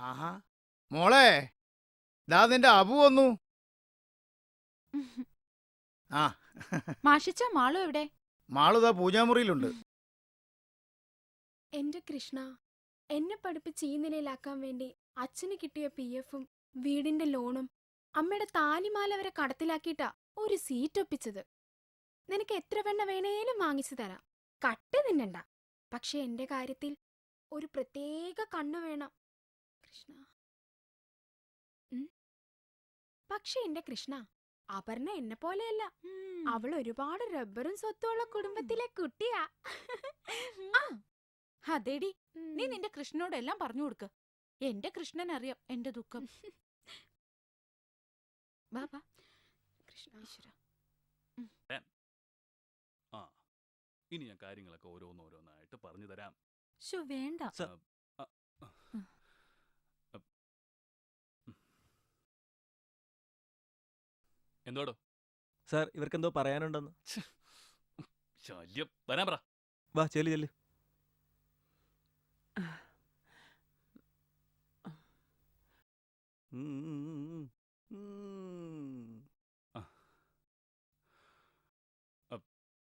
ആഹാ മോളെ, ദാ നിന്റെ അബു വന്നു. ആ മാഷിച്ച മാളു എവിടെ? മാളുതാ പൂജാമുറിയിലുണ്ട്. എന്റെ കൃഷ്ണ, എന്നെ പഠിപ്പിച്ച് ഈ നിലയിലാക്കാൻ വേണ്ടി അച്ഛന് കിട്ടിയ PF-ഉം വീടിന്റെ ലോണും അമ്മയുടെ താലിമാല വരെ കടത്തിലാക്കിയിട്ടാ ഒരു സീറ്റ് ഒപ്പിച്ചത്. നിനക്ക് എത്ര വെണ്ണ വേണേലും വാങ്ങിച്ചു തരാം, കട്ട് തിന്നണ്ട. പക്ഷെ എന്റെ കാര്യത്തിൽ ഒരു പ്രത്യേക കണ്ണു വേണം കൃഷ്ണ. പക്ഷെ എന്റെ കൃഷ്ണ, അപർണ എന്നെ പോലെയല്ല. അവൾ ഒരുപാട് റബ്ബറും സ്വത്തുള്ള കുടുംബത്തിലെ കുട്ടിയാ. അതേടി, നീ നിന്റെ കൃഷ്ണനോട് എല്ലാം പറഞ്ഞു കൊടുക്ക. എന്റെ കൃഷ്ണൻ അറിയാം എന്റെ ദുഃഖം. വാ വാ കൃഷ്ണ, ഇനി ഞാൻ കാര്യങ്ങളൊക്കെ ഓരോന്നോരോന്നായിട്ട് പറഞ്ഞു തരാം. ശോ വേണ്ട. എന്തോടോ സാർ, ഇവർക്കെന്തോ പറയാനുണ്ടെന്ന്. ശല്യം, വരാൻ പറ. വാ ചെല്ലു ചെല്ലു.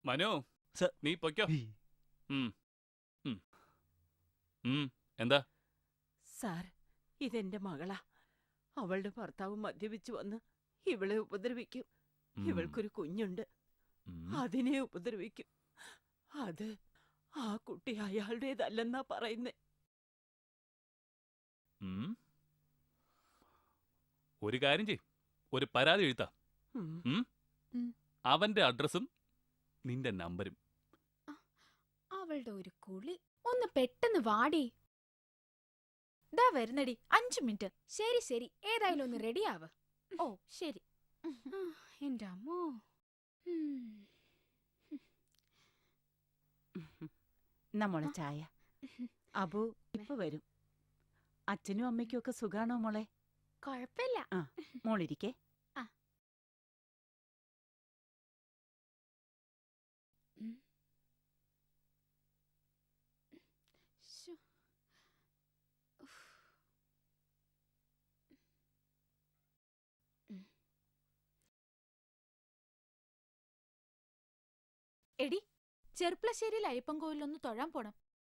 മനു, സർ. നീ പൊയ്ക്കോ. എന്താ? സാർ, ഇതെന്റെ മകളാ. അവളുടെ ഭർത്താവ് മദ്യപിച്ചു വന്ന് ഇവളെ ഉപദ്രവിക്കും. ഇവൾക്കൊരു കുഞ്ഞുണ്ട്, അതിനെ ഉപദ്രവിക്കും. അത് ആ കുട്ടി അയാളുടേതല്ലെന്നാ പറയുന്നേ. ഒരു കാര്യം ചെയ്, ഒരു പരാതി എഴുത്താ. അവന്റെ അഡ്രസ്സും നിന്റെ നമ്പരും. അവളുടെ ഒരു കുളി. ഒന്ന് പെട്ടെന്ന് വാടി. ദാ വരുന്നടി, 5 മിനിറ്റ്. ശരി ശരി, ഏതായാലും ഒന്ന് റെഡിയാവ്. ഓ ശരി. എന്റെ അമ്മോ. നമ്മളെ ചായ. അബു ഇപ്പൊ വരും. അച്ഛനും അമ്മയ്ക്കും ഒക്കെ സുഖാണോ മോളെ? കൊഴപ്പില്ല. മോളിരിക്കേ. എടി, ചെർപ്പളശ്ശേരിയിൽ അയ്യപ്പൻകോവിലൊന്ന് തൊഴാൻ പോണം.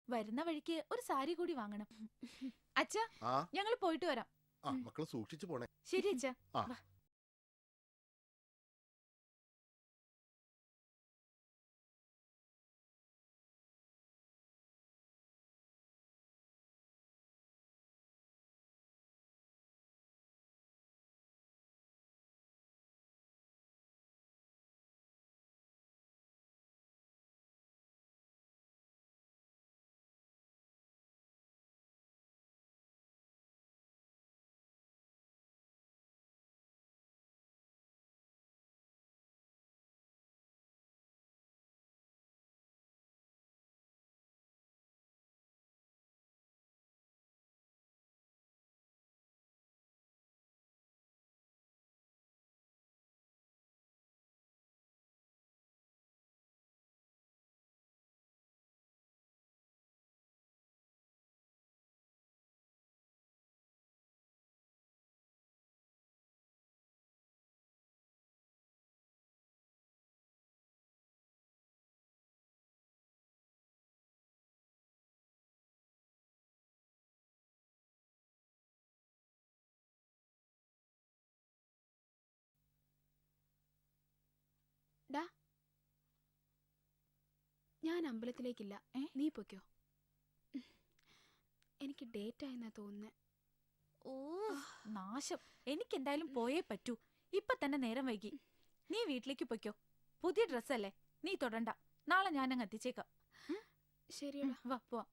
വരുന്ന വഴിക്ക് ഒരു സാരി കൂടി വാങ്ങണം. അച്ഛാ, ഞങ്ങൾ പോയിട്ട് വരാം. മക്കള് സൂക്ഷിച്ചു പോണേ. ശരി അച്ഛാ. ഞാൻ അമ്പലത്തിലേക്കില്ല, നീ പൊയ്ക്കോ. എനിക്ക് ഡേറ്റ് ആയെന്നാ തോന്നുന്നേ. ഓ നാശം, എനിക്കെന്തായാലും പോയേ പറ്റൂ. ഇപ്പൊ തന്നെ നേരം വൈകി. നീ വീട്ടിലേക്ക് പൊയ്ക്കോ. പുതിയ ഡ്രസ്സല്ലേ, നീ തൊടണ്ട. നാളെ ഞാനങ്ങ് എത്തിച്ചേക്കാം. ശരിയടാ, വാ പോവാം.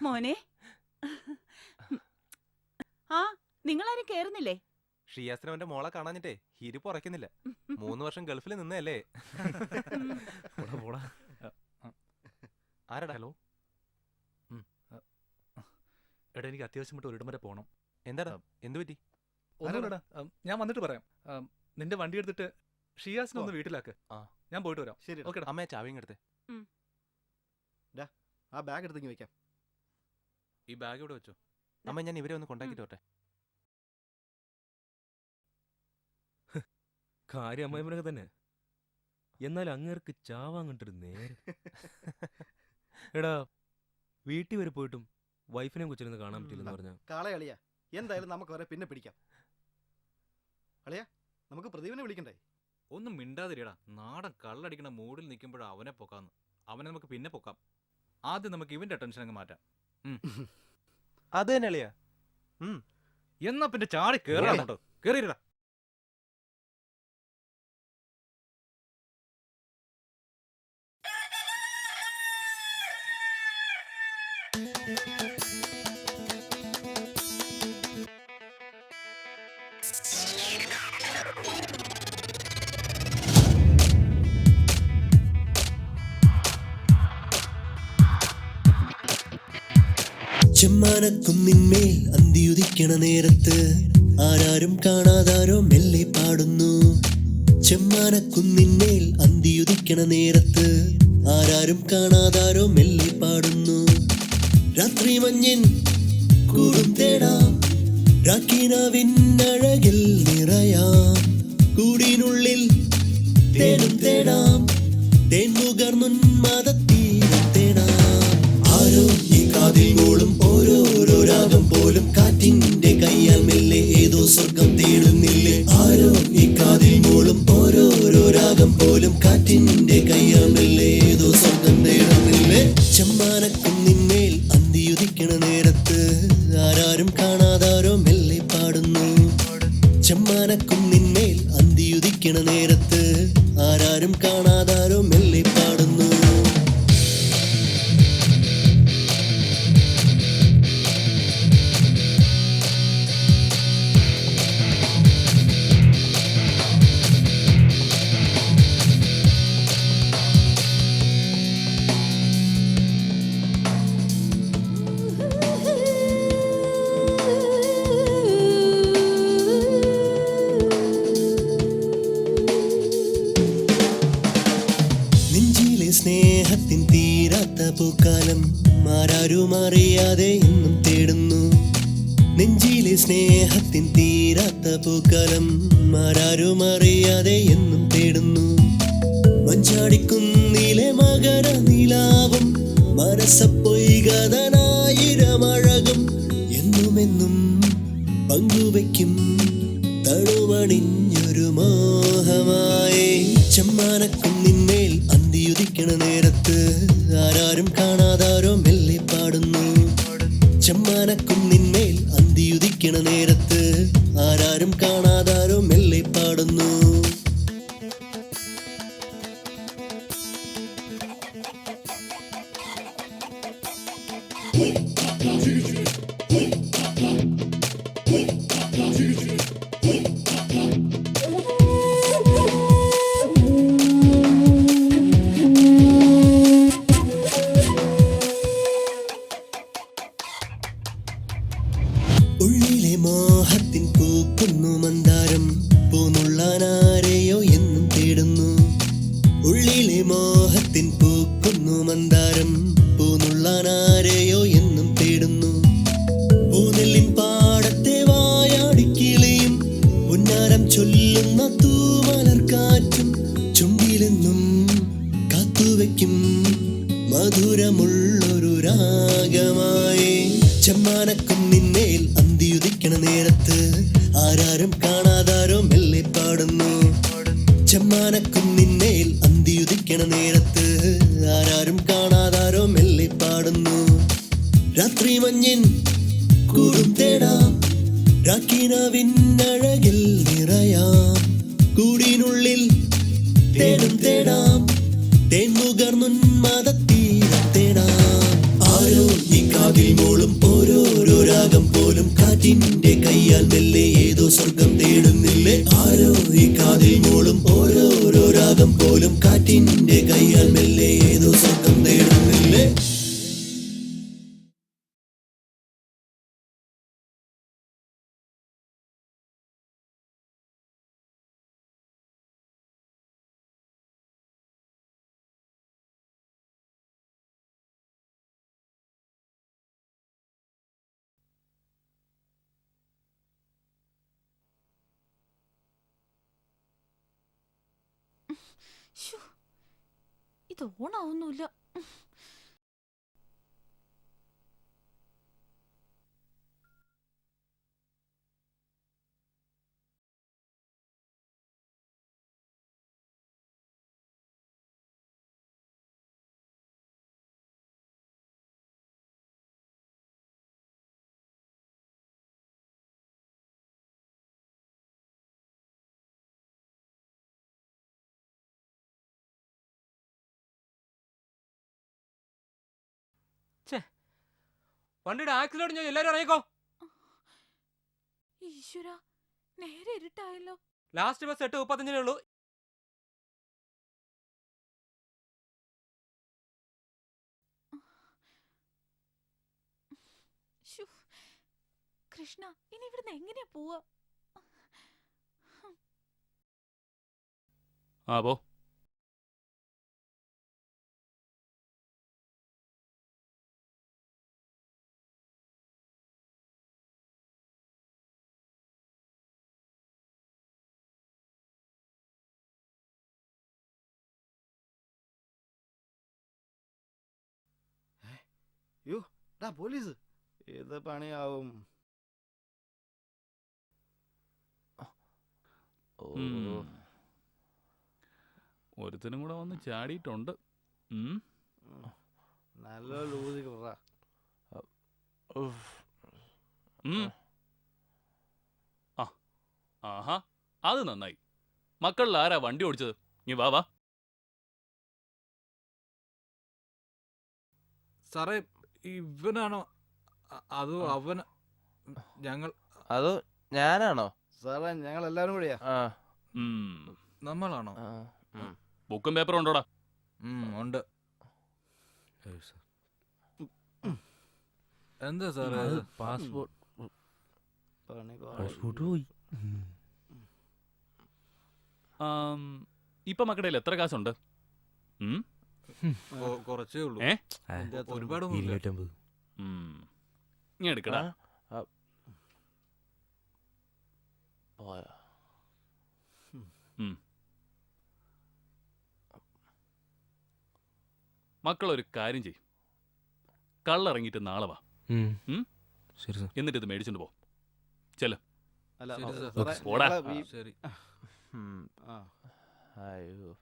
മോനെ, ആ നിങ്ങളാരും കേറുന്നില്ലേ? ഷിയാസിന് അവന്റെ മോളെ കാണാഞ്ഞിട്ടേ ഹിരിപ്പ് ഉറക്കുന്നില്ല. 3 വർഷം ഗൾഫിൽ നിന്നല്ലേ. ആരടാ? ഹലോ. എടാ, എനിക്ക് അത്യാവശ്യം വിട്ട് ഒരിടം വരെ പോകണം. എന്താടാ എന്തു പറ്റി? ഒന്നുമില്ലടാ, ഞാൻ വന്നിട്ട് പറയാം. നിന്റെ വണ്ടി എടുത്തിട്ട് ഷിയാസിനെ ഒന്ന് വീട്ടിലാക്ക്. ആ. ഞാൻ പോയിട്ട് വരാം. ശരി ഓക്കെടാ. അമ്മയെ ചാവിയും എടുത്തേ. ആ ബാഗ് എടുത്തേക്ക് വെക്കാം. ഈ ബാഗ് ഇവിടെ വെച്ചോ. അമ്മ ഞാൻ ഇവരെ ഒന്ന് കൊണ്ടാക്കിട്ട് വരട്ടെ. കാര്യം അമ്മായിമനൊക്കെ തന്നെ. എന്നാൽ അങ്ങേർക്ക് ചാവാൻ കണ്ടൊരു നേരം. എടാ വീട്ടിൽ വരെ പോയിട്ടും വൈഫിനെ കൊച്ചിരുന്ന് കാണാൻ പറ്റില്ലെന്ന് പറഞ്ഞ കാളെ അളിയാ, എന്തായാലും നമുക്ക് അവരെ പിന്നെ പിടിക്കാം. അളിയാ, നമുക്ക് പ്രദീപിനെ വിളിക്കണ്ടേ? ഒന്നും മിണ്ടാതിരിയടാ. നാടൻ കള്ളടിക്കണ മൂഡിൽ നിൽക്കുമ്പോഴാ അവനെ പൊക്കാന്ന്. അവനെ നമുക്ക് പിന്നെ പൊക്കാം. ആദ്യം നമുക്ക് ഇവന്റെ ടെൻഷൻ അങ്ങ് മാറ്റാം. അത് തന്നെ അളിയാ. എന്നാ പിന്നെ ചാടി കേറാട്ടോ. കേറിയിരടാ. ചെമ്മാനക്കുന്നിന്മേൽ അന്തിയുദിക്കണ നേരത്ത് ആരാരും കാണാതാരോ മെല്ലെ പാടുന്നു. ചെമ്മാനക്കുന്നിന്മേൽ അന്തിയുദിക്കണ നേരത്ത് ആരാരും കാണാതാരോ മെല്ലെ പാടുന്നു. രാത്രി മഞ്ഞിൻ കൂടും തേടാം, രാക്കിനാവിനഴകിൽ നിറയാം. കൂടിനുള്ളിൽ തേടും തേടാം, തേൻമുകർന്നുന്മാദത്തീരം തേടാം. ആരോ ഈ കാതിൽ മൂളും ഓരോരോ രാഗം പോലും കാറ്റിന്റെ കയ്യാൽ മെല്ലെ ഏതോ സ്വർഗം തേടുന്നില്ലേ. ആരോ ഈ കാതിൽ മൂളും ഓരോരോ രാഗം പോലും കാറ്റിന്റെ കയ്യാൽ മെല്ലെ ഏതോ സ്വർഗം തേടുന്നില്ലേ. ചെമ്മാനക്കുന്നിന്മേൽ അന്തിയുദിക്കണ നേരത്ത് ആരാരും കാണാതാരോ മെല്ലെ പാടുന്നു. ചെമ്മാനക്കുന്നിന്മേൽ അന്തിയുദിക്കണ നേരത്ത് ആരാരും കാണാതാരോ മെല്ലെ പാടുന്നു. നെഞ്ചിലെ സ്നേഹത്തിൻ തീരാത്ത പൂക്കാലം ആരാരും അറിയാതെ ഇന്നും തേടുന്നു. നെഞ്ചിലെ സ്നേഹത്തിൻ തീരാത്ത പൂക്കാലം ആരാരും അറിയാതെ എന്നും തേടുന്നു. മഞ്ചാടിക്കുന്നിലെ മകര നിലാവും മനസ്സപ്പൊയ്കതനായിരമഴകും എന്നുമെന്നും പങ്കുവയ്ക്കും തണുവണിഞ്ഞൊരു മോഹമായി. ചെമ്മാനക്കുന്നിന്മേൽ അന്തിയുദിക്കണ നേരത്ത് ആരാരും കാണാതാരോ മെല്ലെ പാടുന്നു. ചെമ്മാനക്കുന്നിന്മേൽ അന്തിയുദിക്കണ നേരത്ത് ആരാരും കാണാതാരോ മെല്ലെ പാടുന്നു. ഉള്ളിലെ മോഹത്തിൻ പൂക്കുന്നു മന്ദാരം, പൂന്നുള്ളാനാരെയോ എന്നും തേടുന്നു. ഉള്ളിലെ മോഹത്തിൻ പൂക്കുന്നു മന്ദാരം, പൂന്നുള്ളാനാരെയോ എന്നും തേടുന്നു. പൂനെല്ലിൻ പാടത്തെ വായാടിക്കിളിയും പുന്നാരം ചൊല്ലുന്ന തൂമലർക്കാറ്റും ചുണ്ടിലെന്നും കാത്തുവയ്ക്കും മധുരമുള്ളൊരു രാഗമായി. ചെമ്മാനക്കുന്നിന്മേൽ അന്തിയുദിക്കണ നേരത്ത് ആരാരും കാണാതാരോ മെല്ലെ പാടുന്നു. ചെമ്മാനക്കുന്നിന്മേൽ അന്തിയുദിക്കണ നേരത്ത് ആരാരും കാണാതാരോ മെല്ലെ പാടുന്നു. രാത്രി മഞ്ഞിൻ കൂടും തേടാം, രാക്കിനാവിനഴകിൽ നിറയാം. കൂടിനുള്ളിൽ തേടും തേടാം, തേൻമുകർന്നുന്മാദത്തീരം തേടാം. ആരോ ഈ കാതിൽ മൂളും ഓരോരോ രാഗം പോലും കാറ്റിന്റെ കയ്യാൽ മെല്ലെ ഏതോ സ്വർഗം തേടുന്നില്ലേ. ആരോ ഈ കാതിൽ മൂളും ഓരോരോ രാഗം പോലും കാറ്റിന്റെ കയ്യാൽ മെല്ലെ ഏതോ സ്വർഗം തേടുന്നില്ലേ. ശ്ശോ, ഇത് ഓണാവുന്നില്ല. വണ്ടിയുടെ ആക്സിഡന്റ് ഞാൻ എല്ലാരും ഇറങ്ങിക്കോ. ഈശ്വര, നേരെ ഇരുട്ടായല്ലോ. ലാസ്റ്റ് ബസ് 8:35 ഉള്ളൂ. ശ്ശോ, കൃഷ്ണ, ഇനി ഇവിടുന്ന് എങ്ങനെയാ പോവാ? ആ പോ. അയ്യോ ഡാ പോലീസ്, ഏത് പണിയാവും? ഒരുത്തനും കൂടെ വന്ന് ചാടിയിട്ടുണ്ട്. നല്ല ലൂതി കിട്ടാ. ആഹാ, അത് നന്നായി. മക്കളിൽ ആരാ വണ്ടി ഓടിച്ചത്? നീ വാ വാ. സാറേ, ഇവനാണോ അതോ അവൻ? ഞങ്ങൾ അതോ ഞാനാണോ? സാറേ ഞങ്ങൾ എല്ലാവരും കൂടിയാ. നമ്മളാണോ? ബുക്കും പേപ്പറും ഉണ്ടോടാ? ഉണ്ട്. എന്താ സാറേ? പാസ്പോർട്ട് പണി പോയി. ഇപ്പൊ മക്കളുടെ എത്ര കാശുണ്ട്? കുറച്ചേ ഉള്ളൂ. ഏ? ഒരുപാടൊന്നും 250. നീ എടുക്കടാ. മക്കളൊരു കാര്യം ചെയ്യും, കള്ളിറങ്ങിയിട്ട് നാളെ വാ. ശരി സാർ. എന്നിട്ട് ഇത് മേടിച്ചോണ്ട് പോ. ചെല്ല. അല്ല ശരി സാർ. സാറേ, പോടാ. ഞങ്ങളെ ഈ- ശരി. ആ. അയ്യോ.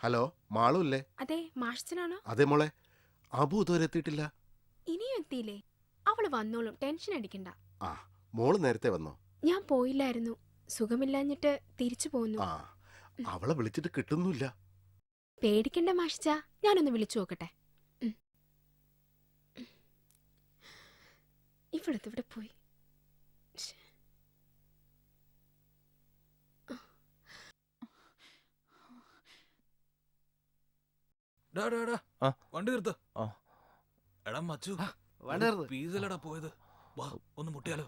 ഹലോ, മാളു അല്ലേ? അതെ, മാഷച്ചനാണോ? അതെ മോളെ, അബു ഇതുവരെ എത്തിയിട്ടില്ല. ഇനിയും എത്തിയില്ലേ? അവള് വന്നോളും, ടെൻഷൻ അടിക്കണ്ട. ആ, മോള് നേരത്തെ വന്നോ? ഞാൻ പോയില്ലായിരുന്നു, സുഖമില്ലാഞ്ഞിട്ട് തിരിച്ചു പോന്നു. ആ, അവളെ വിളിച്ചിട്ട് കിട്ടുന്നില്ല. പേടിക്കണ്ട മാഷിച്ച, ഞാനൊന്ന് വിളിച്ചു നോക്കട്ടെ. ഇവിടെ പോയി. ശ്ശെ. വണ്ടി നിർത്ത്. ആ. എടാ മച്ചു, വണ്ടി നിർത്ത്. പീസലടാ പോയത്. വാ, ഒന്ന് മുട്ടിയാലോ?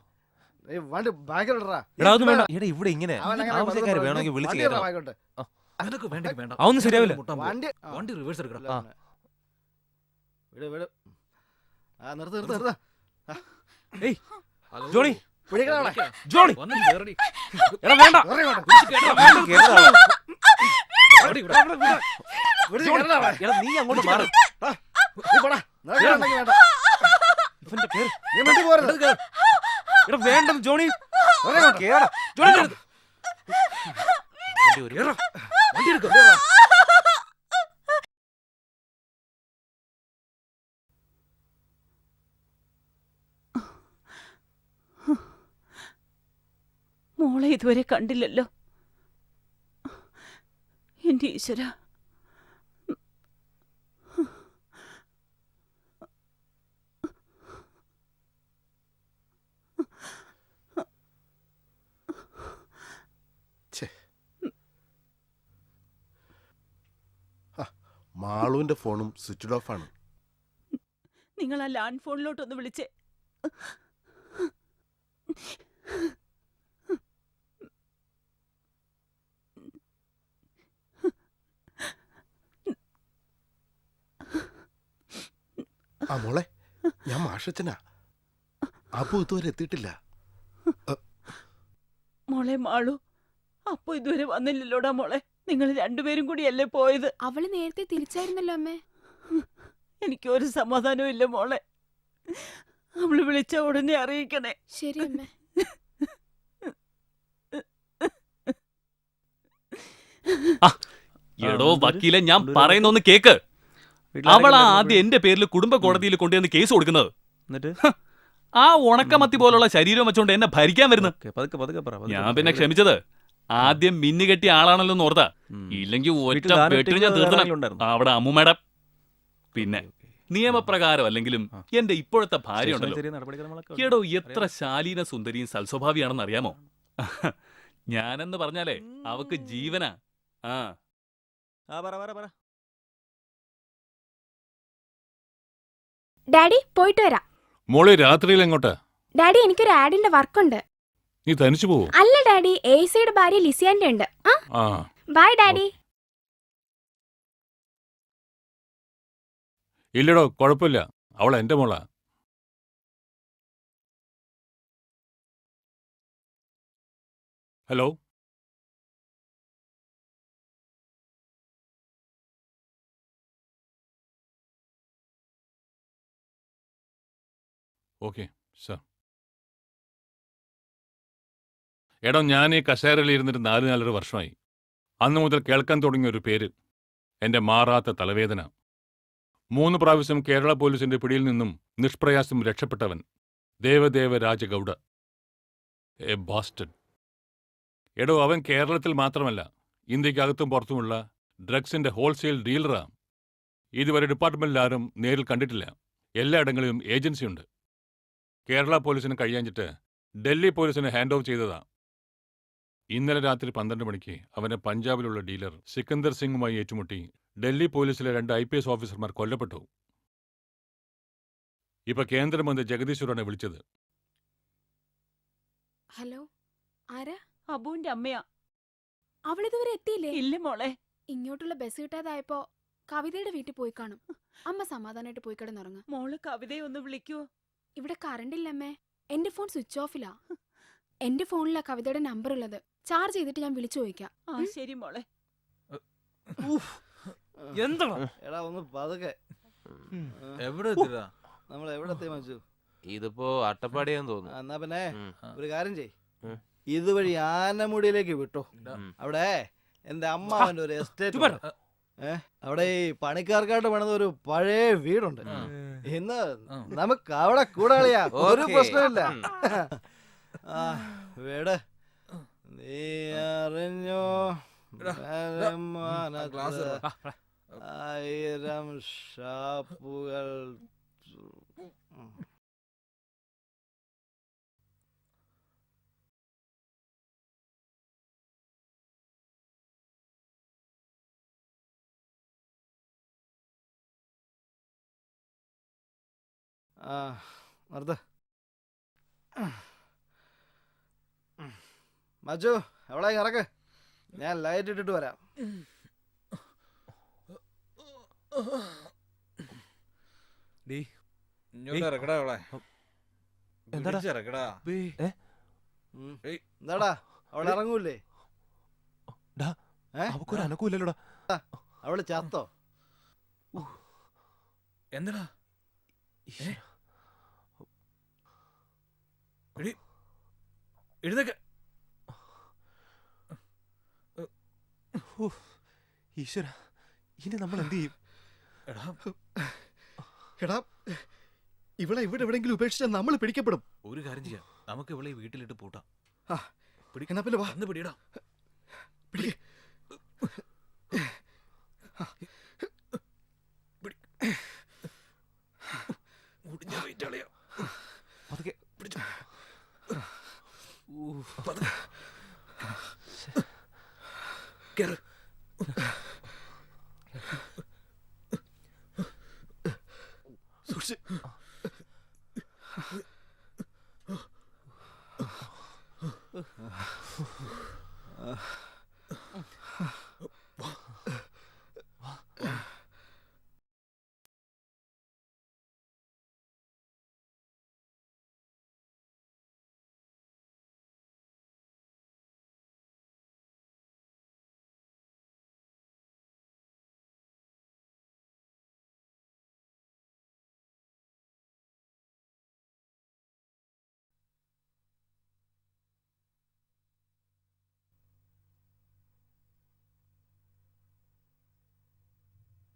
ഏയ് വണ്ടി ബാക്കിലോട്ടാ. എടാ അതൊന്നും വേണ്ട. എടാ ഇവിടെ ഇങ്ങനെ അവൻ അങ്ങനെ ആവശ്യക്കാര് വെറുതെ വേണമെങ്കിൽ വിളിച്ച് വണ്ടി കയറ്റാം. ഇടാ ബാക്കിലോട്ട്. നിനക്ക് വേണ്ടെങ്കിൽ വേണ്ട. അതൊന്നും ശരിയാവില്ല. മുട്ടാൻ പോ. വണ്ടി ആ. വണ്ടി റിവേഴ്സ് എടുക്കണം. ആ. വിട് വിട്. ആ നിർത്ത് നിർത്ത് നിർത്ത്. ഏയ് ഹലോ. ജോണി, പിടിക്കണ അവളെ. ജോണി. വന്ന് കേറടി. എടാ വേണ്ട. കേറി ഇങ്ങോട്ട്. കേറടി ഇവിടെ. വിട് കേറണ അവളെ. എടാ നീ അങ്ങോട്ട് മാറി. നീ പോടാ. നിനക്ക് വേണ്ടെങ്കിൽ വേണ്ട. ഇവന്റെ കേറ്. നീ മിണ്ടി പോരുത്. എടാ വേണ്ടെന്ന് ജോണി. കേറി ഇങ്ങോട്ട്. കേടാ. ജോണി കേറ്. വണ്ടി ഒരു വണ്ടി എടുക്ക. മോളെ ഇതുവരെ കണ്ടില്ലല്ലോ. എന്റെ ഈശ്വര. മാളുവിന്റെ ഫോണും സ്വിച്ച്ഡ് ഓഫ് ആണ്. നിങ്ങൾ ആ ലാൻഡ് ഫോണിലോട്ടൊന്ന് വിളിച്ചേ. ആ മോളെ, ഞാൻ മാഷച്ചനാ. അബു ഇതുവരെ എത്തിയിട്ടില്ല. മോളെ മാളു, അപ്പൊ ഇതുവരെ വന്നില്ലല്ലോടാ മോളെ. നിങ്ങൾ രണ്ടുപേരും കൂടിയല്ലേ പോയത്? അവള് നേരത്തെ തിരിച്ചായിരുന്നല്ലോ അമ്മേ. എനിക്കൊരു സമാധാനവും ഇല്ല മോളെ. അവള് വിളിച്ച ഉടനെ അറിയിക്കണേ. ശരി അമ്മേ. എടോ വക്കീലെ, ഞാൻ പറയുന്നൊന്ന് കേക്ക്. അവളാ ആദ്യം എന്റെ പേരിൽ കുടുംബ കോടതിയിൽ കൊണ്ടുവന്ന് കേസ് കൊടുക്കുന്നത്. എന്നിട്ട് ആ ഉണക്കമത്തി പോലുള്ള ശരീരം വെച്ചോണ്ട് എന്നെ ഭരിക്കാൻ വരുന്നു. പതുക്കെ പതുക്കെ പറ. ഞാൻ പിന്നെ ക്ഷമിച്ചത് ആദ്യം മിന്നുകെട്ടി ആളാണല്ലോ എന്ന് ഓർത്താ. ഇല്ലെങ്കിൽ ഒറ്റ വെട്ടിന് ഞാൻ തീർക്കണം. അവിടെ അമ്മൂമ്മയുടെ പിന്നെ നിയമപ്രകാരം അല്ലെങ്കിലും എന്റെ ഇപ്പോഴത്തെ ഭാര്യ ഉണ്ടല്ലോ, എടോ എത്ര ശാലീന സുന്ദരിയും സൽസ്വഭാവിയാണെന്ന് അറിയാമോ? ഞാനെന്ന് പറഞ്ഞാലേ അവക്ക് ജീവനാ. ആ ഡാഡി പോയിട്ട് വരാം. മോളെ രാത്രിയിൽ എങ്ങോട്ടാ? ഡാഡി എനിക്കൊരു ആഡിന്റെ വർക്കുണ്ട്. നീ തനിച്ചു പോവോ? അല്ല ഡാഡി, എസിയുടെ ഭാര്യ ലിസിയാന്റെ ഉണ്ട്. ആ ബൈ ഡാഡി. ഇല്ലടോ, കുഴപ്പമില്ല. അവൾ എന്റെ മോളാ. Hello, okay sir. എടോ, ഞാൻ ഈ കസേരയിൽ ഇരുന്നിട്ട് 4 വർഷമായി. അന്നു മുതൽ കേൾക്കാൻ തുടങ്ങിയ ഒരു പേര്, എൻ്റെ മാറാത്ത തലവേദന. 3 പ്രാവശ്യം കേരള പോലീസിന്റെ പിടിയിൽ നിന്നും നിഷ്പ്രയാസം രക്ഷപ്പെട്ടവൻ ദേവദേവ രാജഗൗഡ. A bastard. എടോ, അവൻ കേരളത്തിൽ മാത്രമല്ല, ഇന്ത്യക്കകത്തും പുറത്തുമുള്ള ഡ്രഗ്സിന്റെ ഹോൾസെയിൽ ഡീലറാ. ഇതുവരെ ഡിപ്പാർട്ട്മെന്റിൽ ആരും നേരിൽ കണ്ടിട്ടില്ല. എല്ലായിടങ്ങളിലും ഏജൻസിയുണ്ട്. കേരള പോലീസിന് കഴിയാഞ്ഞിട്ട് ഡൽഹി പോലീസിന് ഹാൻഡ് ഓഫ് ചെയ്തതാ. ഇന്നലെ രാത്രി 12 മണിക്ക് അവനെ പഞ്ചാബിലുള്ള ഡീലർ സിക്കന്ദർ സിംഗുമായി ഏറ്റുമുട്ടി ഡൽഹി പോലീസിലെ 2 IPS ഓഫീസർമാർ കൊല്ലപ്പെട്ടു. ഇപ്പൊ കേന്ദ്രമന്ത്രി ജഗദീശ്വറാണ് വിളിച്ചത്. ഹലോ, ആരാ? അബുവിന്റെ അമ്മയാ. അവളിതുവരെ എത്തിയില്ലേ? ഇല്ല മോളെ. ഇങ്ങോട്ടുള്ള ബസ് കിട്ടാതായപ്പോ കവിതയുടെ വീട്ടിൽ പോയി കാണും. അമ്മ സമാധാനമായിട്ട് പോയി കിടന്നുറങ്ങ. മോള് കവിതയെ ഒന്ന് വിളിക്കൂ. ഇവിടെ കറണ്ട് ഇല്ലമ്മേ. എന്റെ ഫോൺ സ്വിച്ച് ഓഫിലാ. എന്റെ ഫോണിലാ കവിതയുടെ നമ്പർ ഉള്ളത്. ചാർജ് ചെയ്തിട്ട് ഞാൻ വിളിച്ചു ചോദിക്കാം. ആ ശരി മോളെ. എന്താണ് എടാ ഒന്ന് പതുക്കെ. എവിടെ നമ്മൾ എവിടെ എത്തി മച്ചു? ഇതിപ്പോ അട്ടപ്പാടിയാന്ന് തോന്നുന്നു. എന്നാ പിന്നെ ഒരു കാര്യം ചെയ്, ഇതുവഴി ആനമുടിയിലേക്ക് വിട്ടോ. അവിടെ എന്റെ അമ്മാവന്റെ ഒരു എസ്റ്റേറ്റ്. അവിടെ ഈ പണിക്കാർക്കായിട്ട് പണിത ഒരു പഴയ വീടുണ്ട്. ഇന്ന് നമുക്ക് അവിടെ കൂടാളിയാ, ഒരു പ്രശ്നമില്ല. വീട് നീ അറിഞ്ഞോ 1000 ഷാപ്പുകൾ. നിർത്ത് മച്ചു, എവിടെ ഇറക്ക്, ഞാൻ ലൈറ്റ് ഇട്ടിട്ട് വരാം. എന്താടാ അവളെ ഇറങ്ങൂലേ? അനക്കൂല്ലല്ലോടാ. അവള് ചത്തോ? എന്താ എഴുന്നേക്ക. ഈശ്വര, ഇനി നമ്മൾ എന്ത് ചെയ്യും? എടാ, ഇവളെ ഇവിടെ എവിടെങ്കിലും ഉപേക്ഷിച്ചാൽ നമ്മൾ പിടിക്കപ്പെടും. ഒരു കാര്യം ചെയ്യാം, നമുക്ക് ഇവളെ വീട്ടിലിട്ട് പൂട്ടാം. എന്നാ പിന്നെ വാ, വന്ന് പിടിയടാ. പിടിക്ക്. കേറ്.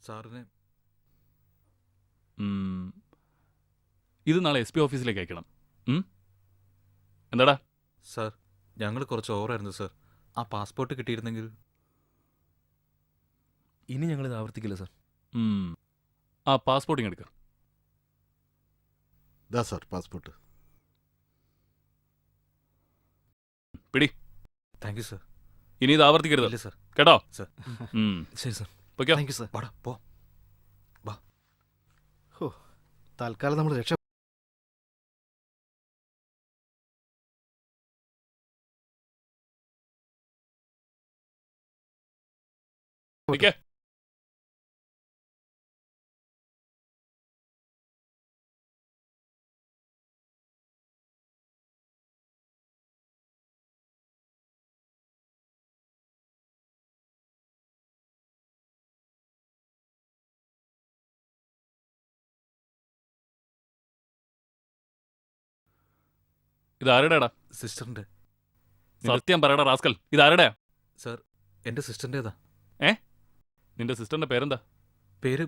സാറിനെ ഇത് നാളെ SP ഓഫീസിലേക്ക് അയക്കണം. എന്താടാ? സാർ ഞങ്ങൾ കുറച്ച് ഓവറായിരുന്നു സാർ. ആ പാസ്പോർട്ട് കിട്ടിയിരുന്നെങ്കിൽ. ഇനി ഞങ്ങളിത് ആവർത്തിക്കില്ല സാർ. ആ പാസ്പോർട്ട് ഇങ്ങ് എടുക്കാം. ദാ സാർ പാസ്പോർട്ട്. പിടി. Thank you sir. ഇനി ഇത് ആവർത്തിക്കരുത് ഇല്ല സാർ. കേട്ടോ? സാർ. ശരി സാർ. പൊയ്ക്കോ. Thank you sir. വാടാ പോ. തൽക്കാലം നമ്മൾ രക്ഷ പൊയ്ക്കേ. ഇതാരുടെടാ? സിസ്റ്ററിന്റെ. സത്യം പറയടാ റാസ്കൽ, ഇതാരുടെ? സാർ എൻ്റെ സിസ്റ്ററിൻ്റെതാ. നിന്റെ സിസ്റ്ററിന്റെ പേരെന്താ? പേര്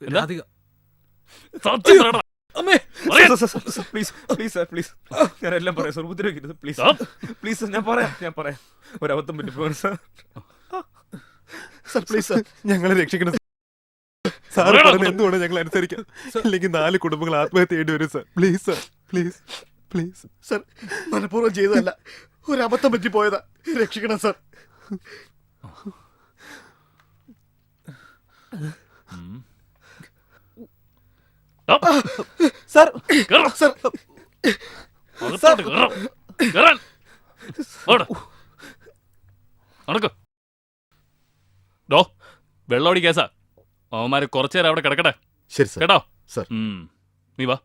എന്താ? രാധിക. സത്യം പറയടാ. Please please sir please. ഞാൻ എല്ലാം പറയാം സാർ, ഉപദ്രവിക്കരുത് പ്ലീസ് പ്ലീസ്. ഞാൻ പറയാം ഒരബദ്ധം പറ്റിപ്പോയി സാർ. സാർ പ്ലീസ് സാർ, ഞങ്ങളെ രക്ഷിക്കണം സാർ. പറഞ്ഞ എന്തുകൊണ്ട് ഞങ്ങൾ അനുസരിക്കാം, ഇല്ലെങ്കിൽ 4 കുടുംബങ്ങൾ ആത്മഹത്യ ചെയ്യേണ്ടി വരും sir. Please sir, please please sir. മനഃപൂർവ്വം ചെയ്തതല്ല, ഒരു അബദ്ധം പറ്റിപ്പോയതാ. രക്ഷിക്കണം സാർ. സാർ സാർ വെള്ളോടി കേസാ. അവന്മാര് കുറച്ചേരം അവിടെ കിടക്കട്ടെ. ശരി സാർ. കേട്ടോ? സാർ. നീ വാ.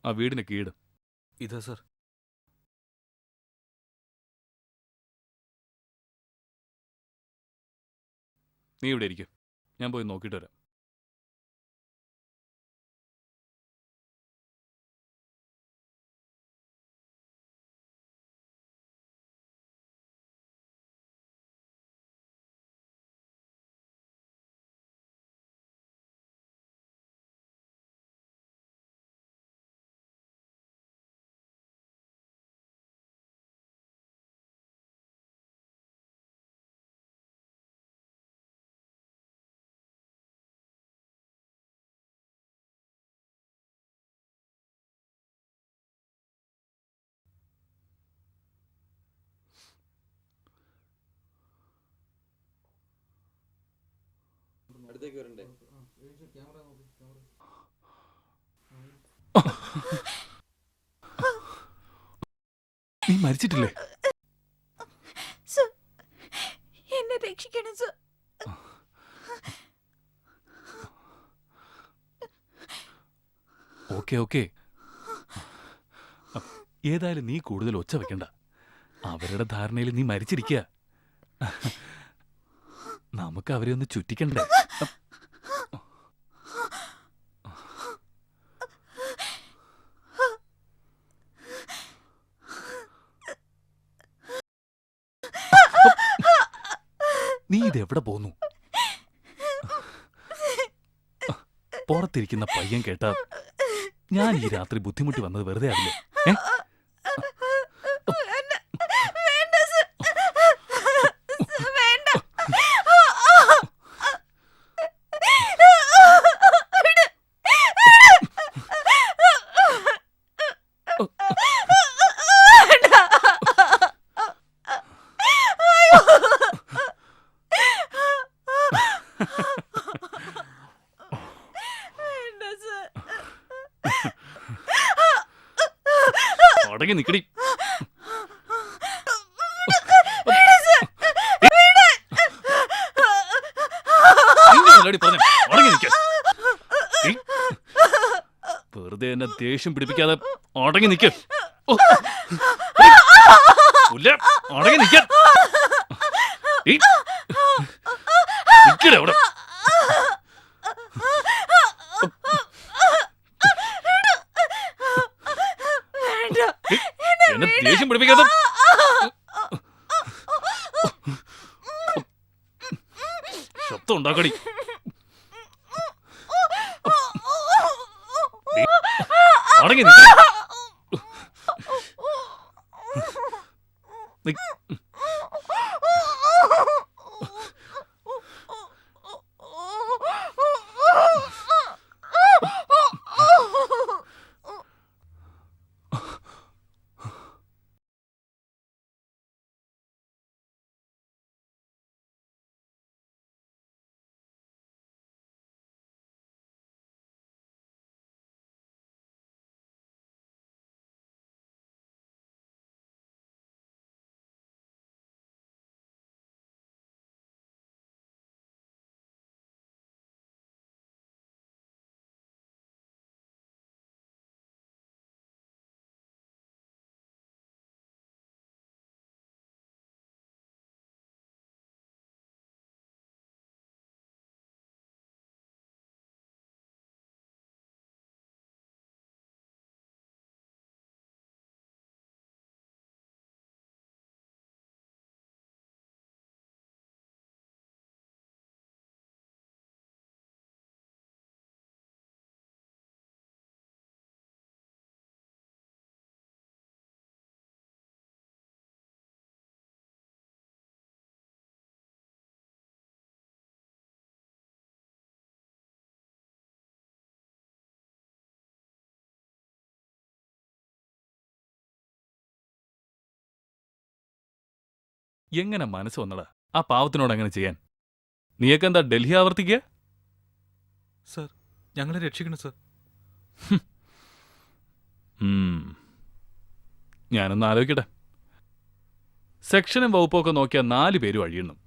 ആ വീടിന് കീട് ഇതാ സാർ. നീ ഇവിടെ ഇരിക്കും, ഞാൻ പോയി നോക്കിയിട്ട് വരാം. നീ മരിച്ചിട്ടില്ലേ? എന്നെ രക്ഷിക്കണം സർ. ഓക്കെ ഏതായാലും നീ കൂടുതൽ ഒച്ച വെക്കണ്ട. അവരുടെ ധാരണയിൽ നീ മരിച്ചിരിക്കുക. നമുക്ക് അവരെ ഒന്ന് ചുറ്റിക്കണ്ടേ? നീ ഇതെവിടെ പോന്നു? പുറത്തിരിക്കുന്ന പയ്യൻ കേട്ടാ ഞാൻ ഈ രാത്രി ബുദ്ധിമുട്ടി വന്നത് വെറുതെ ആവില്ലേ? അടങ്ങി നിക്കടി. വെറുതെ എന്നെ ദേഷ്യം പിടിപ്പിക്കാതെ അടങ്ങി നിക്ക. അടങ്ങി നിക്ക. ശബ്ദം ഉണ്ടാക്കടി. അടങ്ങി എങ്ങനെ മനസ്സ് വന്നടാ ആ പാവത്തിനോട് അങ്ങനെ ചെയ്യാൻ? നീയൊക്കെ എന്താ ഡൽഹി ആവർത്തിക്കുക? സർ ഞങ്ങളെ രക്ഷിക്കണം സർ. ഞാനൊന്ന് ആലോചിക്കട്ടെ. സെക്ഷനും വകുപ്പൊക്കെ നോക്കിയാൽ 4 പേരും അഴിയണം.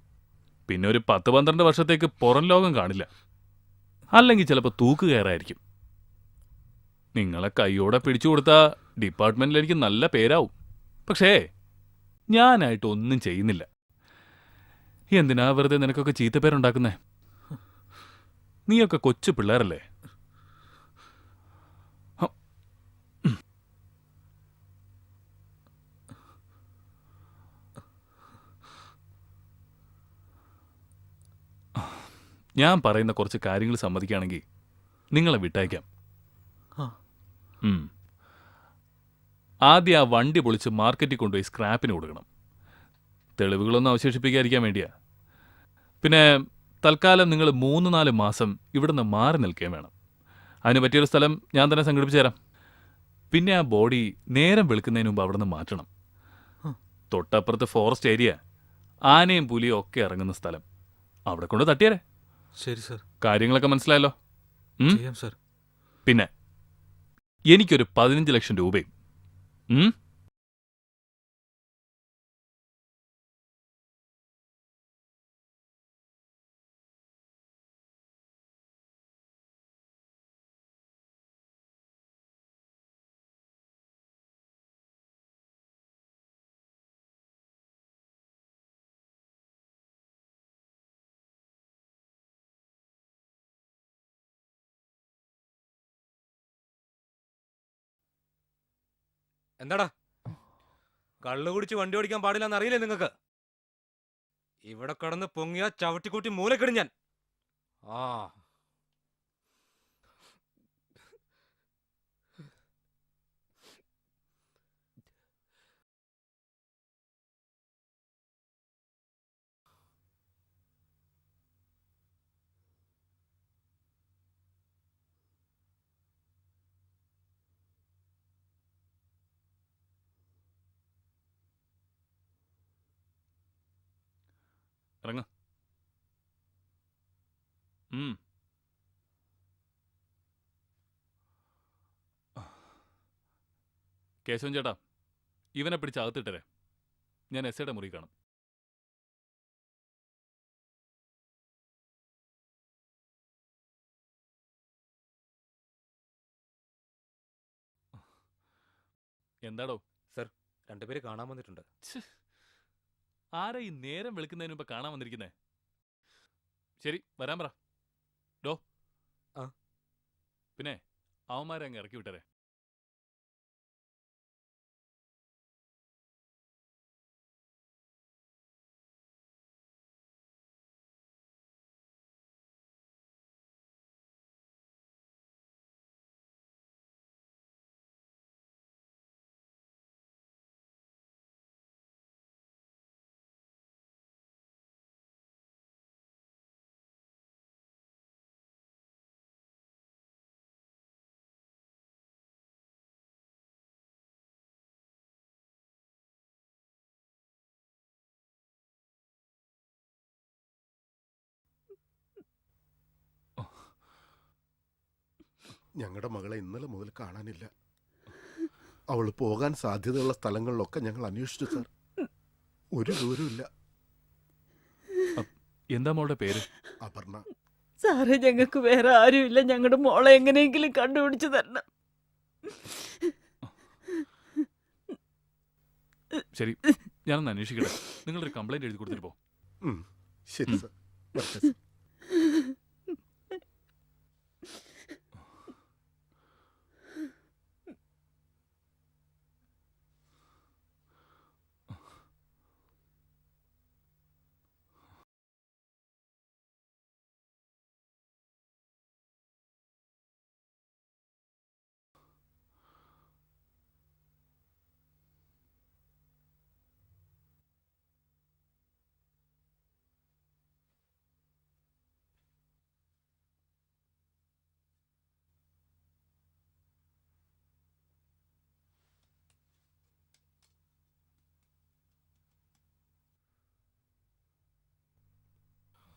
പിന്നെ ഒരു 10-12 വർഷത്തേക്ക് പുറം ലോകം കാണില്ല. അല്ലെങ്കിൽ ചിലപ്പോൾ തൂക്ക് കയറായിരിക്കും. നിങ്ങളെ കൈയോടെ പിടിച്ചു കൊടുത്താൽ ഡിപ്പാർട്ട്മെന്റിൽ എനിക്ക് നല്ല പേരാവും. പക്ഷേ ഞാനായിട്ട് ഒന്നും ചെയ്യുന്നില്ല. എന്തിനാ വെറുതെ നിനക്കൊക്കെ ചീത്തപ്പേരുണ്ടാക്കുന്നേ? നീയൊക്കെ കൊച്ചു പിള്ളേരല്ലേ? ഞാൻ പറയുന്ന കുറച്ച് കാര്യങ്ങൾ സമ്മതിക്കുകയാണെങ്കിൽ നിങ്ങളെ വിട്ടയക്കാം. ആദ്യം ആ വണ്ടി പൊളിച്ച് മാർക്കറ്റിൽ കൊണ്ടുപോയി സ്ക്രാപ്പിന് കൊടുക്കണം. തെളിവുകളൊന്നും അവശേഷിപ്പിക്കാതിരിക്കാൻ വേണ്ടിയാ. പിന്നെ തൽക്കാലം നിങ്ങൾ 3-4 മാസം ഇവിടുന്ന് മാറി നിൽക്കുകയും വേണം. അതിന് പറ്റിയൊരു സ്ഥലം ഞാൻ തന്നെ സംഘടിപ്പിച്ചു തരാം. പിന്നെ ആ ബോഡി നേരം വെളുക്കുന്നതിന് മുമ്പ് അവിടെ നിന്ന് മാറ്റണം. തൊട്ടപ്പുറത്ത് ഫോറസ്റ്റ് ഏരിയ, ആനയും പുലിയും ഒക്കെ ഇറങ്ങുന്ന സ്ഥലം. അവിടെ കൊണ്ട് തട്ടിയാരേ. ശരി സർ. കാര്യങ്ങളൊക്കെ മനസ്സിലായല്ലോ? ചെയ്യാം സർ. പിന്നെ എനിക്കൊരു 15 ലക്ഷം രൂപയും. എന്താടാ കള്ളു കുടിച്ച് വണ്ടി ഓടിക്കാൻ പാടില്ലെന്ന് അറിയില്ലേ നിങ്ങൾക്ക്? ഇവിടെ കടന്ന് പൊങ്ങിയ ചവിട്ടിക്കൂട്ടി മൂലക്കിടും ഞാൻ. ആ ഇറങ്ങ. കേശവൻ ചേട്ടാ, ഇവനെ പിടിച്ച് അകത്തിട്ടരെ. ഞാൻ എസ്ഐയുടെ മുറി കാണും. എന്താടോ? സർ, 2 പേര് കാണാൻ വന്നിട്ടുണ്ട്. ആരാ ഈ നേരം വെളുക്കുന്നതിന് മുമ്പ് കാണാൻ വന്നിരിക്കുന്നേ? ശരി, വരാൻ പറ. ഡോ. പിന്നെ അവന്മാരെ അങ്ങ് ഇറക്കി വിട്ടരെ. ഞങ്ങളുടെ മകളെ ഇന്നലെ മുതൽ കാണാനില്ല. അവൾ പോകാൻ സാധ്യതയുള്ള സ്ഥലങ്ങളിലൊക്കെ ഞങ്ങൾ അന്വേഷിച്ചു സാർ. ഒരു ദൂരമില്ല. എന്താ മോളുടെ പേര്? അപർണ. സാറേ, ഞങ്ങൾക്ക് വേറെ ആരുമില്ല. ഞങ്ങളുടെ മോളെ എങ്ങനെയെങ്കിലും കണ്ടുപിടിച്ചു തരണം. ശരി, ഞാനൊന്ന് അന്വേഷിക്കട്ടെ. നിങ്ങളൊരു കംപ്ലൈന്റ് എഴുതി കൊടുത്തിട്ട് പോ. ശരി സാർ. വരട്ടെ സാർ.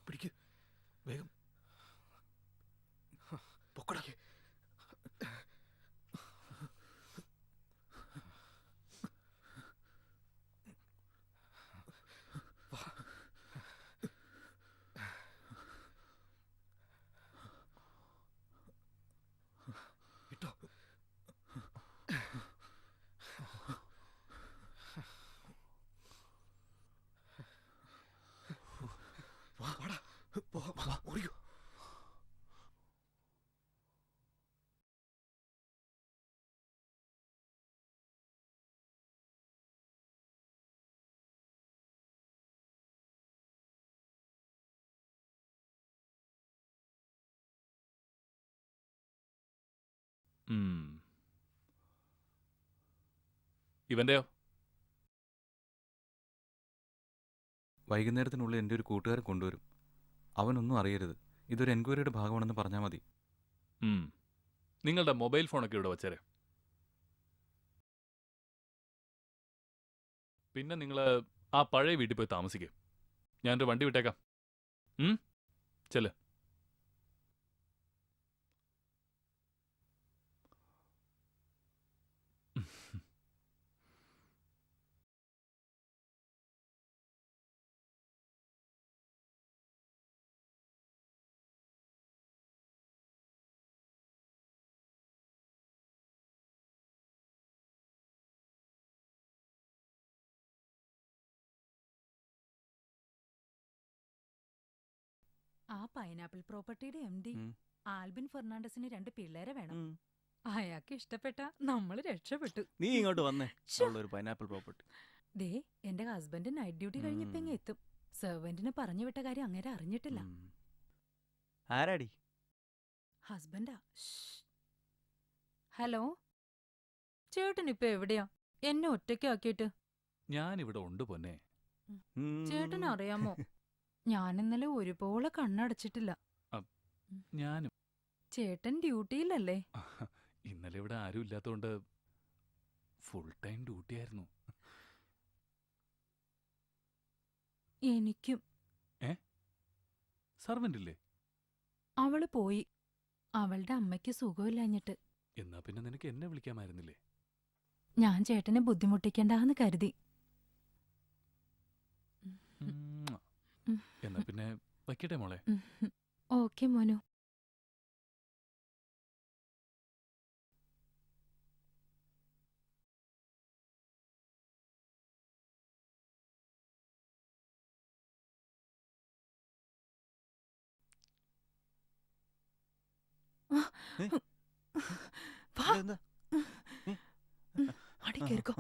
പിടിക്ക് വേഗം. പൊക്കടാ. ഇട്ടോ. വാടാ, ഓടിക്കോ. ഇവന്റെയോ? വൈകുന്നേരത്തിനുള്ളിൽ എൻ്റെ ഒരു കൂട്ടുകാരൻ കൊണ്ടുവരും. അവനൊന്നും അറിയരുത്. ഇതൊരു എൻക്വയറിയുടെ ഭാഗമാണെന്ന് പറഞ്ഞാൽ മതി. നിങ്ങളുടെ മൊബൈൽ ഫോണൊക്കെ ഇവിടെ വച്ചേരെ. പിന്നെ നിങ്ങൾ ആ പഴയ വീട്ടിൽ പോയി താമസിക്കുക. ഞാനൊരു വണ്ടി വിട്ടേക്കാം. ചെല്ല്. ആ പൈനാപ്പിൾ പ്രോപ്പർട്ടിയുടെ MD ആൽബിൻ ഫെർണാണ്ടസിന് 2 പിള്ളേരെ വേണം. അയാൾക്ക് ഇഷ്ടപ്പെട്ട നമ്മൾ രക്ഷപ്പെട്ടു. നീ ഇങ്ങോട്ട് വന്നേ. ഒരു പൈനാപ്പിൾ പ്രോപ്പർട്ടി. ദേ, എന്റെ ഹസ്ബൻഡ് നൈറ്റ് ഡ്യൂട്ടി കഴിഞ്ഞപ്പോ ഇങ്ങ് എത്തും. സെർവന്റിന് പറഞ്ഞു വിട്ട കാര്യം അങ്ങനെ അറിഞ്ഞിട്ടില്ല. ആരാടി? ഹസ്ബൻഡാ. ഹലോ, ചേട്ടൻ ഇപ്പൊ എവിടെയാ? എന്നെ ഒറ്റയ്ക്കാക്കിയിട്ട്. ഞാനിവിടെ ഉണ്ട് പൊന്നെ. ചേട്ടൻ അറിയാമോ, ഞാൻ ഇന്നലെ ഒരുപോലെ കണ്ണടച്ചിട്ടില്ല. ഞാനും. ചേട്ടൻ ഡ്യൂട്ടിയിലല്ലേ? ഇന്നലെ ഇവിടെ ആരും ഇല്ലാത്തതുകൊണ്ട് ഫുൾ ടൈം ഡ്യൂട്ടി ആയിരുന്നു. എനിക്കും. സർവന്റ് ഇല്ലേ? അവള് പോയി. അവളുടെ അമ്മയ്ക്ക് സുഖമില്ലാഞ്ഞിട്ട്. എന്നാ പിന്നെ നിനക്ക് എന്നെ വിളിക്കാമായിരുന്നില്ലേ? ഞാൻ ചേട്ടനെ ബുദ്ധിമുട്ടിക്കണ്ടെന്ന് കരുതി. എന്നാ പിന്നെ വയ്ക്കട്ടെ മോളെ. ഓക്കെ മോനു. അടി കേറിക്കോ.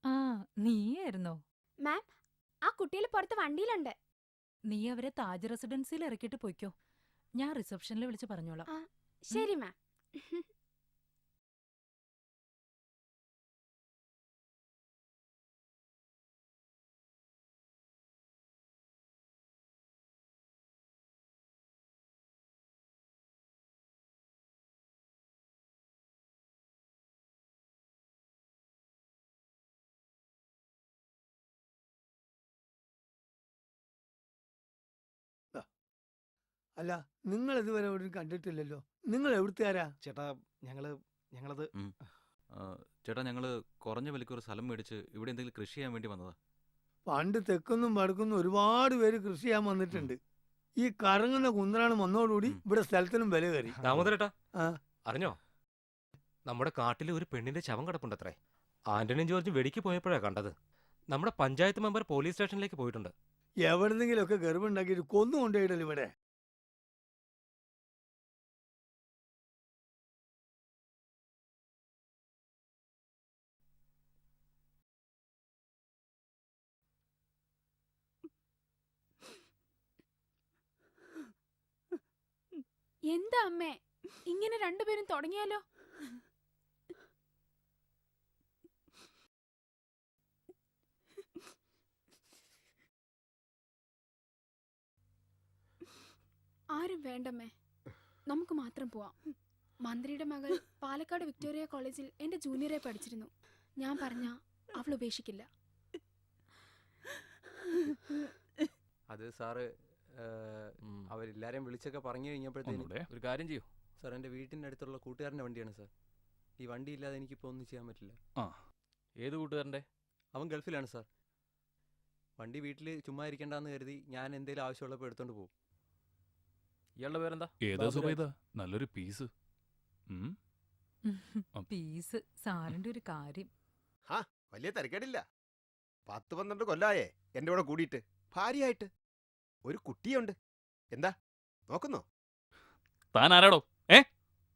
ആ, നീയായിരുന്നോ? മാം, ആ കുട്ടികൾ പുറത്ത് വണ്ടിയിലുണ്ട്. നീ അവരെ താജ് റെസിഡൻസിയിൽ ഇറക്കിയിട്ട് പോയിക്കോ. ഞാൻ റിസപ്ഷനിൽ വിളിച്ച് പറഞ്ഞോളാം. ശരി മാം. അല്ല നിങ്ങൾ ഇതുവരെ എവിടെയും കണ്ടിട്ടില്ലല്ലോ. നിങ്ങൾ എവിടുത്തുകാരാ? ചേട്ടാ ഞങ്ങളത് ചേട്ടാ ഞങ്ങൾ കുറഞ്ഞ വിലയ്ക്ക് ഒരു സ്ഥലം മേടിച്ച് ഇവിടെ എന്തെങ്കിലും കൃഷി ചെയ്യാൻ വേണ്ടി വന്നതാ. പണ്ട് തെക്കുന്നും വടക്കുന്നും ഒരുപാട് പേര് കൃഷി ചെയ്യാൻ വന്നിട്ടുണ്ട്. ഈ കറങ്ങുന്ന കുന്തലാണ് വന്നതോടുകൂടി ഇവിടെ സ്ഥലത്തിനും വില കയറി. ദാമോദരേട്ടാ ആ. അറിഞ്ഞോ, നമ്മുടെ കാട്ടിൽ ഒരു പെണ്ണിന്റെ ശവം കിടപ്പുണ്ടത്രേ. ആന്റണിയും ജോർജും വെടിക്ക് പോയപ്പോഴാ കണ്ടത്. നമ്മുടെ പഞ്ചായത്ത് മെമ്പർ പോലീസ് സ്റ്റേഷനിലേക്ക് പോയിട്ടുണ്ട്. എവിടെന്നെങ്കിലുമൊക്കെ ഗർഭമുണ്ടാക്കിയിട്ട് കൊന്നു കൊണ്ടുപോയിട്ടല്ലോ ഇവിടെ. എന്താ അമ്മേ ഇങ്ങനെ രണ്ടുപേരും തുടങ്ങിയാലോ? ആരും വേണ്ടമ്മേ, നമുക്ക് മാത്രം പോവാം. മന്ത്രിയുടെ മകൾ പാലക്കാട് വിക്ടോറിയ കോളേജിൽ എന്റെ ജൂനിയറെ പഠിച്ചിരുന്നു. ഞാൻ പറഞ്ഞ അവൾ ഉപേക്ഷിക്കില്ല. അത് സാറ് അവരെല്ലാരെയും വിളിച്ചൊക്കെ പറഞ്ഞു കഴിഞ്ഞപ്പോഴത്തേനും ഒരു കാര്യം ചെയ്യൂ സാർ. എൻ്റെ വീട്ടിൻ്റെ അടുത്തുള്ള കൂട്ടുകാരൻ്റെ വണ്ടിയാണ് സാർ. ഈ വണ്ടി ഇല്ലാതെ എനിക്കിപ്പോൾ ഒന്നും ചെയ്യാൻ പറ്റില്ല. ഏത് കൂട്ടുകാരൻ്റെ? അവൻ ഗൾഫിലാണ് സാർ. വണ്ടി വീട്ടിൽ ചുമ്മാ ഇരിക്കണ്ടെന്ന് കരുതി ഞാൻ എന്തെങ്കിലും ആവശ്യമുള്ളപ്പോൾ എടുത്തോണ്ട് പോകും. ഇയാളുടെ പേരെന്താ? ഏതാ സുബൈദ? നല്ലൊരു പീസ്. പീസ് സാറിന്റെ ഒരു കാര്യം. വലിയ തിരക്കേടില്ല. 10-12 കൊല്ലായേ എൻ്റെ കൂടെ കൂടിയിട്ട്. ഭാര്യയായിട്ട് ഒരു കുട്ടിയുണ്ട്. എന്താ നോക്കുന്നോ? താൻ ആരാടോ?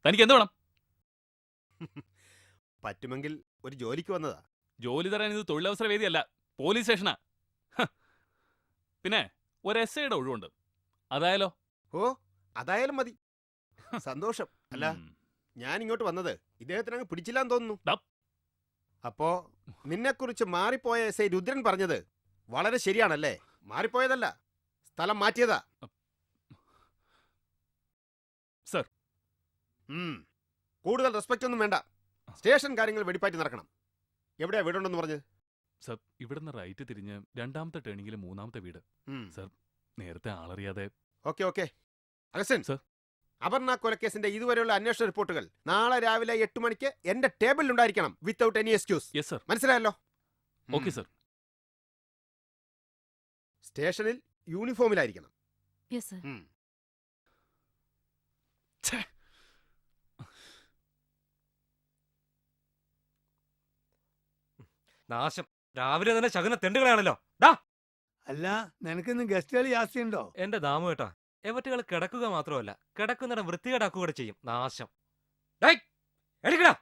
തനിക്ക് എന്ത് വേണം? പറ്റുമെങ്കിൽ ഒരു ജോലിക്ക് വന്നതാ. ജോലി തരാൻ ഇത് തൊഴിലവസര വേദിയല്ല, പോലീസ് സ്റ്റേഷനാ. പിന്നെ ഒരു SIയുടെ ഒഴിവുണ്ട്, അതായാലോ? ഓ, അതായാലും മതി. സന്തോഷം. അല്ല, ഞാൻ ഇങ്ങോട്ട് വന്നത് ഇദ്ദേഹത്തിനങ്ങ് പിടിച്ചില്ലാന്ന് തോന്നുന്നു. അപ്പോ നിന്നെക്കുറിച്ച് മാറിപ്പോയ SI രുദ്രൻ പറഞ്ഞത് വളരെ ശരിയാണല്ലേ? മാറിപ്പോയതല്ല, സ്ഥലം മാറ്റിയതാ. സർ, കൂടുതൽ റെസ്പെക്റ്റ് ഒന്നും വേണ്ട. സ്റ്റേഷൻ കാര്യങ്ങൾ വെടിപ്പാറ്റി നടക്കണം. എവിടെയാ വീടുണ്ടെന്ന് പറഞ്ഞത്? സർ, ഇവിടുന്ന് റൈറ്റ് തിരിഞ്ഞ് 2ാമത്തെ ടേണിങ്ങിൽ 3ാമത്തെ വീട്. സർ, നേരത്തെ ആളറിയാതെ. ഓക്കെ. അഗസ്റ്റിൻ സർ, അപർണ കൊലക്കേസിന്റെ ഇതുവരെയുള്ള അന്വേഷണ റിപ്പോർട്ടുകൾ നാളെ രാവിലെ 8 മണിക്ക് എന്റെ ടേബിളിൽ ഉണ്ടായിരിക്കണം, without any excuse. Yes sir. മനസ്സിലായല്ലോ? Okay sir. സ്റ്റേഷനിൽ യൂണിഫോമിലായിരിക്കണം. Yes sir. നാശം, രാവിലെ തന്നെ ശകുന തെണ്ടുകളാണല്ലോ. അല്ല, നിനക്കിന്ന് ഗസ്റ്റുകൾ ജാസ്തിയുണ്ടോ? എന്റെ ദാമു കേട്ടാ, എവറ്റുകൾ കിടക്കുക മാത്രമല്ല, കിടക്കുന്നിടം വൃത്തികേടാക്കുക കൂടെ ചെയ്യും. നാശം. എണിക്കടാ.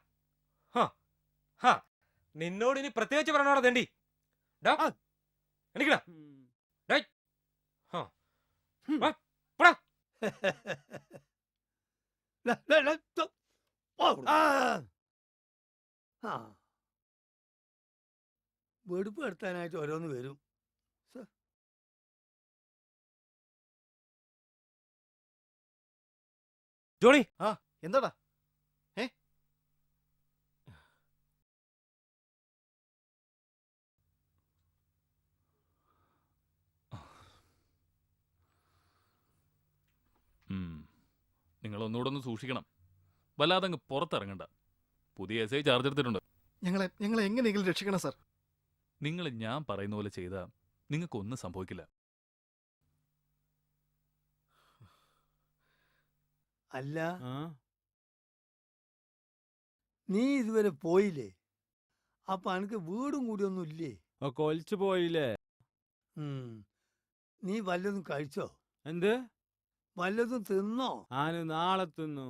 നിന്നോട് ഇനി പ്രത്യേകിച്ച് പറഞ്ഞോടാ തെണ്ടി. എണിക്കടാ. വെടുപ്പ് എടുത്താനായിട്ട് ഓരോന്ന് വരും. ജോണി, എന്താടാ? നിങ്ങൾ ഒന്നുകൂടെ ഒന്ന് സൂക്ഷിക്കണം. വല്ലാതെ അങ്ങ് പുറത്തിറങ്ങണ്ട. പുതിയ SI ചാർജ് എടുത്തിട്ടുണ്ട്. ഞങ്ങളെ എങ്ങനെയെങ്കിലും രക്ഷിക്കണം സാർ. നിങ്ങൾ ഞാൻ പറയുന്ന പോലെ ചെയ്താൽ നിങ്ങൾക്കൊന്നും സംഭവിക്കില്ല. അല്ല, നീ ഇതുവരെ പോയില്ലേ? അപ്പൊ എനിക്ക് വീടും കൂടിയൊന്നും ഇല്ലേ? കൊലിച്ചു പോയില്ലേ? നീ വല്ലതും കഴിച്ചോ? എന്ത്? വല്ലതും തിന്നോ? ആന് നാളെ തിന്നു.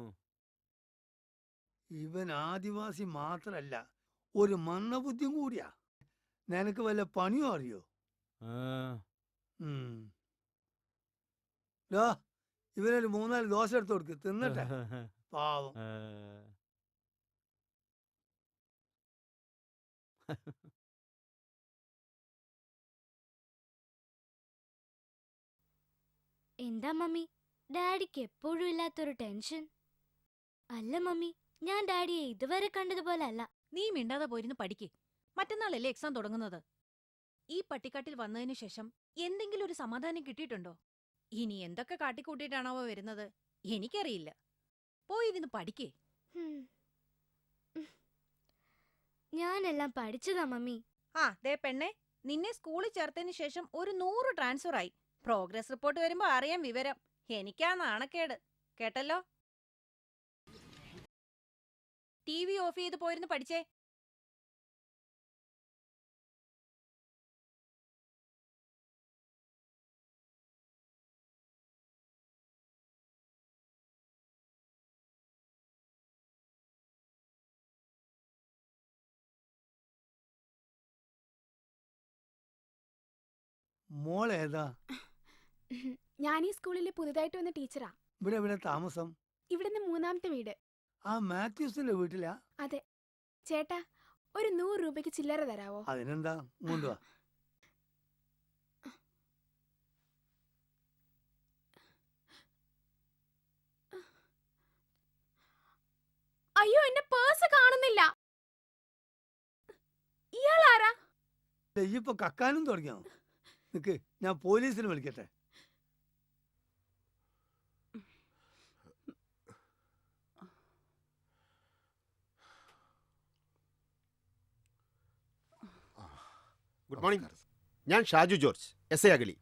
ഇവൻ ആദിവാസി മാത്രല്ല, ഒരു മന്ദബുദ്ധിയും കൂടിയാ. നിനക്ക് വല്ല പണിയോ അറിയോ? ഇവനൊരു 3-4 ദോശ എടുത്ത് കൊടുക്ക്, തിന്നട്ടെ. പാവം. എന്താ മമ്മി, ഡാഡിക്ക് എപ്പോഴും ഇല്ലാത്തൊരു ടെൻഷൻ? അല്ല മമ്മി, ഞാൻ ഡാഡിയെ ഇതുവരെ കണ്ടതുപോലെ അല്ല. നീ മിണ്ടാതെ പോയിരുന്ന് പഠിക്ക്. മറ്റന്നാളല്ലേ എക്സാം തുടങ്ങുന്നത്. ഈ പട്ടിക്കാട്ടിൽ വന്നതിന് ശേഷം എന്തെങ്കിലും ഒരു സമാധാനം കിട്ടിയിട്ടുണ്ടോ? ഇനി എന്തൊക്കെ കാട്ടിക്കൂട്ടിയിട്ടാണാവോ വരുന്നത് എനിക്കറിയില്ല. പോയിരുന്ന് പഠിക്കേ. ഞാനെല്ലാം പഠിച്ചതാ മമ്മി. ദേ പെണ്ണെ, നിന്നെ സ്കൂളിൽ ചേർത്തതിന് ശേഷം ഒരു 100 ട്രാൻസ്ഫർ ആയി. പ്രോഗ്രസ് റിപ്പോർട്ട് വരുമ്പോ അറിയാം വിവരം. എനിക്കാ നാണക്കേട്. കേട്ടല്ലോ? TV ഓഫ് ചെയ്ത് പോയിരുന്ന് പഠിച്ചേ. മോളേതാ? ഞാൻ ഈ സ്കൂളിലെ പുതുതായിട്ട് വന്ന ടീച്ചറാ. ഇവിടെ താമസം? ഇവിടുന്ന് 3ാമത്തെ വീട്. ആ മാത്യൂസിന്റെ വീട്ടിലാ? അതെ. ചേട്ടാ, ഒരു 100 രൂപയ്ക്ക് ചില്ലറ തരാവോ? അതിനെന്താ, കൊണ്ടുവാ. അയ്യോ, എന്റെ പേഴ്സ് കാണുന്നില്ല. ഇയാളാരാ? ഇപ്പൊ കക്കാനും തുടങ്ങിയോ? നിക്ക്, ഞാൻ പോലീസിനെ വിളിക്കട്ടെ. Good morning. ഞാൻ Shaju George, S I Agali.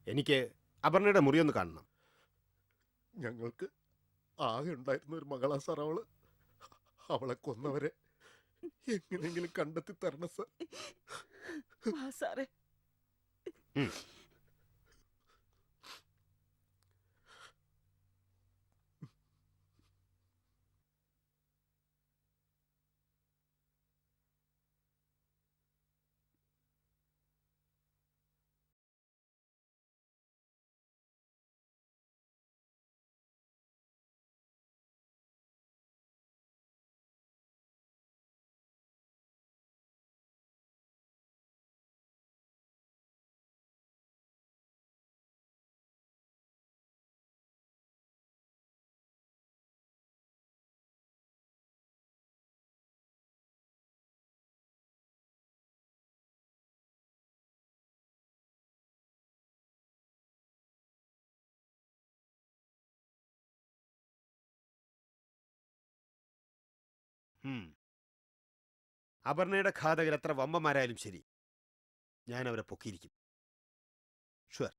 എനിക്ക് അപർണയുടെ മുറിയൊന്ന് കാണണം. ഞങ്ങൾക്ക് ആകെ ഉണ്ടായിരുന്ന ഒരു മകളാ സാർ അവള്. അവളെ കൊന്നവരെ എങ്ങനെയെങ്കിലും കണ്ടെത്തി തരണം സാർ. സാറേ, അപർണയുടെ ഘാതകർ എത്ര വമ്പന്മാരായാലും ശരി, ഞാൻ അവരെ പൊക്കിയിരിക്കും. ഷുവർ.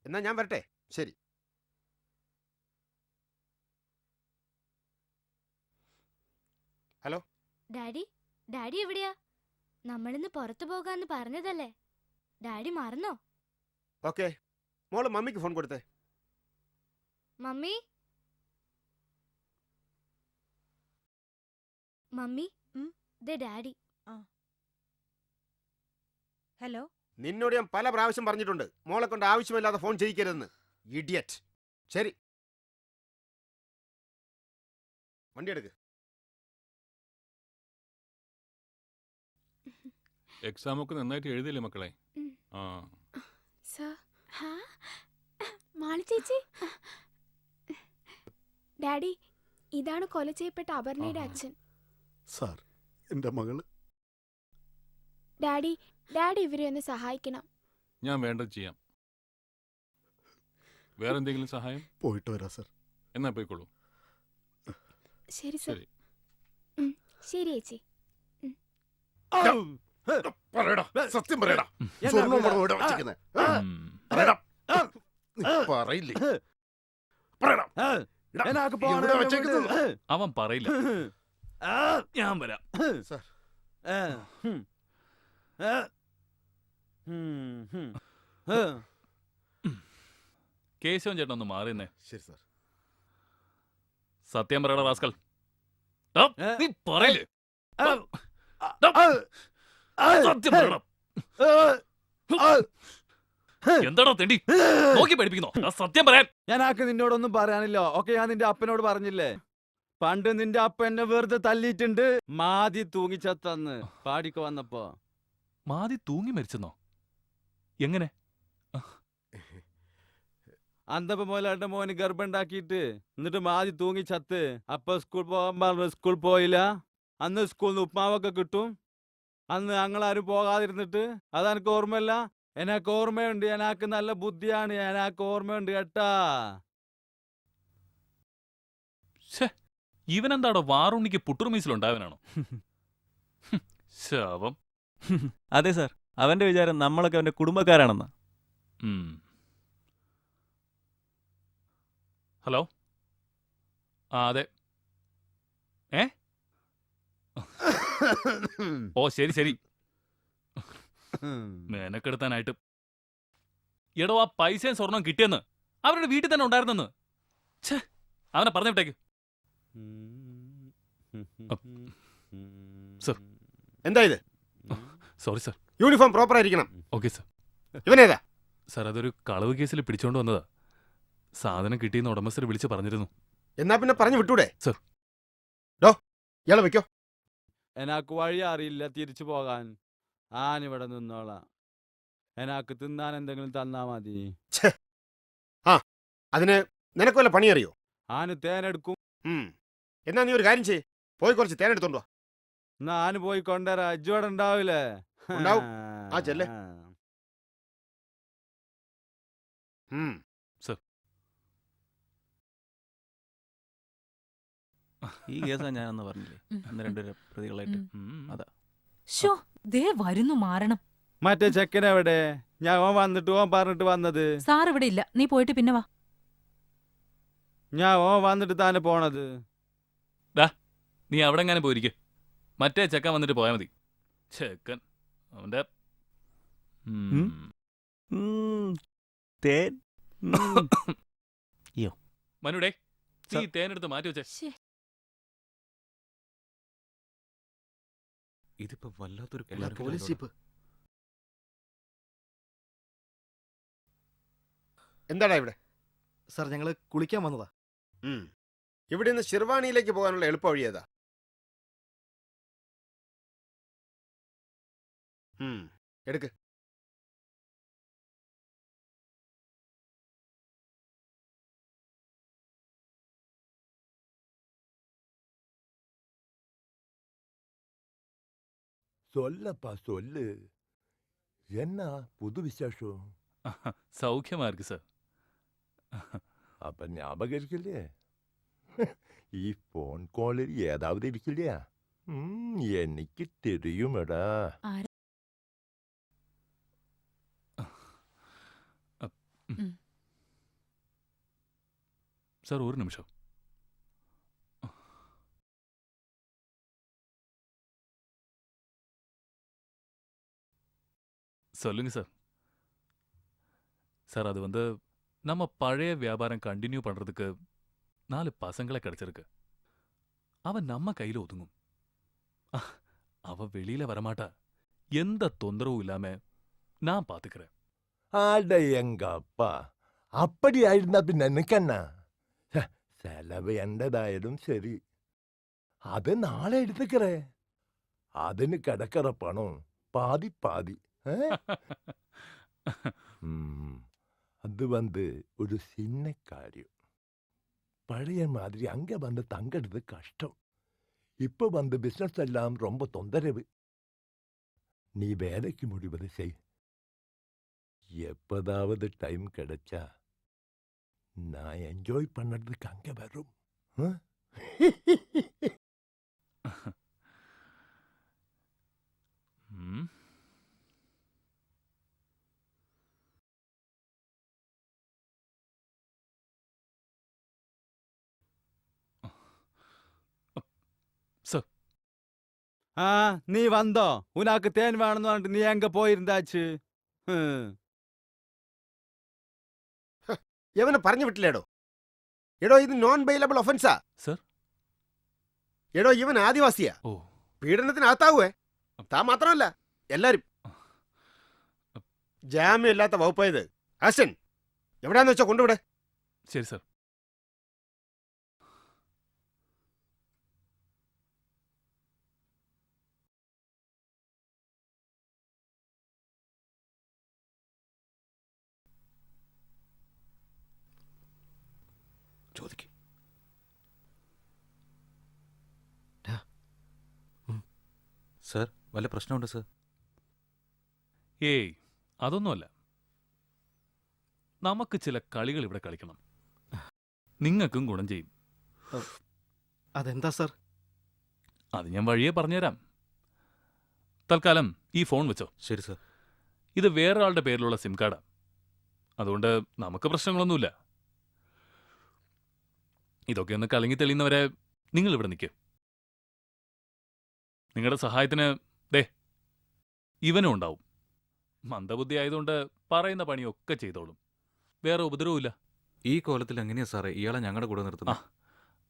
എന്നാ ഞാൻ വരട്ടെ. ശരി. ഹലോ ഡാഡി, ഡാഡി എവിടെയാ? നമ്മളിന്ന് പുറത്തു പോകാന്ന് പറഞ്ഞതല്ലേ? ഡാഡി മറന്നോ? ഓക്കെ, മോള് മമ്മിക്ക് ഫോൺ കൊടുത്തേ. മമ്മി, മമ്മി, ദേ ഡാഡി. ഹലോ. നിന്നോട് ഞാൻ പല പ്രാവശ്യം പറഞ്ഞിട്ടുണ്ട്, മോളെ കൊണ്ട് ആവശ്യമില്ലാതെ ഫോൺ ചെയ്യിക്കരുതെന്ന്. ഇഡിയറ്റ്. ശരി, വണ്ടി എടുക്ക്. എക്സാം ഒക്കെ നന്നായിട്ട് എഴുതിയില്ലേ മക്കളെ? ആ മാളി ചേച്ചി. ഡാഡി, ഇതാണ് കൊല ചെയ്യപ്പെട്ട അപർണയുടെ അച്ഛൻ. സാർ, എന്റെ മകള്. ഡാഡി, ഡാഡി ഇവരെ ഒന്ന് സഹായിക്കണം. ഞാൻ വേണ്ടത് ചെയ്യാം. വേറെ എന്തെങ്കിലും സഹായം? പോയിട്ട് വരാം സാർ. എന്നാ പോയിക്കോളൂ. ശരി സാർ. ശരി ചേച്ചി. സത്യം പറയടാ. സ്വർണ്ണം പണവും ഇവിടെ വച്ചിരിക്കുന്നെ. പറയടാ. പറയില്ലേ? പറയടാ. ഇവിടെ വച്ചേക്കുന്നത്. അവൻ പറയില്ല. ഞാൻ വരാം. കേശവൻ ചേട്ടൻ ഒന്ന് മാറിയെന്നേ. ശരി സാർ. സത്യം പറയടാ റാസ്കൽ. നീ പറയില്ലേ? സത്യം പറയണം. എന്താടാ തെണ്ടി നോക്കി പഠിപ്പിക്കുന്നോ? സത്യം പറയാൻ. ഞാൻ ആക്ക് നിന്നോടൊന്നും പറയാനില്ല. ഓക്കെ, ഞാൻ നിന്റെ അപ്പനോട് പറഞ്ഞില്ലേ, പണ്ട് നിന്റെ അപ്പ എന്നെ വെറുതെ തല്ലിയിട്ടുണ്ട്. മാതി തൂങ്ങിച്ചത്തന്ന് പാടിക്ക് വന്നപ്പോ. മാതി തൂങ്ങി മരിച്ചെന്നോ? എങ്ങനെ? അന്തപ്പ മോലാരുടെ മോന് ഗർഭമുണ്ടാക്കിയിട്ട് എന്നിട്ട് മാതി തൂങ്ങിച്ചത്ത്. അപ്പൊ സ്കൂൾ പോകാൻ പറഞ്ഞു, സ്കൂൾ പോയില്ല. അന്ന് സ്കൂളിൽ നിന്ന് ഉപ്മാവൊക്കെ കിട്ടും. അന്ന് ഞങ്ങളാരും പോകാതിരുന്നിട്ട്. അതെനിക്ക് ഓർമ്മയില്ല. എനക്ക് ഓർമ്മയുണ്ട്, എനക്ക് നല്ല ബുദ്ധിയാണ്, എനക്ക് ഓർമ്മയുണ്ട് കേട്ടാ. ഇവനെന്താടോ വാറുണ്ണിക്ക് പുട്ടുറുമീസിലുണ്ടാവനാണോ? ശാപം. അതെ സാർ, അവന്റെ വിചാരം നമ്മളൊക്കെ അവന്റെ കുടുംബക്കാരാണെന്നാ. ഹലോ, ആ അതെ. ഏ ഓ ശരി ശരി. മേനക്കെടുത്താനായിട്ട്. എടോ, ആ പൈസയും സ്വർണം കിട്ടിയെന്ന് അവരുടെ വീട്ടിൽ തന്നെ ഉണ്ടായിരുന്നെന്ന്. അവനെ പറഞ്ഞു വിട്ടേക്ക്. സർ, എന്താ ഇത്? Sorry sir. യൂണിഫോം പ്രോപ്പർ ആയിരിക്കണം. Okay sir. ഇവനേതാ? സർ, അതൊരു കളവ് കേസിൽ പിടിച്ചോണ്ട് വന്നതാ. സാധനം കിട്ടിയെന്ന് ഉടമസ്ഥർ വിളിച്ച് പറഞ്ഞിരുന്നു. എന്നാ പിന്നെ പറഞ്ഞു വിട്ടൂടെ? സർ. ഡോ, ഇയാളെ വെക്കോ. എനക്ക് വഴി അറിയില്ല തിരിച്ചു പോകാൻ. ആനിവിടെ നിന്നോളാം. എനക്ക് തിന്നാൻ എന്തെങ്കിലും തന്നാ മതി. ആ, അതിന് നിനക്ക് വല്ല പണി അറിയോ? ആന് തേനെടുക്കും. എന്നാ നീ ഒരു കാര്യം ചെയ്യ്, പോയി കുറച്ച് തേനെടുത്തോണ്ടോ. എന്നാ ആന് പോയി കൊണ്ടുവരാ. അജ്ജോടെ ഉണ്ടാവില്ലേ? ഉണ്ടാവും. ആ ചെല്ലേ. സർ, ഈ കേസാ ഞാനെന്ന് പറഞ്ഞില്ലേ, അന്ന് രണ്ടുപേരെ പ്രതികളായിട്ട്. അതാ ഷോ, ദേ വരുന്നു മാറണം. മറ്റേ ചെക്കനെവിടെ? ഞാൻ ഓൻ വന്നിട്ട് ഓൻ പറഞ്ഞിട്ട് വന്നത്. സാർ ഇവിടെ ഇല്ല, നീ പോയിട്ട് പിന്നെ വാ. ഞാൻ ഓൻ വന്നിട്ട് താനെ പോണത്. നീ അവിടെ എങ്ങനെ പോയിരിക്കും. മറ്റേ ചെക്കൻ വന്നിട്ട് പോയാൽ മതി. ചെക്കൻ അവന്റെ തേൻ. മനുടേ, നീ തേനെടുത്ത് മാറ്റി വെച്ചേ. ഇതിപ്പോ വല്ലാത്തൊരു പോലീസ് ജീപ്പ്. എന്താടാ ഇവിടെ? സാർ, ഞങ്ങള് കുളിക്കാൻ വന്നതാ. ഇവിടെ നിന്ന് ഷിർവാണിയിലേക്ക് പോകാനുള്ള എളുപ്പ വഴി ഏതാ? എടുക്ക്. சொல்லப்பா சொல்லு, என்ன புது விசேஷம்? സൗഖ്യമാ ഇருக்கு സർ. அப்ப ஞாபகம் இருக்குல்லையே, ഈ ഫോൺ കോളിൽ ഏതാവത് ഇരിക്കില്ല? എനിക്ക് தெரியுமடா. സാർ, ഒരു നിമിഷം. சொல்லுங்க சார். சார், அது வந்து நம்ம பழைய வியாபாரம் கண்டினியூ பண்றதுக்கு 4 பசங்களை கிடைச்சிருக்கு. அவன் நம்ம கையில ஒதுங்கும். அவ வெளியில வரமாட்டா. எந்த தொந்தரவும் இல்லாம நான் பாத்துக்கிறேன். அட எங்க அப்பா, அப்படி ஆயிருந்தா பின்ன நினைக்கண்ணா. செலவு எந்ததாயிடும் சரி, அது நாளை எடுத்துக்கிறேன். അതിന് കിടക്കറ പണം പാതി പാതി. அது வந்து ஒரு சின்ன காரியம். பழைய மாதிரி அங்க வந்து தங்கிறது கஷ்டம். இப்ப வந்து பிசினஸ் எல்லாம் ரொம்ப தொந்தரவு. நீ வேலைக்கு முடிவது செய். எப்பதாவது டைம் கிடைச்சா நான் என்ஜாய் பண்ணறதுக்கு அங்க வரும். சார். നീ വന്നോ? ഉനാക്ക് തേൻ വേണമെന്ന് പറഞ്ഞിട്ട് നീ എങ്ക പോയിരുന്നാച്ച്? എവനെ പറഞ്ഞു വിട്ടില്ലേടോ? എടോ, ഇത് നോൺ ബെയിലബിൾ ഒഫൻസാ. സർ. എടോ, ഇവൻ ആദിവാസിയാ. പീഡനത്തിനകത്താവേ. താൻ മാത്രമല്ല, എല്ലാരും. ജാമ്യം ഇല്ലാത്ത വകുപ്പായത്. ആശൻ, എവിടാന്ന് വെച്ചാ കൊണ്ടുവിടെ. ശരി സർ. ചോദിക്ക്. സർ, വല്ല പ്രശ്നമുണ്ട് സർ? ഏയ്, അതൊന്നുമല്ല. നമുക്ക് ചില കളികൾ ഇവിടെ കളിക്കണം. നിങ്ങൾക്കും ഗുണം ചെയ്യും. അതെന്താ സർ? അത് ഞാൻ വഴിയെ പറഞ്ഞുതരാം. തൽക്കാലം ഈ ഫോൺ വെച്ചോ. ശരി സർ. ഇത് വേറൊരാളുടെ പേരിലുള്ള സിം കാർഡാ. അതുകൊണ്ട് നമുക്ക് പ്രശ്നങ്ങളൊന്നുമില്ല. ഇതൊക്കെ ഒന്ന് കലങ്ങി തെളിയുന്നവരെ നിങ്ങൾ ഇവിടെ നിൽക്കുക. നിങ്ങളുടെ സഹായത്തിന് ദേ ഇവനും ഉണ്ടാവും. മന്ദബുദ്ധി ആയതുകൊണ്ട് പറയുന്ന പണിയൊക്കെ ചെയ്തോളും. വേറെ ഉപദ്രവമില്ല. ഈ കോലത്തിൽ എങ്ങനെയാ സാറേ ഇയാളെ ഞങ്ങളുടെ കൂടെ നിർത്തുന്നത്?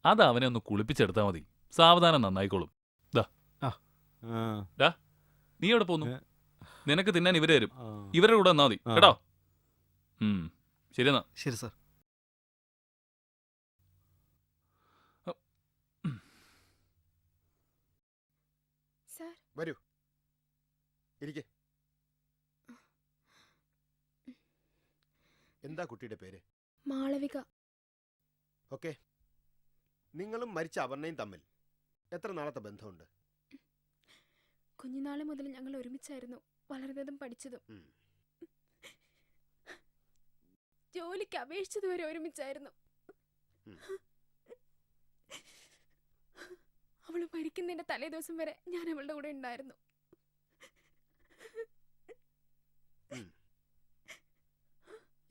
അത് അവനെ ഒന്ന് കുളിപ്പിച്ചെടുത്താൽ മതി. സാവധാനം നന്നായിക്കോളും. ദാ നീ എവിടെ പോന്നു? നിനക്ക് തിന്നാൻ ഇവര് തരും. ഇവരുടെ കൂടെ വന്നാ മതി കേട്ടോ. ശരി എന്നാ. ശരി സർ. സർ വരൂ, ഇരിക്കെ. എന്താ കുട്ടിയുടെ പേര്? മാളവിക. ഓക്കെ. നിങ്ങളും മരിച്ച അപർണയും തമ്മിൽ എത്ര നാളത്തെ ബന്ധമുണ്ട്? കുഞ്ഞുനാളെ മുതൽ ഞങ്ങൾ ഒരുമിച്ചായിരുന്നു വളർന്നതും പഠിച്ചതും. ജോലിക്ക് അപേക്ഷിച്ചതുവരെ ഒരുമിച്ചായിരുന്നു. അവള് മരിക്കുന്നതിന്റെ തലേദിവസം വരെ ഞാൻ അവളുടെ കൂടെ ഉണ്ടായിരുന്നു.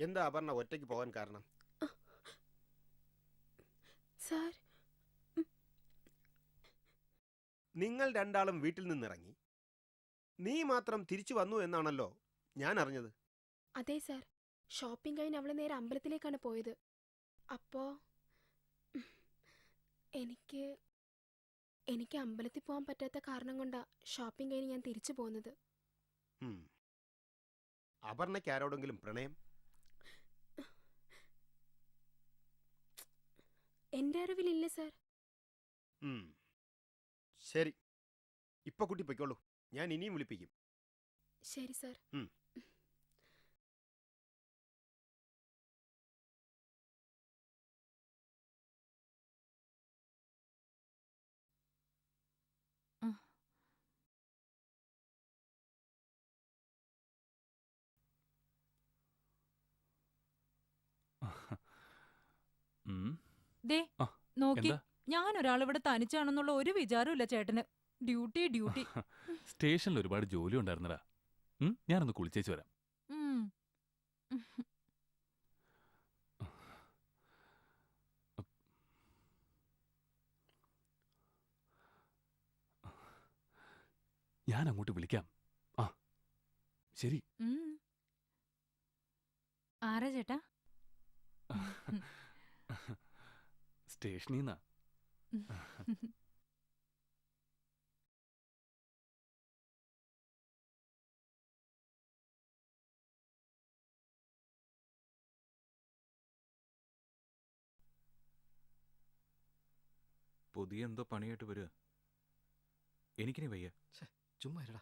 എന്താ അപർണ ഒറ്റയ്ക്ക് പോകാൻ കാരണം? സാർ, നിങ്ങൾ രണ്ടാളും വീട്ടിൽ നിന്നിറങ്ങി നീ മാത്രം തിരിച്ചു വന്നു എന്നാണല്ലോ ഞാൻ അറിഞ്ഞത്. അതെ സാർ, ഷോപ്പിംഗ് കഴിഞ്ഞ് അവള് നേരെ അമ്പലത്തിലേക്കാണ് പോയത്. അപ്പോ എനിക്ക് അമ്പലത്തിൽ പോകാൻ പറ്റാത്ത കാരണം കൊണ്ടാ ഷോപ്പിംഗ് കഴിഞ്ഞ് ഞാൻ തിരിച്ചു പോകുന്നത്. അപർണയ്ക്ക് ആരോടെങ്കിലും പ്രണയം? എന്റെ അറിവിലില്ല സാർ. ശരി, ഇപ്പൊ കുട്ടി പൊയ്ക്കോളൂ. ഞാൻ ഇനിയും വിളിപ്പിക്കും. ശരി സാർ. ദേ നോക്കി, ഞാൻ ഒരാളിവിടെ തനിച്ചാണെന്നുള്ള ഒരു വിചാരമില്ല ചേട്ടന്. Duty duty. സ്റ്റേഷനിൽ ഒരുപാട് ജോലി ഉണ്ടായിരുന്നടാ. ഞാനൊന്ന് കുളിച്ചേച്ച് വരാം. ഞാൻ അങ്ങോട്ട് വിളിക്കാം. ശരി. ആരാ ചേട്ടാ? സ്റ്റേഷനിൽ നിന്നാ. പുതിയ എന്തോ പണിയായിട്ട് വരിക. എനിക്കിനി വയ്യ. ചുമ്മാ ഇരടാ.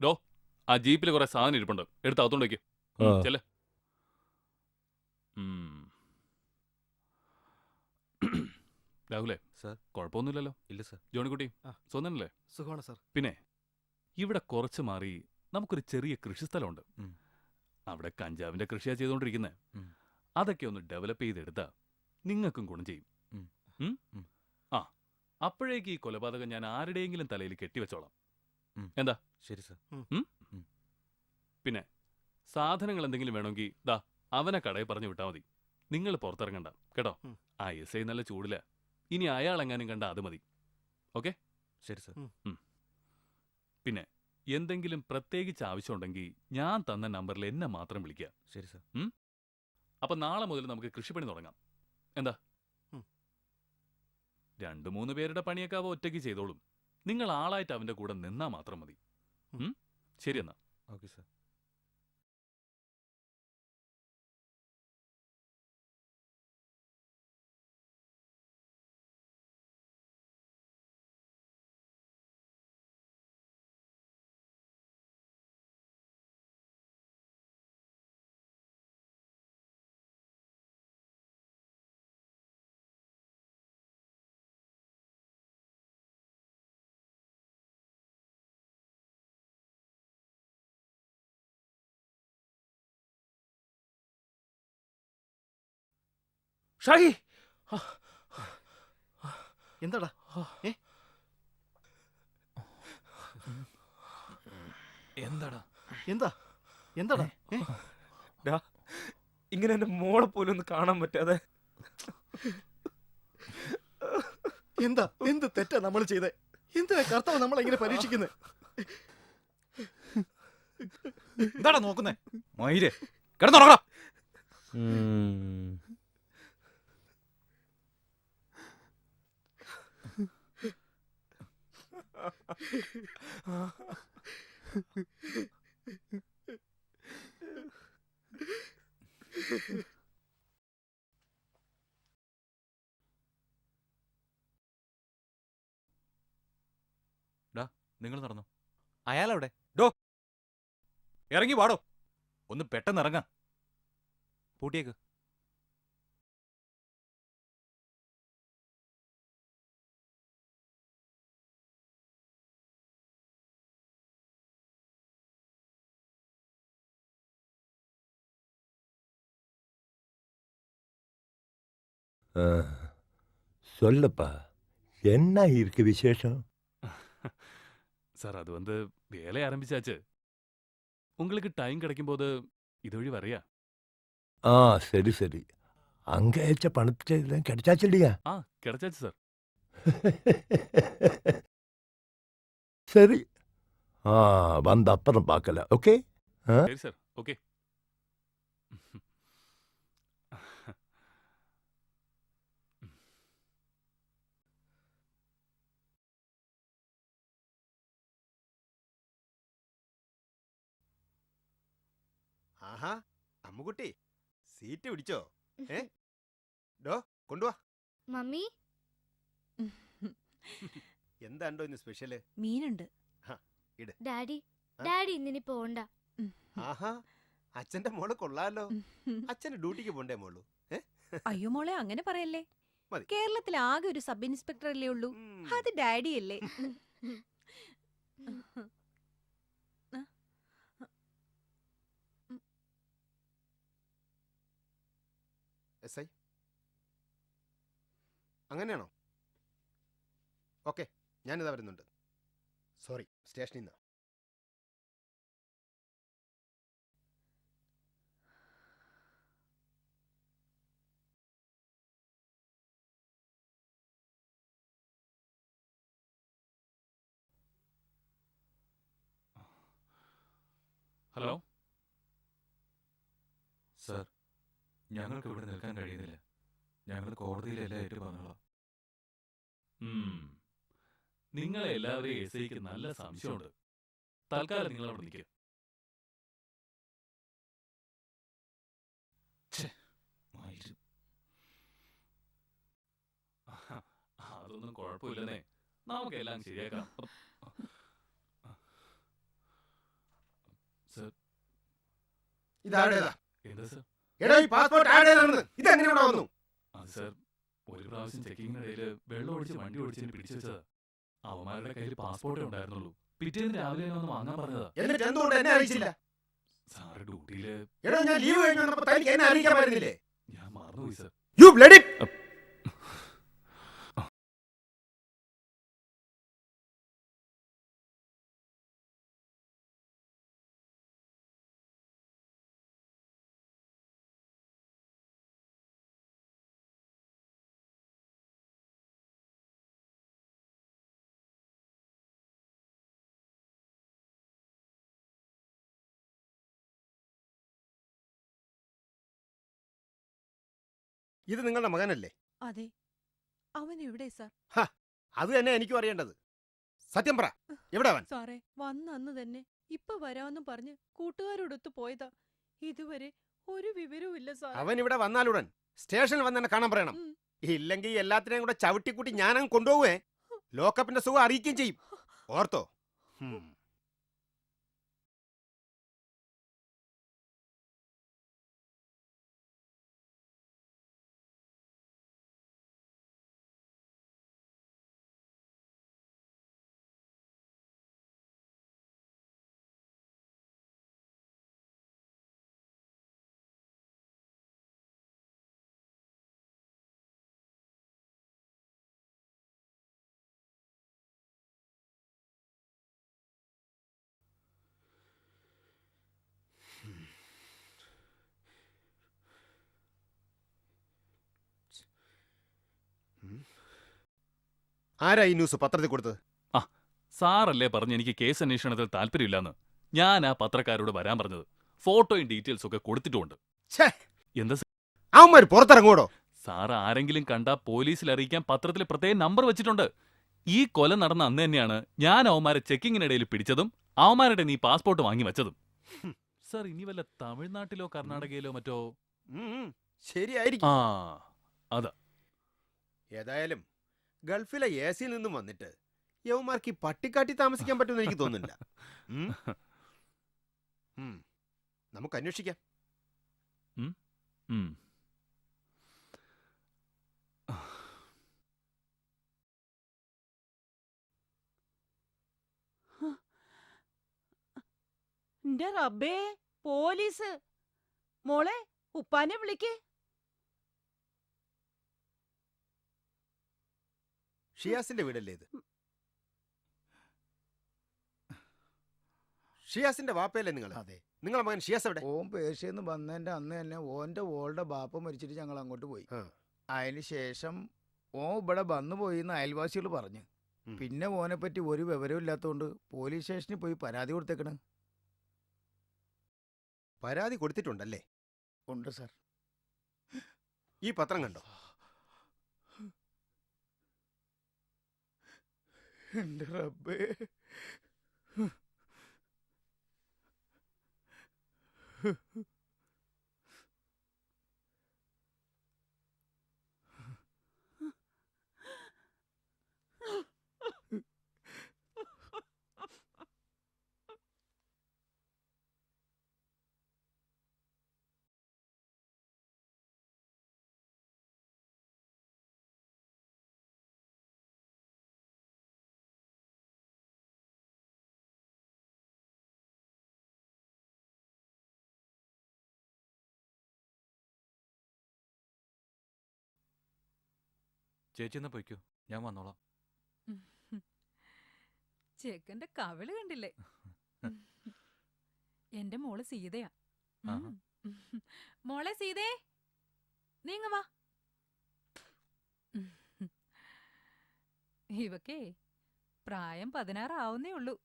ഡോ, ആ ജീപ്പിൽ കുറെ സാധനം ഇരിപ്പുണ്ട്. എടുത്ത് അകത്തോണ്ട് വയ്ക്ക്. ചെല്ല്. രാഹുലേ സാർ. കുഴപ്പമൊന്നുമില്ലല്ലോ? ഇല്ല സാർ. ജോണിക്കുട്ടി സ്വന്തനല്ലേ? സുഖമാണ് സാർ. പിന്നെ ഇവിടെ കുറച്ച് മാറി നമുക്കൊരു ചെറിയ കൃഷിസ്ഥലമുണ്ട്. അവിടെ കഞ്ചാവിന്റെ കൃഷിയാ ചെയ്തുകൊണ്ടിരിക്കുന്നത്. അതൊക്കെ ഒന്ന് ഡെവലപ്പ് ചെയ്തെടുത്താ നിങ്ങൾക്കും ഗുണം ചെയ്യും. അപ്പോഴേക്ക് ഈ കൊലപാതകം ഞാൻ ആരുടെയെങ്കിലും തലയിൽ കെട്ടിവെച്ചോളാം. എന്താ? ശരി സാർ. പിന്നെ സാധനങ്ങൾ എന്തെങ്കിലും വേണമെങ്കിൽ ദാ അവനെ കടയിൽ പറഞ്ഞു വിട്ടാൽ മതി. നിങ്ങൾ പുറത്തിറങ്ങണ്ട കേട്ടോ. ആ എസ് ഐ നല്ല ചൂടില്ല. ഇനി അയാളെങ്ങാനും കണ്ട അത് മതി. ഓക്കെ? ശരി സാർ. പിന്നെ എന്തെങ്കിലും പ്രത്യേകിച്ച് ആവശ്യമുണ്ടെങ്കിൽ ഞാൻ തന്ന നമ്പറിൽ എന്നെ മാത്രം വിളിക്കുക. ശരി സാർ. അപ്പൊ നാളെ മുതൽ നമുക്ക് കൃഷിപ്പണി തുടങ്ങാം. എന്താ? 2-3 പേരുടെ പണിയൊക്കെ അവ ഒറ്റയ്ക്ക് ചെയ്തോളും. നിങ്ങൾ ആളായിട്ട് അവന്റെ കൂടെ നിന്നാ മാത്രം മതി. ശരി എന്നാ. Okay sir. ഷാഹി എന്താടാ എന്താടാ എന്താ എന്താടാ ഡാ, ഇങ്ങനെ എന്റെ മോളെ പോലും ഒന്ന് കാണാൻ പറ്റാതെ എന്താ എന്ത് തെറ്റാ നമ്മൾ ചെയ്തേ? എന്തിനാ കർത്താവ് നമ്മളെങ്ങനെ പരീക്ഷിക്കുന്നത്? എന്താടാ നോക്കുന്നേ? മയില് കിടന്നുറങ്ങടാ. നിങ്ങൾ നടന്നു. അയാളെവിടെ? ഡോ ഇറങ്ങി വാടോ. ഒന്ന് പെട്ടെന്ന് ഇറങ്ങാം. പൂട്ടിയേക്ക്. சொல்லப்பா, என்ன இருக்கு விசேஷம்? சார் அது வந்து வேலையை ஆரம்பிச்சாச்சு. உங்களுக்கு டைம் கிடைக்கும் போது இதுவழி வரையா? ஆ சரி சரி. அங்க அயச்ச பணத்தை எல்லாம் கிடைச்சாச்சு இல்லையா? ஆ கிடைச்சாச்சு சார். சரி. ஆ வந்த அப்புறம் பார்க்கல. ஓகே? சரி சார், ஓகே. ആഹാ അമ്മുകുട്ടി സീറ്റ് പിടിച്ചോ? ഡോ കൊണ്ടുവാ. മമ്മി എന്താണ്ടോ ഇന്ന് സ്പെഷ്യല്? മീനുണ്ട്. ഇട്. ഡാഡി ഡാഡി ഇന്നിനി പോണ്ട. ആഹാ അച്ഛന്റെ മോള് കൊള്ളാലോ. അച്ഛന് ഡ്യൂട്ടിക്ക് പോണ്ടേ മോളു? അയ്യോ മോളെ അങ്ങനെ പറയല്ലേ. മതി. കേരളത്തിൽ ആകെ ഒരു സബ് ഇൻസ്പെക്ടർ അല്ലേ ഉള്ളൂ. അത് ഡാഡി അല്ലേ. എസ് ഐ അങ്ങനെയാണോ? ഓക്കെ ഞാനിതാ വരുന്നുണ്ട്. സോറി സ്റ്റേഷനിൽ നിന്ന്. ഹലോ സാർ, ഞങ്ങൾക്ക് ഇവിടെ നിൽക്കാൻ കഴിയുന്നില്ല. ഞങ്ങൾ കോടതിയിലെല്ലാം ഏറ്റു പറഞ്ഞോളാം. നിങ്ങളെ എല്ലാവരെയും എസ് ഐക്ക് നല്ല സംശയമുണ്ട്. തൽക്കാലം നിങ്ങൾ അവിടെ നിൽക്കുക. അതൊന്നും കുഴപ്പമില്ലെന്നേ, നമുക്കെല്ലാം ശരിയാക്കാം. സർ, ഇതാരുടേതാ? എന്താ സർ? എടോ ഈ പാസ്പോർട്ട് ആരുടേതാണെന്ന് ഇതെങ്ങനെ ഇവിടെ വന്നു? അത് സർ, ഒരു പ്രാവശ്യം ചെക്കിങ്ങിനിടയിൽ വെള്ളം ഒഴിച്ച് വണ്ടി ഓടിച്ചതിന് പിടിച്ചു വെച്ചതാ. അവന്മാരുടെ കയ്യിൽ പാസ്പോർട്ടേ ഉണ്ടായിരുന്നുള്ളൂ. പിറ്റേന്ന് രാവിലെ ഒന്ന് വാങ്ങാൻ പറഞ്ഞതാ. എന്നിട്ട് എന്തുകൊണ്ട് എന്നെ അറിയിച്ചില്ല? സാറ് ഡ്യൂട്ടിയില്. എടോ ഞാൻ ലീവ് കഴിഞ്ഞ് വന്നപ്പോൾ തനിക്ക് എന്നെ അറിയിക്കാൻ പറ്റുന്നില്ലേ? ഞാൻ മറന്നുപോയി സർ. യു ബ്ലഡി ഇത് നിങ്ങളുടെ മകനല്ലേ? അതെ. അവൻ എവിടെ സാർ? അത് തന്നെ എനിക്കും അറിയേണ്ടത്. സത്യം പറ, എവിടെ അവൻ? സാറേ വന്ന അന്ന് തന്നെ ഇപ്പൊ വരാമെന്ന് പറഞ്ഞ് കൂട്ടുകാരോടൊത്ത് പോയതാ. ഇതുവരെ ഒരു വിവരവും ഇല്ല സാർ. അവൻ ഇവിടെ വന്നാലുടൻ സ്റ്റേഷനിൽ വന്ന് എന്നെ കാണാൻ പറയണം. ഇല്ലെങ്കിൽ എല്ലാത്തിനെയും കൂടെ ചവിട്ടിക്കൂട്ടി ഞാനങ്ങ് കൊണ്ടുപോവേ. ലോക്കപ്പിന്റെ സുഖം അറിയിക്കുകയും ചെയ്യും. ഓർത്തോ? ആരാ ഈ ന്യൂസ് പത്രത്തിൽ കൊടുത്തത്? ആ സാറല്ലേ പറഞ്ഞ് എനിക്ക് കേസ് അന്വേഷണത്തിൽ താല്പര്യമില്ലെന്ന്. ഞാൻ ആ പത്രക്കാരോട് വരാൻ പറഞ്ഞത്. ഫോട്ടോയും ഡീറ്റെയിൽസും ഒക്കെ കൊടുത്തിട്ടുമുണ്ട്. എന്താ അവന്മാർ പുറത്തിറങ്ങോടോ? സാർ ആരെങ്കിലും കണ്ടാ പോലീസിൽ അറിയിക്കാൻ പത്രത്തിൽ പ്രത്യേകം നമ്പർ വെച്ചിട്ടുണ്ട്. ഈ കൊല നടന്ന അന്ന് തന്നെയാണ് ഞാൻ അവന്മാരെ ചെക്കിങ്ങിനിടയിൽ പിടിച്ചതും അവന്മാരുടെ നീ പാസ്പോർട്ട് വാങ്ങി വെച്ചതും. സാർ ഇനി വല്ല തമിഴ്നാട്ടിലോ കർണാടകയിലോ മറ്റോ ശരിയായിരിക്കും. ആ അതാ. ഏതായാലും ഗൾഫിലെ എ സിയിൽ നിന്നും വന്നിട്ട് യവന്മാർക്ക് ഈ പട്ടിക്കാട്ടി താമസിക്കാൻ പറ്റുമെന്ന് എനിക്ക് തോന്നുന്നില്ല. നമുക്ക് അന്വേഷിക്കാം. എന്റെ റബ്ബേ, പോലീസ്! മോളെ, ഉപ്പാനെ വിളിക്ക്. ഷിയാസിന്റെ വീടല്ലേ ഇത്? ഷിയാസിന്റെ വാപ്പയല്ലേ നിങ്ങൾ? അതെ. നിങ്ങളെ മകൻ ഷിയാസ് എവിടെ? ഓൻ പേർഷ്യന്ന് വന്നതിന്റെ അന്ന് തന്നെ ഓന്റെ ഓളുടെ ബാപ്പ മരിച്ചിട്ട് ഞങ്ങൾ അങ്ങോട്ട് പോയി. അതിന് ശേഷം ഓൻ ഇവിടെ വന്നു പോയി എന്ന് അയൽവാസികൾ പറഞ്ഞു. പിന്നെ ഓനെ പറ്റി ഒരു വിവരവും ഇല്ലാത്തതുകൊണ്ട് പോലീസ് സ്റ്റേഷനിൽ പോയി പരാതി കൊടുത്തേക്കണ്. പരാതി കൊടുത്തിട്ടുണ്ടല്ലേ? ഉണ്ട് സാർ. ഈ പത്രം കണ്ടോ? എന്റെ റബ്ബേ, ചേച്ചി എന്നാ പൊയ്ക്കോ, ഞാൻ വന്നോളാം. ചെക്കന്റെ കവിള് കണ്ടില്ലേ? എന്റെ മോള് സീതയാ. മോളെ സീതേ, നീങ്ങ വാ. ഇവക്കേ പ്രായം 16 ആവുന്നേ ഉള്ളൂ.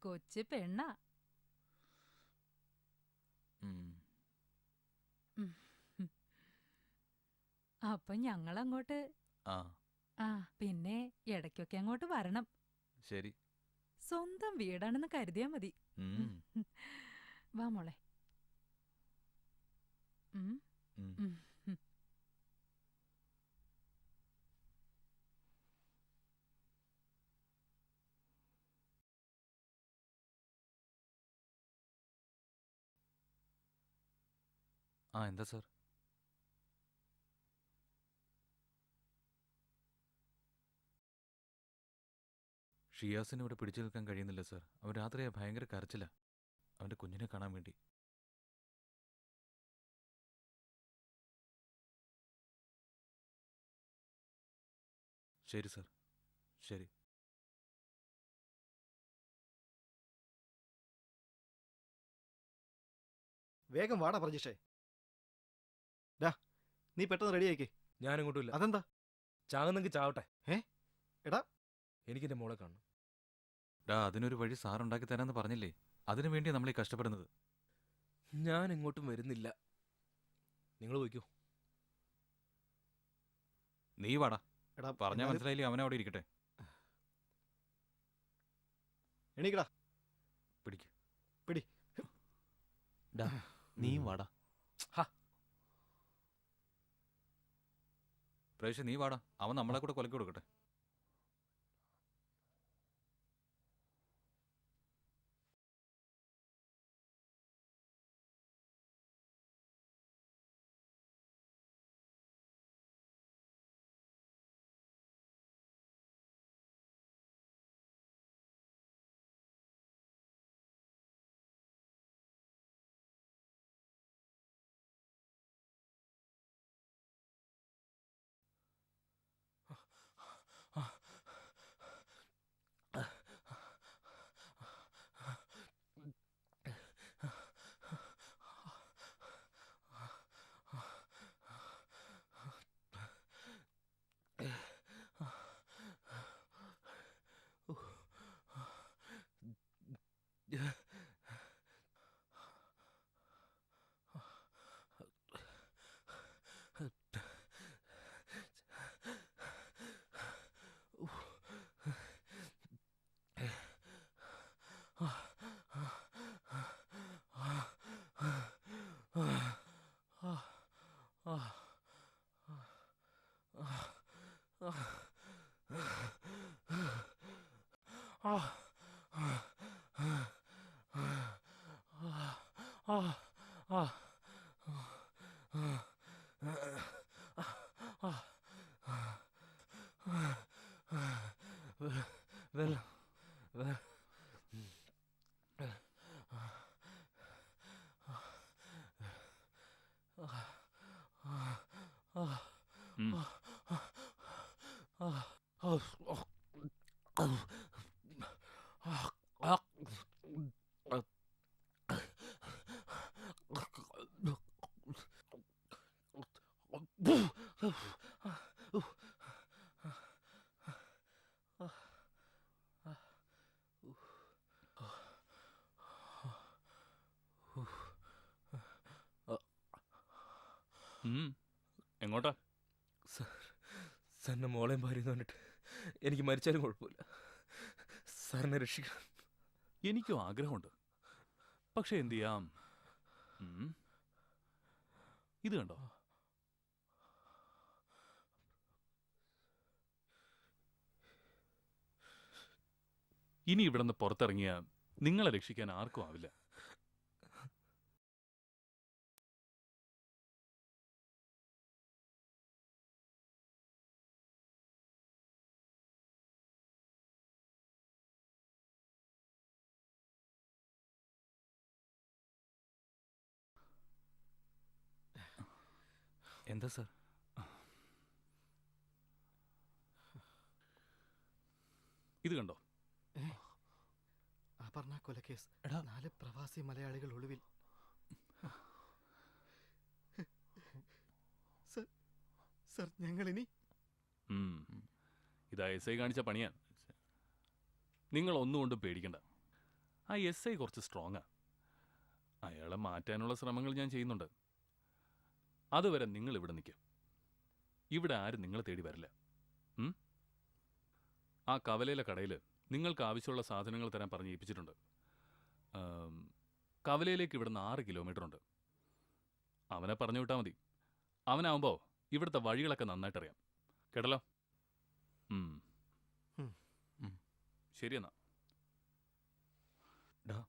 കൊച്ചു പെണ്ണാ. അപ്പൊ ഞങ്ങളങ്ങോട്ട് പിന്നെ ഇടയ്ക്കൊക്കെ അങ്ങോട്ട് വരണം. ശരി. സ്വന്തം വീടാണെന്ന് കരുതിയാ മതി. വാ മോളെ. എന്താ സാർ? ഷിയാസിന് ഇവിടെ പിടിച്ചു നിൽക്കാൻ കഴിയുന്നില്ല സാർ. അവൻ രാത്രിയാ ഭയങ്കര കരച്ചില്ല, അവന്റെ കുഞ്ഞിനെ കാണാൻ വേണ്ടി. ശരി സാർ, ശരി. വേഗം വാടാ പ്രജീഷേ. നീ പെട്ടെന്ന് റെഡി ആയിക്കേ. ഞാനിങ്ങോട്ടുമില്ല. അതെന്താ? ചാകുന്നെങ്കിൽ ചാവട്ടെ. എടാ, എനിക്ക് എന്റെ മോളെ കാണണം. അതിനൊരു വഴി സാർ ഉണ്ടാക്കി തരാന്ന് പറഞ്ഞില്ലേ? അതിനു വേണ്ടി നമ്മളീ കഷ്ടപ്പെടുന്നത്. ഞാൻ എങ്ങോട്ടും വരുന്നില്ല. നിങ്ങൾ പോയിക്കോ. നീ വാടാ. എടാ, പറഞ്ഞാ മനസ്സിലായില്ലേ? അവനെ അവിടെ ഇരിക്കട്ടെ. എണീക്കടാ. പിടിക്ക്. പിടി. നീ വാടാ. പ്രേക്ഷ നീ വാടാ. അവൻ നമ്മളെ കൂടെ കൊലക്കി കൊടുക്കട്ടെ. എങ്ങോട്ടാ? സാറിന്റെ മോളെയും ഭാര്യയെന്ന് പറഞ്ഞിട്ട് എനിക്ക് മരിച്ചാലും കുഴപ്പമില്ല. സാറിനെ രക്ഷിക്കണം. എനിക്കും ആഗ്രഹമുണ്ട്, പക്ഷെ എന്ത് ചെയ്യാം? ഇത് കണ്ടോ? ഇനി ഇവിടുന്ന് പുറത്തിറങ്ങിയ നിങ്ങളെ രക്ഷിക്കാൻ ആർക്കും ആവില്ല. എന്താ സാർ? ഇത് കണ്ടോ? ആ പറഞ്ഞ കൊലക്കേസ് 4 പ്രവാസി മലയാളികൾ ഒളിവിൽ. സർ ഞങ്ങളിനി ഇതാ എസ് ഐ കാണിച്ച പണിയാ. നിങ്ങൾ ഒന്നുകൊണ്ടും പേടിക്കണ്ട. ആ എസ് ഐ കുറച്ച് സ്ട്രോങ്ങാ. അയാളെ മാറ്റാനുള്ള ശ്രമങ്ങൾ ഞാൻ ചെയ്യുന്നുണ്ട്. അതുവരെ നിങ്ങൾ ഇവിടെ നിൽക്കും. ഇവിടെ ആരും നിങ്ങളെ തേടി വരില്ല. ആ കവലയിലെ കടയിൽ നിങ്ങൾക്ക് ആവശ്യമുള്ള സാധനങ്ങൾ തരാൻ പറഞ്ഞ് ഏൽപ്പിച്ചിട്ടുണ്ട്. കവലയിലേക്ക് ഇവിടുന്ന് 6 കിലോമീറ്റർ ഉണ്ട്. അവനെ പറഞ്ഞു വിട്ടാൽ മതി. അവനാവുമ്പോൾ ഇവിടുത്തെ വഴികളൊക്കെ നന്നായിട്ടറിയാം. കേട്ടല്ലോ? ശരി എന്നാ. എടാ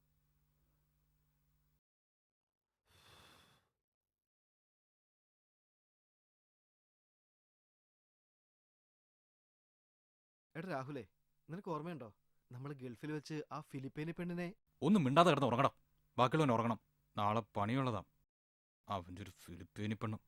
രാഹുലേ, നിനക്ക് ഓർമ്മയുണ്ടോ നമ്മൾ ഗൾഫിൽ വെച്ച് ആ ഫിലിപ്പീനി പെണ്ണിനെ? ഒന്നും മിണ്ടാതെ കിടന്ന് ഉറങ്ങണം. ബാക്കിയുള്ളവൻ ഉറങ്ങണം. നാളെ പണിയുള്ളതാ. അവൻ്റെ ഒരു ഫിലിപ്പീനി പെണ്ണും.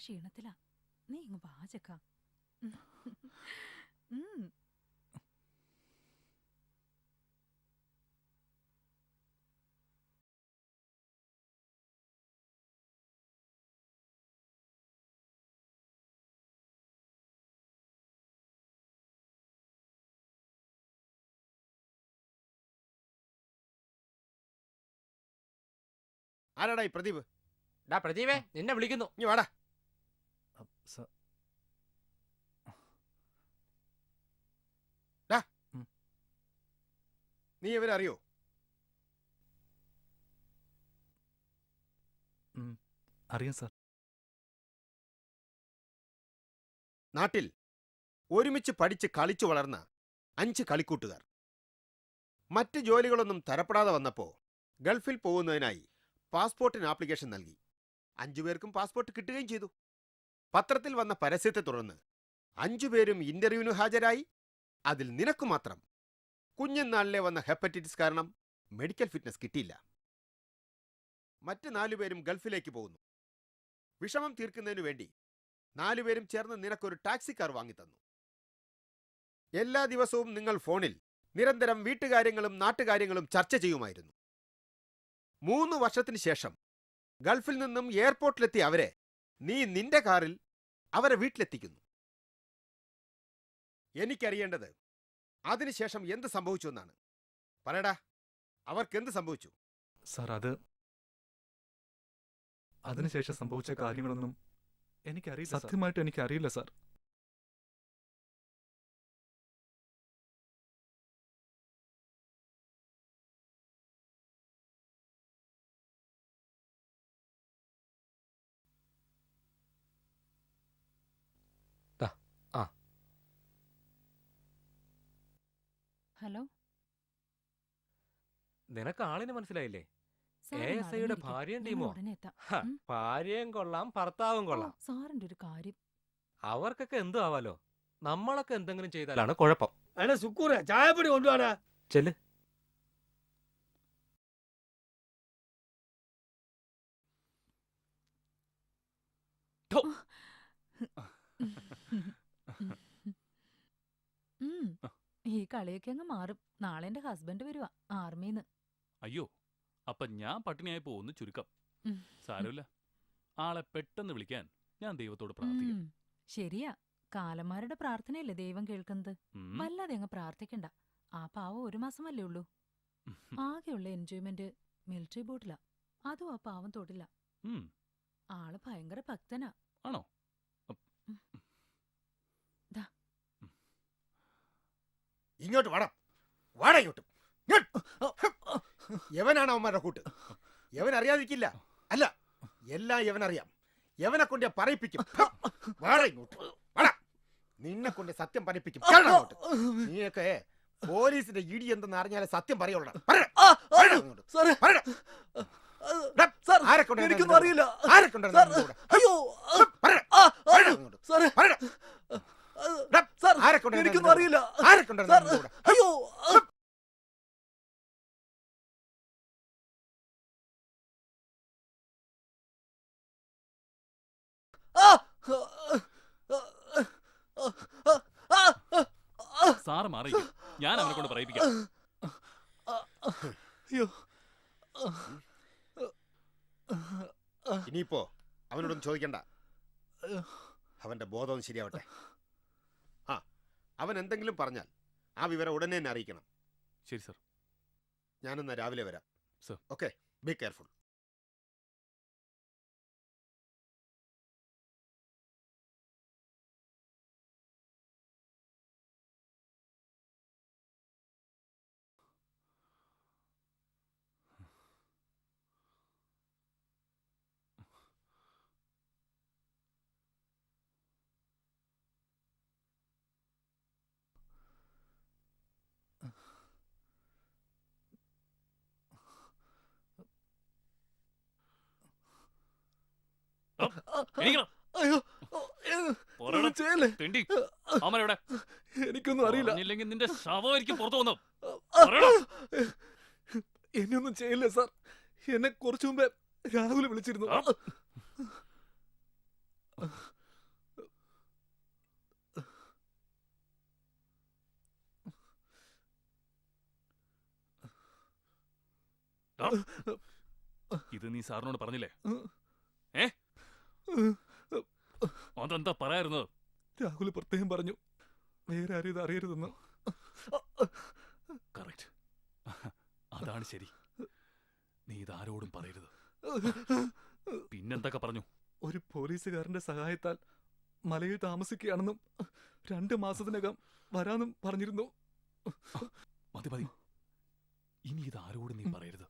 ക്ഷീണത്തിലാ. നീ ഇങ്ങ് വാചക്ക. ആരാടാ ഈ പ്രദീപ്? ഡാ പ്രദീപേ, നിന്നെ വിളിക്കുന്നു. ഇനി വാടാ. ഡാ, നീ ഇവരെ അറിയോ? അറിയാം സാർ. നാട്ടിൽ ഒരുമിച്ച് പഠിച്ച് കളിച്ചു വളർന്ന 5 കളിക്കൂട്ടുകാർ മറ്റ് ജോലികളൊന്നും തരപ്പെടാതെ വന്നപ്പോ ഗൾഫിൽ പോകുന്നതിനായി പാസ്പോർട്ടിന് ആപ്ലിക്കേഷൻ നൽകി. 5 പേർക്കും പാസ്പോർട്ട് കിട്ടുകയും ചെയ്തു. പത്രത്തിൽ വന്ന പരസ്യത്തെ തുടർന്ന് 5 പേരും ഇന്റർവ്യൂവിന് ഹാജരായി. അതിൽ നിനക്ക് മാത്രം കുഞ്ഞുനാളിലെ വന്ന ഹെപ്പറ്റൈറ്റിസ് കാരണം മെഡിക്കൽ ഫിറ്റ്നസ് കിട്ടിയില്ല. മറ്റ് 4 പേരും ഗൾഫിലേക്ക് പോകുന്നു. വിഷമം തീർക്കുന്നതിനു വേണ്ടി 4 പേരും ചേർന്ന് നിനക്കൊരു ടാക്സി കാർ വാങ്ങിത്തന്നു. എല്ലാ ദിവസവും നിങ്ങൾ ഫോണിൽ നിരന്തരം വീട്ടുകാര്യങ്ങളും നാട്ടുകാര്യങ്ങളും ചർച്ച ചെയ്യുമായിരുന്നു. 3 വർഷത്തിന് ശേഷം ഗൾഫിൽ നിന്നും എയർപോർട്ടിലെത്തിയ അവരെ നീ നിന്റെ കാറിൽ അവരെ വീട്ടിലെത്തിക്കുന്നു. എനിക്കറിയേണ്ടത് അതിനുശേഷം എന്ത് സംഭവിച്ചു എന്നാണ്. പറയടാ, അവർക്ക് എന്ത് സംഭവിച്ചു? സാർ, അതിനുശേഷം സംഭവിച്ച കാര്യങ്ങളൊന്നും എനിക്കറിയില്ല. സത്യമായിട്ട് എനിക്കറിയില്ല സാർ. ഹലോ, നിനക്ക് ആളിനെ മനസ്സിലായില്ലേ? സാറ് ASI യുടെ നടന്നിരിക്ക്. ഭാര്യയും ഞാൻ ടീമോ? ഉടനെ എത്താം. ഹ, ഭാര്യയും കൊള്ളാം, ഭർത്താവും കൊള്ളാം. സാറിന്റെ ഒരു കാര്യം. അവർക്കൊക്കെ എന്തു ആവാലോ, നമ്മളൊക്കെ എന്തെങ്കിലും ചെയ്താലാണ് കുഴപ്പം. അല്ല സുക്കൂറെ, ചായപ്പൊടി കൊണ്ടുപോടാ. ചെല്ല്. ഈ കളിയൊക്കെ അങ്ങ് മാറും. നാളെ എന്റെ ഹസ്ബൻഡ് വരുവാ ആർമിന്ന്. അയ്യോ, അപ്പൊ ഞാൻ പട്ടിണിയായി പോകുന്നു ചുരുക്കം. ഉം. സാരമില്ല, ആളെ പെട്ടെന്ന് വിളിക്കാൻ ഞാൻ ദൈവത്തോട് പ്രാർത്ഥിക്കാം. ശരിയാ, കാലന്മാരുടെ പ്രാർത്ഥനയല്ലേ ദൈവം കേൾക്കുന്നത്. ഉം. വല്ലാതെ അങ്ങ് പ്രാർത്ഥിക്കണ്ട. ആ പാവം 1 മാസമല്ലേ ഉള്ളൂ. ആകെയുള്ള എൻജോയ്മെന്റ് മിലിറ്ററി ബോട്ടിലാ. അതും ആ പാവം തൊടില്ല. ഉം. ആള് ഭയങ്കര ഭക്തനാ. ആണോ? ഇങ്ങോട്ട് വാടാ, വാടാ ഇങ്ങോട്ട്. യവനാണ് അവന്മാരുടെ കൂട്ട്. യവൻ അറിയാതിരിക്കില്ല. അല്ല, എല്ലാം യവനറിയാം. യവനെ കൊണ്ട് പറയിപ്പിക്കും. വാടാ ഇങ്ങോട്ട്, വാടാ. നിന്നെ കൊണ്ട് സത്യം പറയിപ്പിക്കും. കേറടാ ഇങ്ങോട്ട്. നീയൊക്കെ പോലീസിന്റെ ഇടി എന്തെന്ന് അറിഞ്ഞാലേ സത്യം പറയുള്ളൂ. എനിക്കൊന്നും അറിയില്ല. എനിക്കൊന്നും അറിയില്ല. അയ്യോ, സാറ് മാറിക്കും, ഞാൻ അവനെ കൊണ്ട് പറയിപ്പിക്കാം. ഇനിയിപ്പോ അവനോടൊന്നും ചോദിക്കണ്ട. അവന്റെ ബോധം ശരിയാവട്ടെ. ആ, അവൻ എന്തെങ്കിലും പറഞ്ഞാൽ ആ വിവരം ഉടനെ തന്നെ അറിയിക്കണം. ശരി സർ. ഞാനെന്നാ രാവിലെ വരാം. സർ. Okay, be careful. എനിക്കൊന്നും അറിയില്ല. നിന്റെ ശവമായിരിക്കും പുറത്തു വന്നു. എന്നെയൊന്നും ചെയ്യില്ല സാർ. എന്നെ കുറച്ചു മുമ്പേ രാഹുൽ വിളിച്ചിരുന്നു. ഡാ, ഇത് നീ സാറിനോട് പറഞ്ഞില്ലേ? ഏ അതെന്താ പറയായിരുന്നത്? രാഹുൽ പ്രത്യേകം പറഞ്ഞു വേറെ ആരും ഇത് അറിയരുതെന്ന്. കറക്റ്റ്, അതാണ് ശരി. നീ ഇതാരോടും പറയരുത്. പിന്നെന്തൊക്കെ പറഞ്ഞു? ഒരു പോലീസുകാരന്റെ സഹായത്താൽ മലയിൽ താമസിക്കുകയാണെന്നും 2 മാസത്തിനകം വരാനും പറഞ്ഞിരുന്നു. മതി മതി, ഇനി ഇതാരോടും നീ പറയരുത്.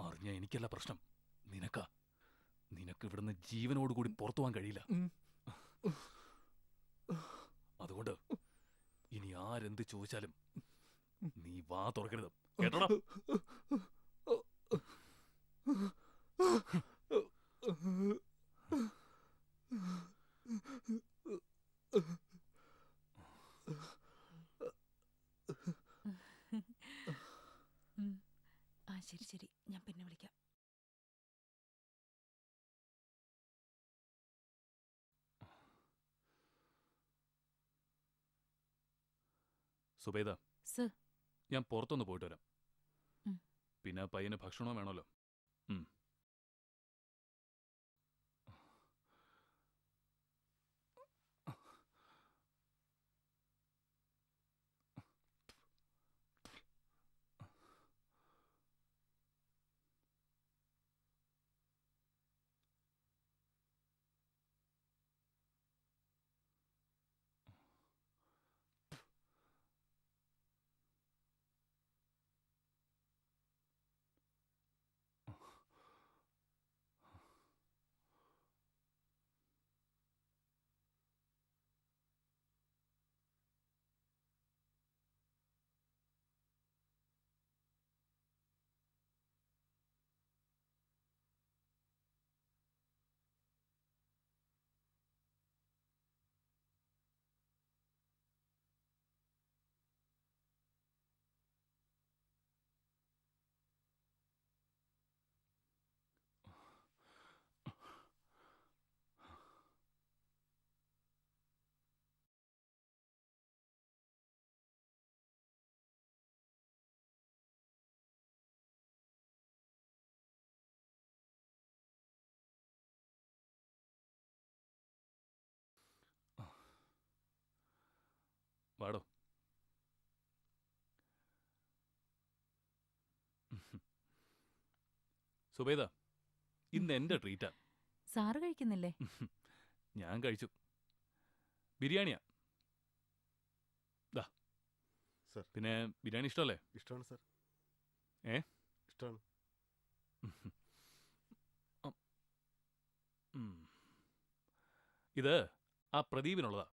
അറിഞ്ഞ എനിക്കല്ല പ്രശ്നം, നിനക്ക് ഇവിടുന്ന് ജീവനോടുകൂടി പുറത്തു പോകാൻ കഴിയില്ല. അതുകൊണ്ട് ഇനി ആരെന്ത് ചോദിച്ചാലും നീ വാ തുറക്കരുത്, കേട്ടോടാ? ആ ശരി ശരി, ഞാൻ പിന്നെ വിളിക്കാം. സുബൈദ, സർ. ഞാൻ പുറത്തൊന്ന് പോയിട്ട് വരാം. ഉം. പിന്നെ പയ്യന് ഭക്ഷണവും വേണമല്ലോ. ഉം. വാടോ. സുബൈദ, ഇന്ന് എന്റെ ട്രീറ്റാ. സാറ് കഴിക്കുന്നില്ലേ? ഞാൻ കഴിച്ചു. ബിരിയാണിയാ. ദാ. പിന്നെ ബിരിയാണി ഇഷ്ടമല്ലേ? ഇഷ്ടമാണ് സർ. ഏ ഇഷ്ടമാണ്. ഇത് ആ പ്രദീപിനുള്ളതാ.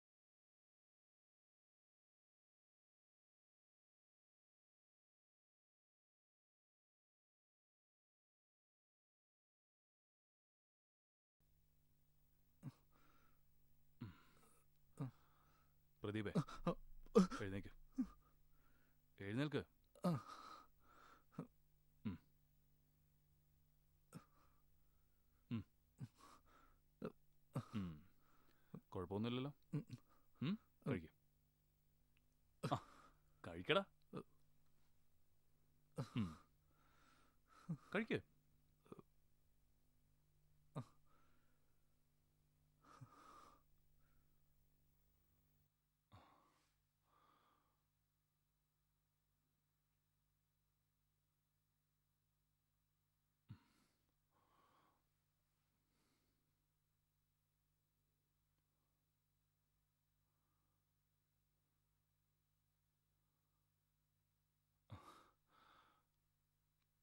പ്രദീപേ, എഴുന്നേക്ക്. എഴുന്നേൽക്ക്. കുഴപ്പമൊന്നുമില്ലല്ലോ. കഴിക്കും. കഴിക്കടാ. കഴിക്ക്.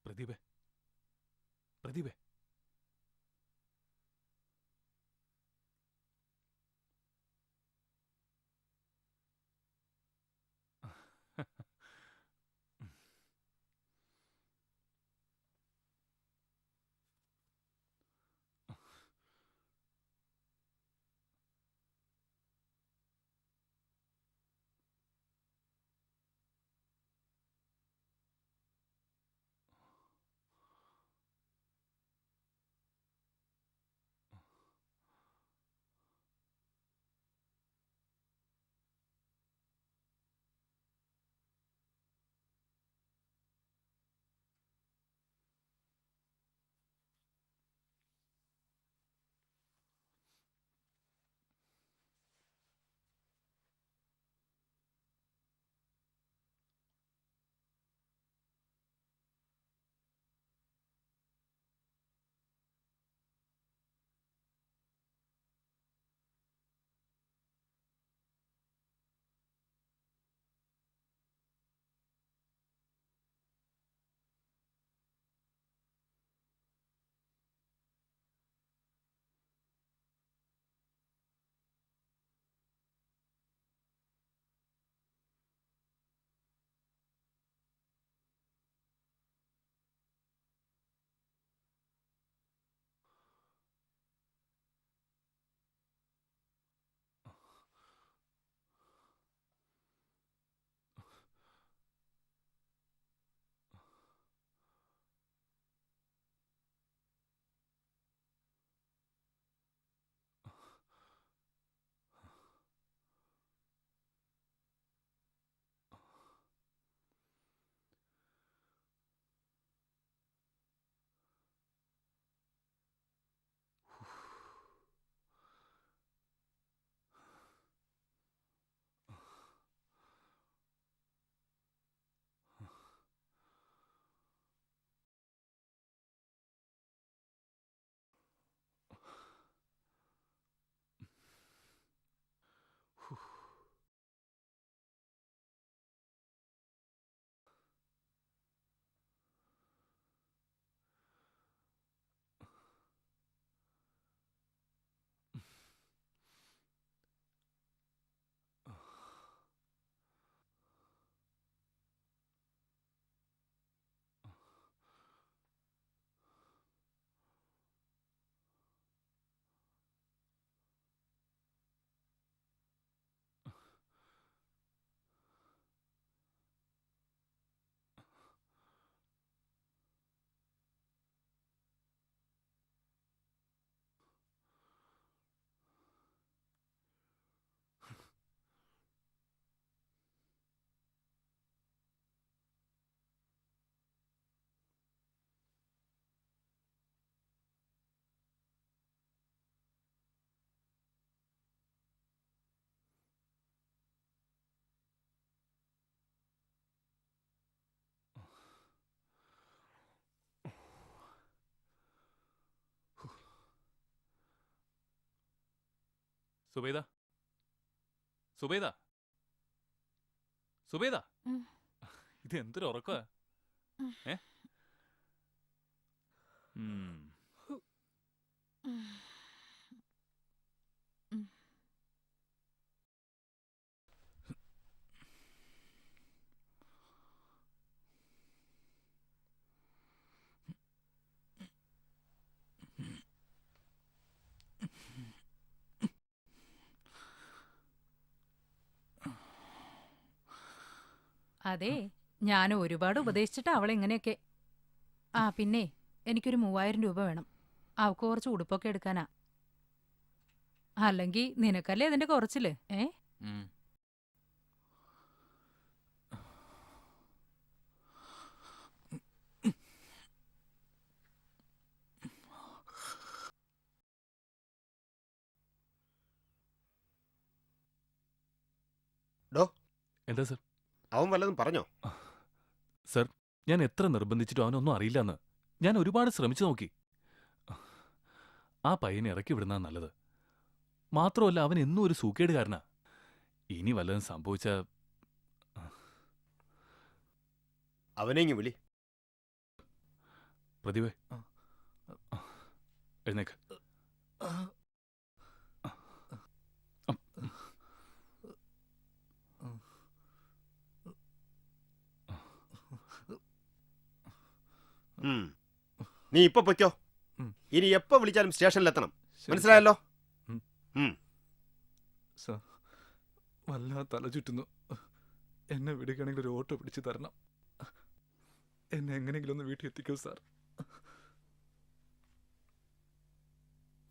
പ്രദീപേ, പ്രദീപേ. സുബൈദ സുബൈദ സുബൈദ ഇത് എന്തൊരു ഉറക്കമാ? ഏ അതെ, ഞാൻ ഒരുപാട് ഉപദേശിച്ചിട്ട് അവളെ ഇങ്ങനെയൊക്കെ. ആ പിന്നെ എനിക്കൊരു 3000 രൂപ വേണം. അവൾക്ക് കുറച്ച് ഉടുപ്പൊക്കെ എടുക്കാനാ. അല്ലെങ്കിൽ നിനക്കല്ലേ അതിന്റെ കുറച്ചില്. എന്താ സർ? അവൻ വല്ലതും പറഞ്ഞോ? സർ, ഞാൻ എത്ര നിർബന്ധിച്ചിട്ടും അവനൊന്നും അറിയില്ലെന്ന്. ഞാൻ ഒരുപാട് ശ്രമിച്ചു നോക്കി. ആ പയ്യനെ ഇറക്കി വിടുന്ന നല്ലത്. മാത്രമല്ല അവൻ എന്നും ഒരു സൂക്കേടുകാരനാ. ഇനി വല്ലതും സംഭവിച്ച അവനെ ഇങ്ങ് വിളി. പ്രതിഭേ, എഴുന്നേക്ക്. നീ ഇപ്പൊ പൊയ്ക്കോ. ഇനി എപ്പോ വിളിച്ചാലും സ്റ്റേഷനിലെത്തണം. മനസ്സിലായല്ലോ? സാർ, വല്ലാതെ തല ചുറ്റുന്നു. എന്നെ വിടുകയാണെങ്കിൽ ഒരു ഓട്ടോ പിടിച്ചു തരണം. എന്നെ എങ്ങനെയെങ്കിലും ഒന്ന് വീട്ടിൽ എത്തിക്കൂ സാർ.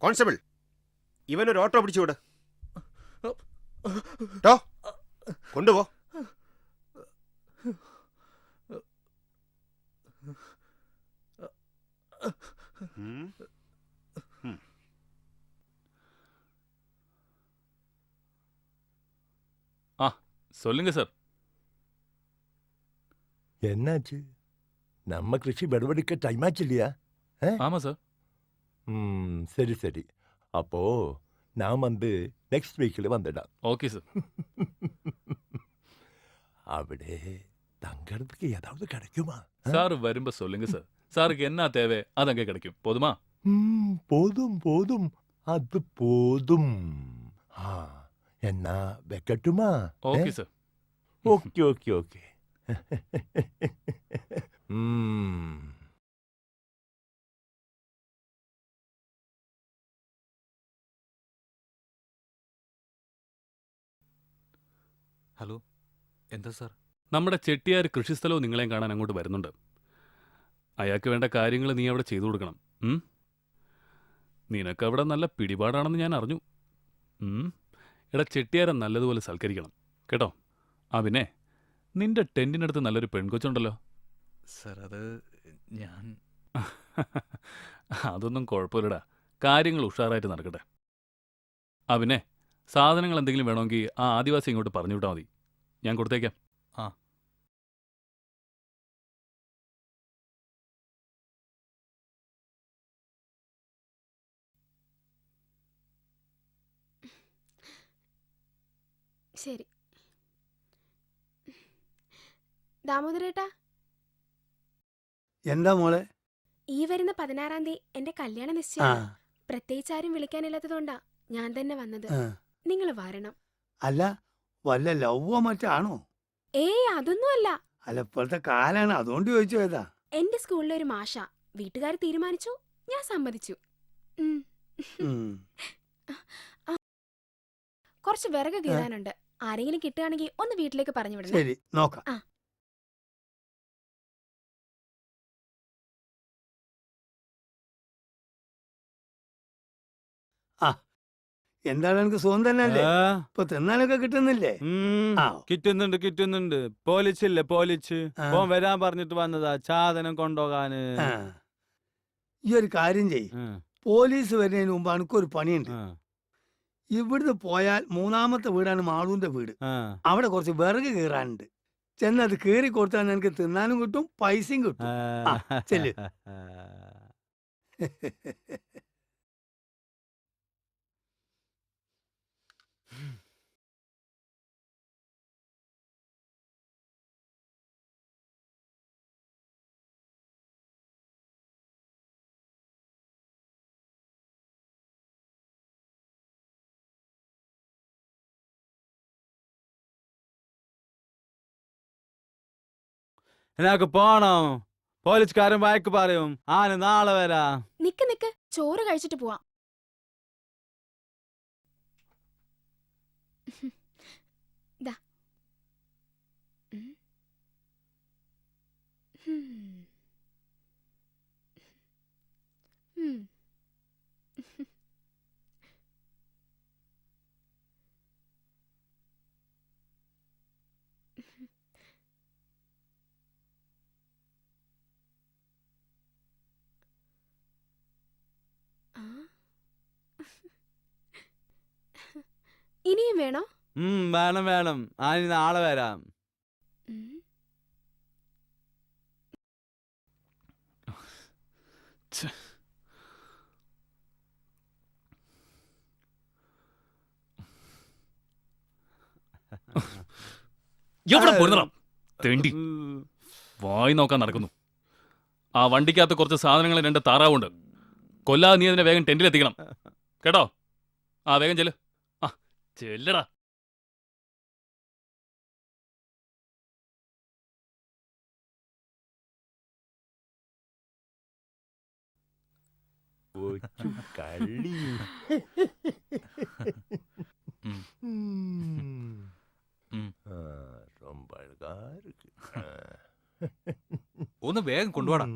കോൺസ്റ്റബിൾ, ഇവനൊരു ഓട്ടോ പിടിച്ചു വിട്. കൊണ്ടുപോ. சொல்லுங்க சார். என்னாச்சு? நம்ம கிருஷி விடவெடுக்க டைம் ஆச்சு இல்லையா? ஆமா சார். சரி சரி. அப்போ நான் வந்து நெக்ஸ்ட் வீக்கில் வந்துடலாம். Okay sir. അവിടെ தங்கறதுக்கு ஏதாவது கிடைக்குமா? சார் வரும்ப சொல்லுங்க சார். சாருக்கு என்ன தேவை அதங்க கிடைக்கும். போதுமா? போதும் போதும், அது போதும். என்ன வைக்கட்டுமா? Okay sir. Okay okay okay. Hello, എന്താ സാർ? നമ്മുടെ ചെട്ടിയാർ കൃഷിസ്ഥലവും നിങ്ങളെയും കാണാൻ അങ്ങോട്ട് വരുന്നുണ്ട്. അയാൾക്ക് വേണ്ട കാര്യങ്ങൾ നീ അവിടെ ചെയ്തു കൊടുക്കണം. നിനക്കവിടെ നല്ല പിടിപാടാണെന്ന് ഞാൻ അറിഞ്ഞു. എടാ, ചെട്ടിയാരെ നല്ലതുപോലെ സൽക്കരിക്കണം കേട്ടോ. ആ പിന്നെ നിന്റെ ടെന്റിനടുത്ത് നല്ലൊരു പെൺകൊച്ചുണ്ടല്ലോ. സാർ, അത് ഞാൻ അതൊന്നും കുഴപ്പമില്ലടാ. കാര്യങ്ങൾ ഉഷാറായിട്ട് നടക്കട്ടെ. ആ പിന്നെ സാധനങ്ങൾ എന്തെങ്കിലും വേണമെങ്കിൽ ആ ആദിവാസി ഇങ്ങോട്ട് പറഞ്ഞു വിട്ടാൽ മതി. ഞാൻ കൊടുത്തേക്കാം. ശരി. ദാമോദരേട്ടാ, എന്താ മോളെ? ഈ വരുന്ന 16-ാം തീയതി എന്റെ കല്യാണ നിശ്ചയം. പ്രത്യേകിച്ച് ആരും വിളിക്കാനില്ലാത്തതുകൊണ്ടാ ഞാൻ തന്നെ വന്നത്. നിങ്ങൾ വരണം. അല്ല, വല്ല ലവ്വോ മറ്റാണോ? അതൊന്നുമല്ല. അല്ല, ഇപ്പോഴത്തെ കാലാണ്, അതുകൊണ്ട് ചോദിച്ചു ഏതാ. എന്റെ സ്കൂളിലെ ഒരു മാഷ. വീട്ടുകാർ തീരുമാനിച്ചു, ഞാൻ സമ്മതിച്ചു. കുറച്ച് വിറക് കീറാനുണ്ട്. ആരെങ്കിലും കിട്ടുകയാണെങ്കിൽ ഒന്ന് വീട്ടിലേക്ക് പറഞ്ഞു വിടണം. ശരി, നോക്കാം. എന്താണ് എനിക്ക് സുഖം തന്നെയല്ലേ? ഇപ്പൊ തിന്നാനൊക്കെ കിട്ടുന്നില്ലേ? കിട്ടുന്നുണ്ട്. പോലിച്ചില്ലേ, പോലിച്ച് ഓൻ വരാൻ പറഞ്ഞിട്ട് വന്നതാ സാധനം കൊണ്ടുപോകാന്. ഈ ഒരു കാര്യം ചെയ്, പോലീസ് വരുന്നതിന് മുമ്പ് എനിക്കൊരു പണിയുണ്ട്. ഇവിടുന്ന് പോയാൽ 3ാമത്തെ വീടാണ് മാളൂന്റെ വീട്. അവിടെ കുറച്ച് വിറക് കീറാനുണ്ട്. ചെന്നത് കീറി കൊടുത്താൽ എനിക്ക് തിന്നാനും കിട്ടും, പൈസയും കിട്ടും. ചെല്ലു. എനിക്ക് പോണം. പോലീസുകാരൻ വഴക്ക് പറയും. ആന് നാളെ വരാ. നിക്ക് ചോറ് കഴിച്ചിട്ട് പോവാം. ദാ. ഇനിയും വേണോ? വേണം വേണം. ആന് നാളെ വരാം. എവിടെ പോയിരുന്നടാ തെണ്ടി? വായി നോക്കാൻ നടക്കുന്നു. ആ വണ്ടിക്കകത്ത് കുറച്ച് സാധനങ്ങൾ 2 താറാവുണ്ട്. കൊല്ലാതെ നീ അതിനെ വേഗം ടെന്റിലെത്തിക്കണം കേട്ടോ. ആ വേഗം ചെല്ല്. ആ ചെല്ലടാ. കളി ரொம்ப அழகா இருக்கு. ഒന്ന് വേഗം കൊണ്ടുപോടാ.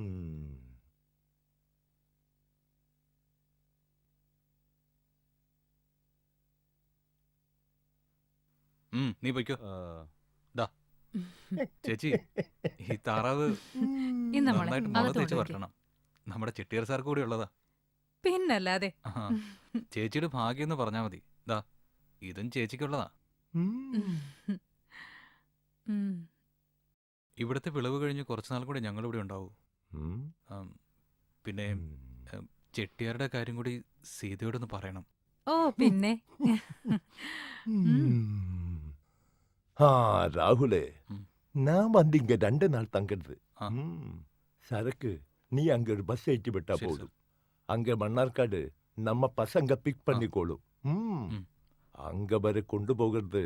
നീ പൊയ്ക്കോ. ദാ ചേച്ചി, ഈ താറാവ് നന്നായിട്ട് മുളക് തേച്ച് വരട്ടണം. നമ്മുടെ ചെട്ടിയാർ സാർ കൂടി ഉള്ളതാ. പിന്നല്ലാതെ. ചേച്ചിയുടെ ഭാഗ്യം എന്ന് പറഞ്ഞാ മതി. ദാ ഇതും ചേച്ചിക്കുള്ളതാ. ഇവിടുത്തെ വിളവ് കഴിഞ്ഞ് കുറച്ചുനാൾ കൂടി ഞങ്ങളിവിടെ ഉണ്ടാവൂ. പിന്നെ ചെട്ടിയാരുടെ കാര്യം കൂടി സീതയോടൊന്ന് പറയണം. ഓ പിന്നെ. ராகுலே, நான் வந்து இங்க 2 நாள் தங்குறது. சரக்கு நீ அங்க ஒரு பஸ் ஏற்றி விட்டா போதும். அங்க மன்னார்காடு நம்ம பசங்க பிக் பண்ணிக்கோளும். அங்க வரை கொண்டு போகிறது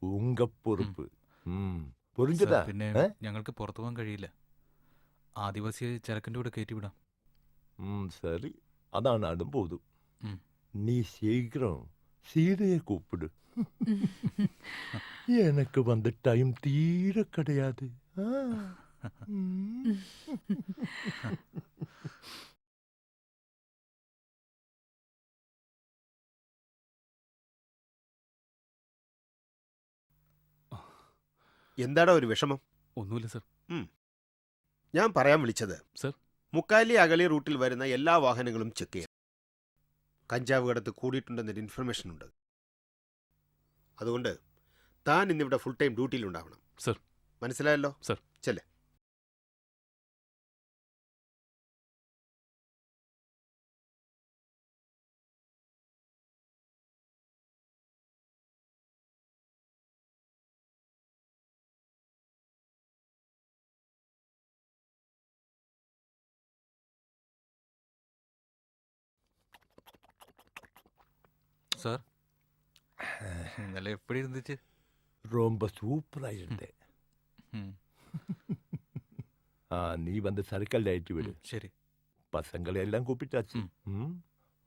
உங்க பொறுப்பு. புரிஞ்சுதா? പിന്നെ ഞങ്ങൾക്ക് പുറത്തു പോകാൻ കഴിയില്ല. ആദിവാസിയെ ചരക്കിന്റെ കൂടെ കയറ്റിവിടാം. சரி, அதான் நானும் போதும். நீ சீக்கிரம் சீதையை கூப்பிடு. எனக்கு வந்து டைம் தீர கிடையாது. എന്താടാ ഒരു വിഷമം? ഒന്നുമില്ല സർ. ഞാൻ പറയാൻ വിളിച്ചത്, സർ, മുക്കാലി അഗളി റൂട്ടിൽ വരുന്ന എല്ലാ വാഹനങ്ങളും ചെക്ക് ചെയ്യാം. കഞ്ചാവ് കടത്ത് കൂടിയിട്ടുണ്ടെന്നൊരു ഇൻഫർമേഷൻ ഉണ്ട്. അതുകൊണ്ട് താൻ ഇന്നിവിടെ ഫുൾ ടൈം ഡ്യൂട്ടിയിലുണ്ടാവണം. സർ. മനസ്സിലായല്ലോ? സർ. ചെല്ലേ. சார், ഇന്നലെ എപ്പടി ഇരുந்துச்சு? ரொம்ப சூப்பரா இருந்தே. நீ வந்து சரக்கல்ல ஏற்றி விடு. சரி. பசங்களை எல்லாம் கூப்பிட்டாச்சு.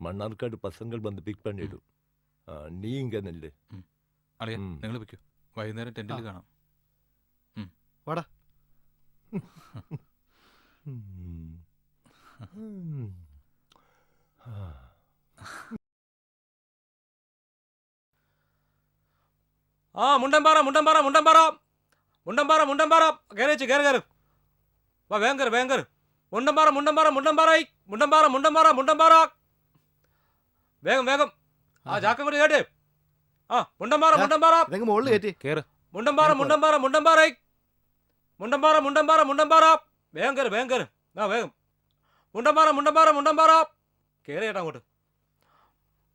மன்னார்காடு பசங்கள் வந்து பிக் பண்ணிடும். நீ இங்க நில்லு. അളിയ, നിങ്ങൾ വെക്കൂ. വൈകുന്നേരം ടെന്റിൽ കാണാം. വാടാ. ആ മുണ്ടമ്പാറ മുണ്ടമ്പാറ മുണ്ടമ്പാറ മുണ്ടമ്പാറ മുണ്ടമ്പാറ കയറിച്ച് കയറി കയറി വാ വേഗം കയറി വേഗം കയറി. മുണ്ടമ്പാറ മുണ്ടമ്പാറ മുണ്ടമ്പാറായി മുണ്ടമ്പാറ മുണ്ടമ്പാറ മുണ്ടമ്പാറ വേഗം വേഗം. ആ ചാക്കം കൂടി കേട്ടേ. ആ മുണ്ടമ്പാറ മുണ്ടമ്പാറ മുകളിൽ കയറ്റി കയറി. മുണ്ടമ്പാറ മുണ്ടമ്പാറ മുണ്ടമ്പാറായി മുണ്ടമ്പാറ മുണ്ടമ്പാറ മുണ്ടമ്പാറ വേഗം കയറി വേഗം കയറി. ആ വേഗം. മുണ്ടമ്പാറ മുണ്ടമ്പാറ മുണ്ടമ്പാറ കയറി ചേട്ടാ അങ്ങോട്ട്.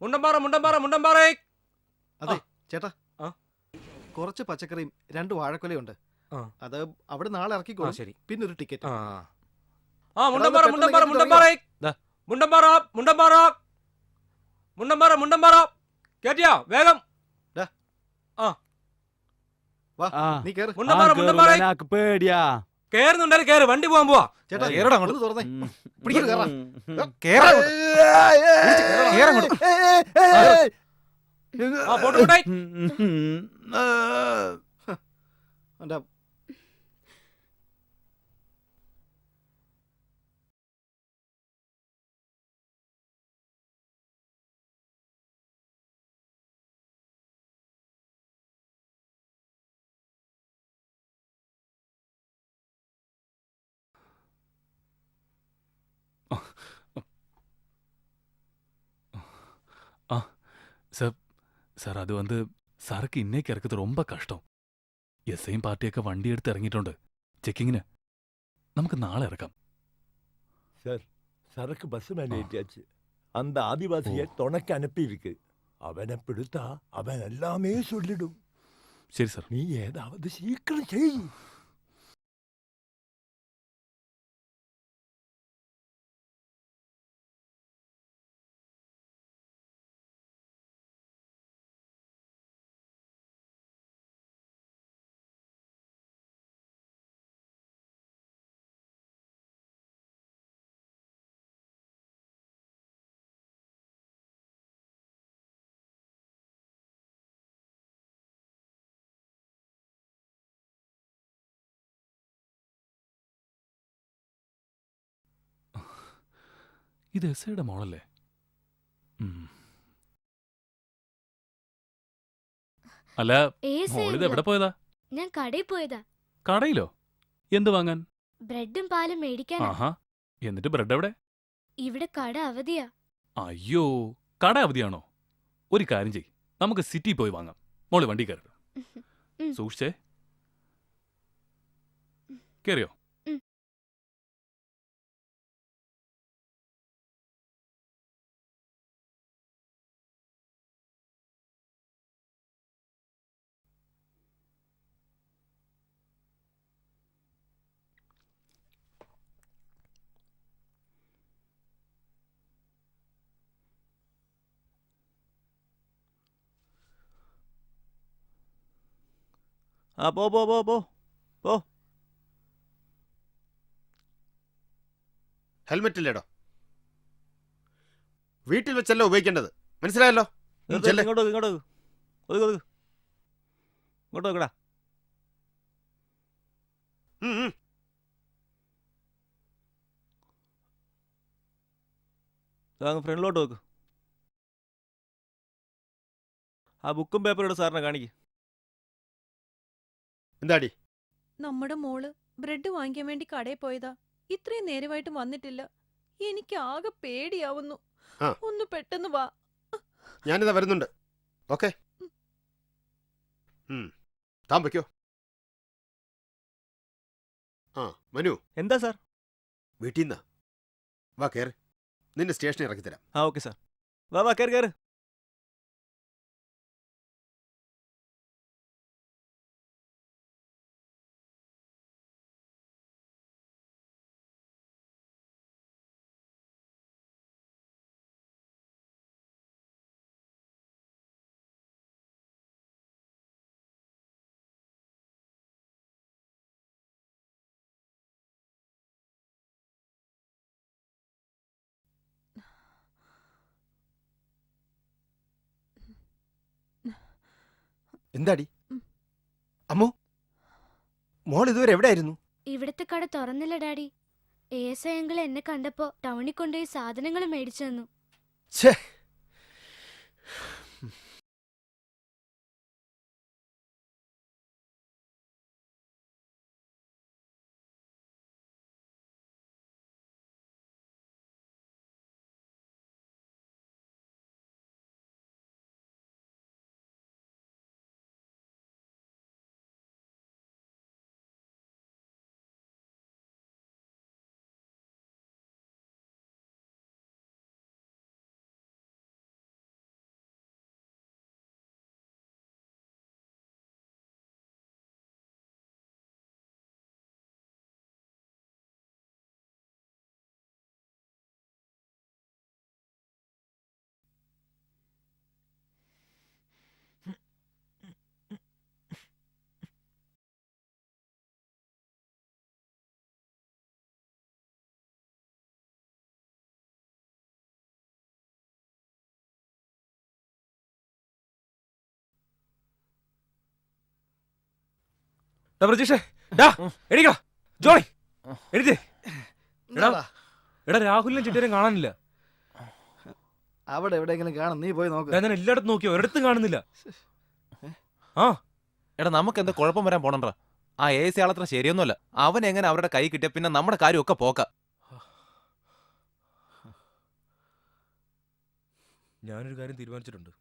മുണ്ടമ്പാറ മുണ്ടമ്പാറ മുണ്ടമ്പാറായി. അതെ ചേട്ടാ, കുറച്ച് പച്ചക്കറിയും 2 വാഴക്കൊലയുണ്ട്. അത് അവിടെ നാളെ ഇറക്കിക്കോ. ശരി. പിന്നെ ഒരു ടിക്കറ്റ്. ആ മുണ്ടമ്പാറ മുണ്ടമ്പാറ മുണ്ടമ്പാറായി മുണ്ടമ്പാറ മുണ്ടമ്പാറ മുണ്ടമ്പാറ മുണ്ടമ്പാറ കേട്ടിയാ വേഗം. വാ നീ കേറ്. മുണ്ടമ്പാറ മുണ്ടമ്പാറായി പേടിയാ കേറുന്നുണ്ടാലും കേറ്, വണ്ടി പോവാൻ പോവാ. ചേട്ടാ കേറടാ അങ്ങോട്ട്. ഒന്ന് തുറന്നേ. പിടിക്ക്. കേറാ. കേറാ അങ്ങോട്ട്. കേറാ അങ്ങോട്ട്. ആ പോട്ടെ പോട്ടെ. എൻ്റെ சார் அது வந்து சரக்கு இன்னைக்கு இறக்குறது ரொம்ப கஷ்டம். எஸ்ஐயும் பார்ட்டிയൊക്കെ വണ്ടി എടുത്ത് ഇറങ്ങിയിട്ടുണ്ട് ചെക്കിങ്ങിന്. നമുക്ക് നാളെ ഇറക്കാം. சார் சரக்கு பஸ் மேலே ஏற்றியாச்சு. அந்த ஆதிவாசியை துணைக்கு அனுப்பியிருக்கு. அவனை பிடித்தா அவன் எல்லாமே சொல்லிடும். சரி சார். நீ ஏதாவது சீக்கிரம் செய். ഇത് എസ്ഐയുടെ മോളല്ലേ? അല്ല മോളിത് എവിടെ പോയതാ? ഞാൻ കടയിൽ പോയതാ. കടയിലോ? എന്ത് വാങ്ങാൻ? ബ്രെഡും പാലും മേടിക്കാനാ. ആഹാ, എന്നിട്ട് ബ്രെഡ് എവിടെ? ഇവിടെ കട അവധിയാ. അയ്യോ, കട അവധിയാണോ? ഒരു കാര്യം ചെയ്, നമുക്ക് സിറ്റി പോയി വാങ്ങാം. മോള് വണ്ടി കയറി. സൂക്ഷിച്ചേ. കേറിയോ? ആ പോ പോ പോ പോ പോ. ഹെൽമെറ്റ് ഇല്ലേടോ? വീട്ടിൽ വെച്ചല്ല ഉപയോഗിക്കേണ്ടത്, മനസ്സിലായല്ലോ? ഇങ്ങോട്ട് ഇങ്ങോട്ട് ഒതുക്ക് ഒതുക്ക്. ഇങ്ങോട്ട് വെക്കടാ. ഫ്രണ്ടിലോട്ട് വെക്ക്. ആ ബുക്കും പേപ്പറും സാറിനെ കാണിക്ക്. എന്താടി? നമ്മുടെ മോള് ബ്രെഡ് വാങ്ങിക്കാൻ വേണ്ടി കടയിൽ പോയതാ. ഇത്രയും നേരമായിട്ട് വന്നിട്ടില്ല. എനിക്ക് ആകെ പേടിയാവുന്നു. ഒന്ന് പെട്ടെന്ന് വാ. ഞാനിതാ വരുന്നുണ്ട്. ഓക്കെ, താൻ വയ്ക്കോ. ആ മനു. എന്താ സാർ? വീട്ടിൽ നിന്നാ. വാ കയറി, നിന്നെ സ്റ്റേഷനിൽ ഇറക്കി തരാം. ആ ഓക്കെ സാർ. വാ വാ കയറി കയറി. എന്താടി അമ്മു, മോൾ ഇതുവരെ എവിടെയായിരുന്നു? ഇവിടുത്തെ കട തുറന്നില്ല ഡാഡി. ASI അങ്കിൾ എന്നെ കണ്ടപ്പോ ടൗണിൽ കൊണ്ടുപോയി സാധനങ്ങൾ മേടിച്ചു തന്നു. ഛേ, പ്രതീക്ഷേ എണീക്കടാ ജോണി എഴുതേ എടാ എടാ രാഹുലിനെ ചിട്ടേരും കാണാനില്ല. അവിടെ എവിടെയെങ്കിലും കാണും, നീ പോയി നോക്ക്. ഞാൻ എല്ലായിടത്തും നോക്കിയോ, ഒരിടത്തും കാണുന്നില്ല. ആ എടാ നമുക്ക് എന്താ കുഴപ്പം വരാൻ പോണണ്ടാ. ആ AC ആളത്ര ശരിയൊന്നുമല്ല. അവൻ എങ്ങനെ അവരുടെ കൈ കിട്ടിയ പിന്നെ നമ്മുടെ കാര്യമൊക്കെ പോക്ക. ഞാനൊരു കാര്യം തീരുമാനിച്ചിട്ടുണ്ട്.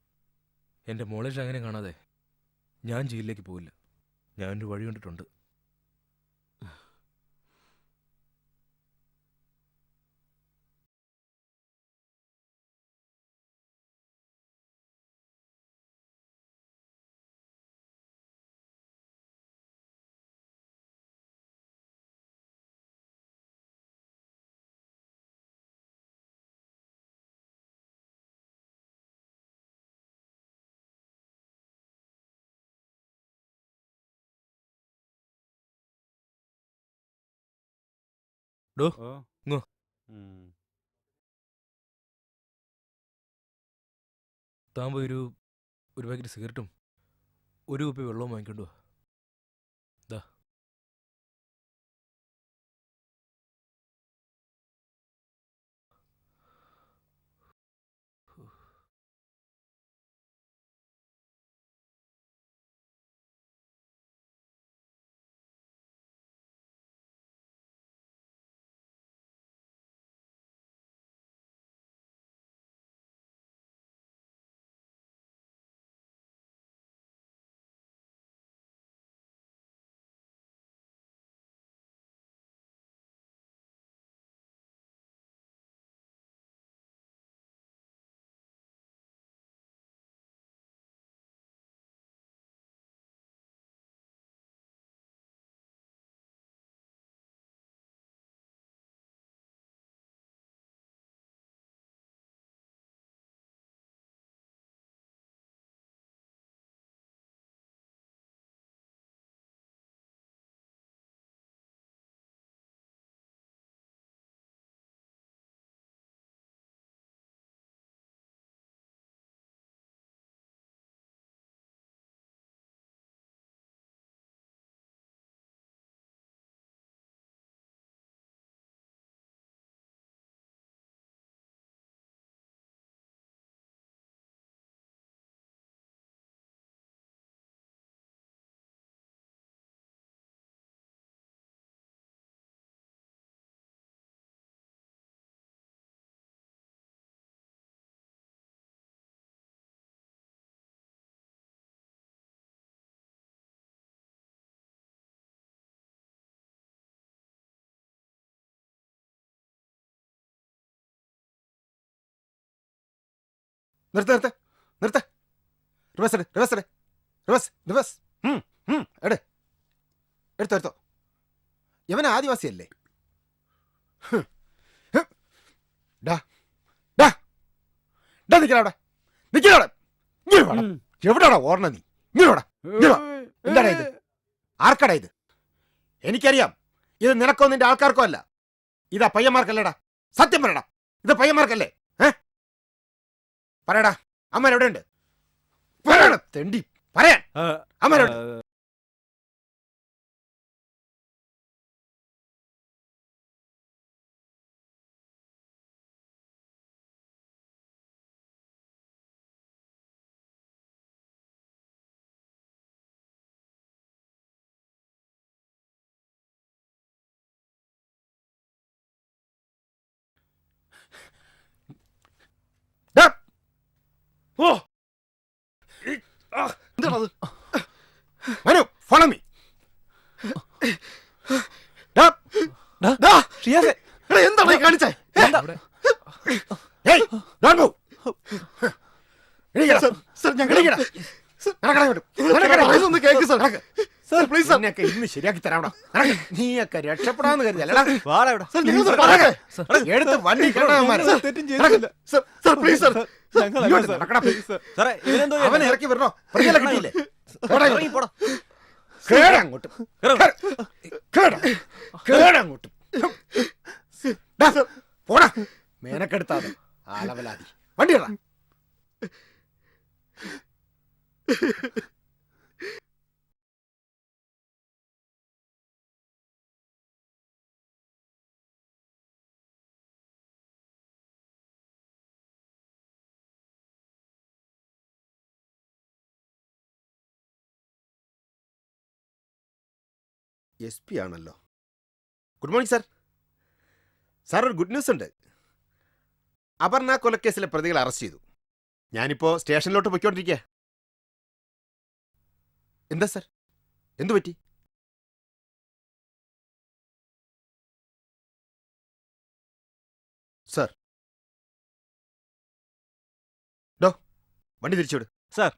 എൻ്റെ മോളെ അങ്ങനെ കാണാതെ ഞാൻ ജയിലിലേക്ക് പോവില്ല. ഞാനൊരു വഴി കണ്ടിട്ടുണ്ട്. ഡോ ഇങ്ങോ. താൻ പോയി ഒരു പാക്കറ്റ് സിഗരറ്റും ഒരു കുപ്പി വെള്ളവും വാങ്ങിക്കൊണ്ടു വാ. ദാ നിർത്ത് റിവേഴ്സ് എടുത്തോ. ഇവൻ ആദിവാസിയല്ലേ? എവിടാടാ ഓർണ നീ? എന്താടാ ഇത്? ആർക്കടാ ഇത്? എനിക്കറിയാം ഇത് നിനക്കോ നിന്റെ ആൾക്കാർക്കോ അല്ല. ഇതാ പയ്യന്മാർക്കല്ലേടാ. സത്യം പറയടാ, ഇത് പയ്യന്മാർക്കല്ലേ? പറയടാ, അമ്മ എവിടെയുണ്ട്? പറയടാ തെണ്ടി, പറയാൻ അമ്മ എവിടെ? ഓ എന്താണത്? Manu, follow me. എന്താണ് ഈ കാണിച്ചേ? ഇന്ന് ശരിയാക്കി തരാം. നീയൊക്കെ രക്ഷപ്പെടാന്ന് കരുതല്ലടാ. എടുത്ത് വണ്ടി അവനെ ഇറക്കി വരണോ? കിട്ടിയില്ലേ? കേടങ്ങോട്ട് പോടാ. മേനക്കെടുത്താതെ ആളവലാതി. വണ്ടിയടാ. SP ആണല്ലോ. Good morning sir. സാർ, ഒരു ഗുഡ് ന്യൂസ് ഉണ്ട്. അപർണ കൊലക്കേസിലെ പ്രതികളെ അറസ്റ്റ് ചെയ്തു. ഞാനിപ്പോ സ്റ്റേഷനിലോട്ട് പൊയ്ക്കൊണ്ടിരിക്കുക. എന്താ സാർ, എന്തു പറ്റി? സാർ, ഡോ വണ്ടി തിരിച്ചുവിട്. Sir.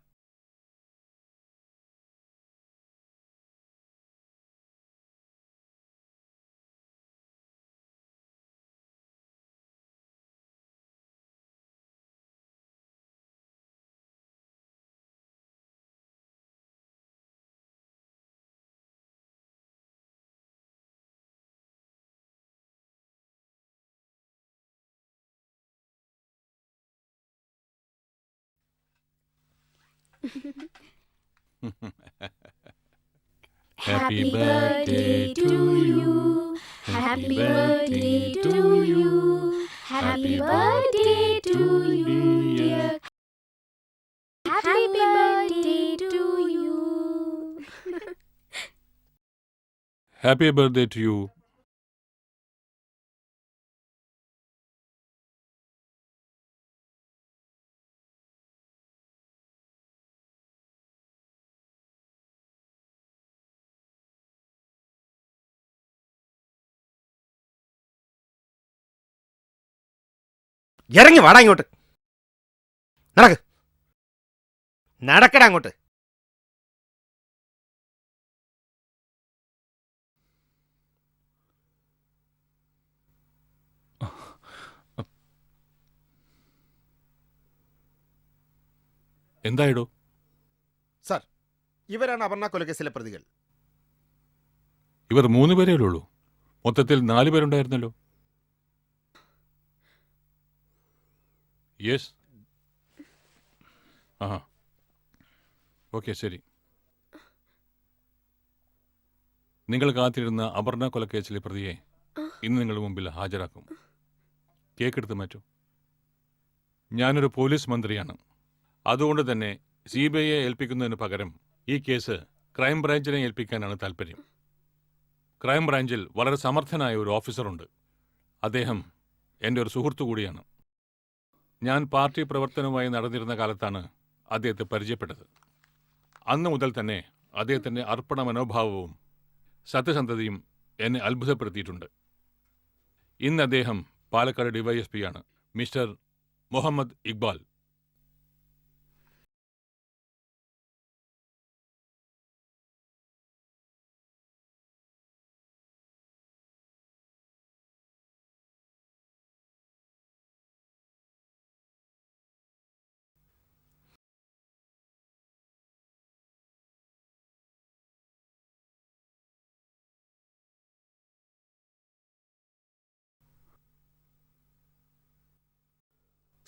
Happy birthday to you. Happy birthday to you. Happy birthday to you, dear. Happy birthday to you. Happy birthday to you. ഇറങ്ങി വാടാ ഇങ്ങോട്ട്. നടക്ക്, നടക്കടാ അങ്ങോട്ട്. എന്തായിടോ? സാർ, ഇവരാണ് അപർണ കൊലക്കേസിലെ പ്രതികൾ. ഇവർ 3 പേരേ ഉള്ളൂ. മൊത്തത്തിൽ 4 പേരുണ്ടായിരുന്നല്ലോ. യെസ്. ആ, ഓക്കെ, ശരി. നിങ്ങൾ കാത്തിരുന്ന അപർണ കൊലക്കേസിലെ പ്രതിയെ ഇന്ന് നിങ്ങളുടെ മുമ്പിൽ ഹാജരാക്കും. കേക്കെടുത്ത് മാറ്റൂ. ഞാനൊരു പോലീസ് മന്ത്രിയാണ്. അതുകൊണ്ട് തന്നെ CBIയെ ഏൽപ്പിക്കുന്നതിന് പകരം ഈ കേസ് ക്രൈം ബ്രാഞ്ചിനെ ഏൽപ്പിക്കാനാണ് താല്പര്യം. ക്രൈം ബ്രാഞ്ചിൽ വളരെ സമർത്ഥനായ ഒരു ഓഫീസറുണ്ട്. അദ്ദേഹം എൻ്റെ ഒരു സുഹൃത്തു കൂടിയാണ്. ഞാൻ പാർട്ടി പ്രവർത്തനവുമായി നടന്നിരുന്ന കാലത്താണ് അദ്ദേഹത്തെ പരിചയപ്പെട്ടത്. അന്ന് മുതൽ തന്നെ അദ്ദേഹത്തിൻ്റെ അർപ്പണ മനോഭാവവും സത്യസന്ധതയും എന്നെ അത്ഭുതപ്പെടുത്തിയിട്ടുണ്ട്. ഇന്ന് അദ്ദേഹം പാലക്കാട് DYSP ആണ്, മിസ്റ്റർ മുഹമ്മദ് ഇക്ബാൽ.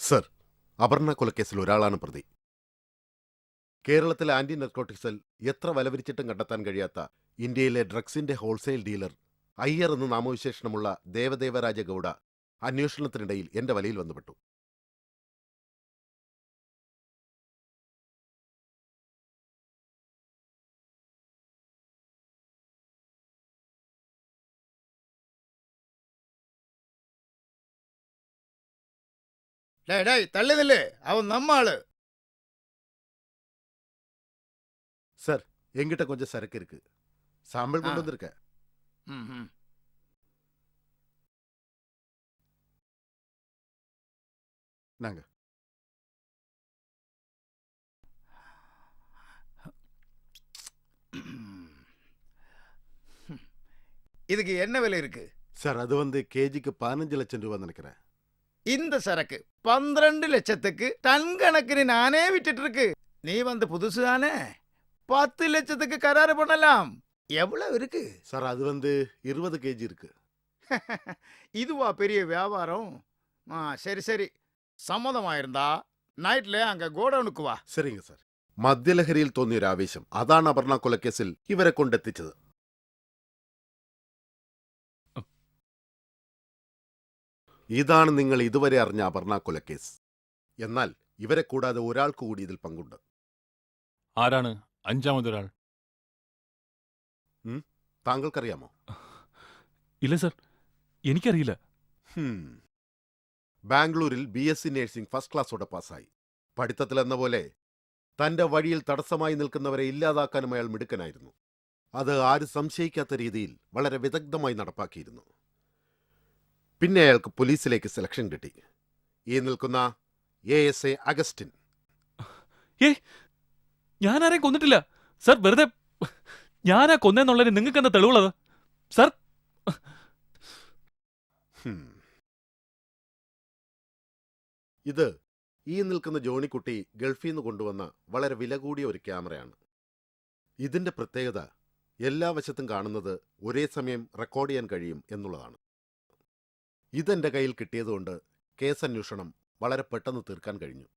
സർ, അപർണ കൊലക്കേസിൽ ഒരാളാണ് പ്രതി. കേരളത്തിലെ ആന്റി നർക്കോട്ടിക് സെൽ എത്ര വലവരിച്ചിട്ടും കണ്ടെത്താൻ കഴിയാത്ത ഇന്ത്യയിലെ ഡ്രഗ്സിന്റെ ഹോൾസെയിൽ ഡീലർ അയ്യർ എന്ന് നാമവിശേഷണമുള്ള ദേവദേവരാജ ഗൌഡ അന്വേഷണത്തിനിടയിൽ എന്റെ വലയിൽ വന്നുപെട്ടു. டேய் தள்ளி நில்லு, அவன் நம்ம ஆளு. சார், எங்கிட்ட கொஞ்சம் சரக்கு இருக்கு, சாம்பிள் கொண்டு வந்திருக்க. நாங்க இதுக்கு என்ன விலை இருக்கு? சார், அது வந்து கேஜிக்கு 15 லட்சம் ரூபாய் நினைக்கிறேன். இந்த சரக்கு 12 லட்சத்துக்கு டன் கணக்குன்னு நானே விட்டுட்டு இருக்கு. நீ வந்து புதுசு தானே, 10 லட்சத்துக்கு கராறு பண்ணலாம். எவ்வளவு இருக்கு? சார், அது வந்து 20 கேஜி இருக்கு. இதுவா பெரிய வியாபாரம்? சரி சரி, സമ്മതമായിരുന്നാ നൈറ്റിലെ അങ്ങ് ഗോഡൌണുക്ക് വാ. சரிங்க சார். മദ്യലഹരിയിൽ തോന്നിയ ഒരു ആവേശം, അതാണ് അപർണ കൊലക്കേസിൽ ഇവരെ കൊണ്ടെത്തിച്ചത്. ഇതാണ് നിങ്ങൾ ഇതുവരെ അറിഞ്ഞ അപർണ കൊലക്കേസ്. എന്നാൽ ഇവരെ കൂടാതെ ഒരാൾക്ക് കൂടി ഇതിൽ പങ്കുണ്ട്. ആരാണ് 5-മതൊരാൾ? താങ്കൾക്കറിയാമോ? ഇല്ല സർ, എനിക്കറിയില്ല. ബാംഗ്ലൂരിൽ BSc നഴ്സിംഗ് ഫസ്റ്റ് ക്ലാസ്സോടെ പാസ്സായി. പഠിത്തത്തിലെന്ന പോലെ തന്റെ വഴിയിൽ തടസ്സമായി നിൽക്കുന്നവരെ ഇല്ലാതാക്കാനും അയാൾ മിടുക്കനായിരുന്നു. അത് ആരും സംശയിക്കാത്ത രീതിയിൽ വളരെ വിദഗ്ധമായി നടപ്പാക്കിയിരുന്നു. പിന്നെ അയാൾക്ക് പോലീസിലേക്ക് സെലക്ഷൻ കിട്ടി. ഈ നിൽക്കുന്ന ASA അഗസ്റ്റിൻ. ഞാനാരെയും കൊന്നിട്ടില്ല സർ. വെറുതെ ഞാനാ കൊന്നെന്നുള്ളതിന് നിങ്ങൾക്ക് എന്താ തെളിവുള്ളത് സർ? ഇത് ഈ നിൽക്കുന്ന ജോണിക്കുട്ടി ഗൾഫിൽ നിന്ന് കൊണ്ടുവന്ന വളരെ വില കൂടിയ ഒരു ക്യാമറയാണ്. ഇതിന്റെ പ്രത്യേകത എല്ലാ വശത്തും കാണുന്നത് ഒരേ സമയം റെക്കോർഡ് ചെയ്യാൻ കഴിയും എന്നുള്ളതാണ്. ഇതെന്റെ കയ്യിൽ കിട്ടിയതുകൊണ്ട് കേസന്വേഷണം വളരെ പെട്ടെന്ന് തീർക്കാൻ കഴിഞ്ഞു.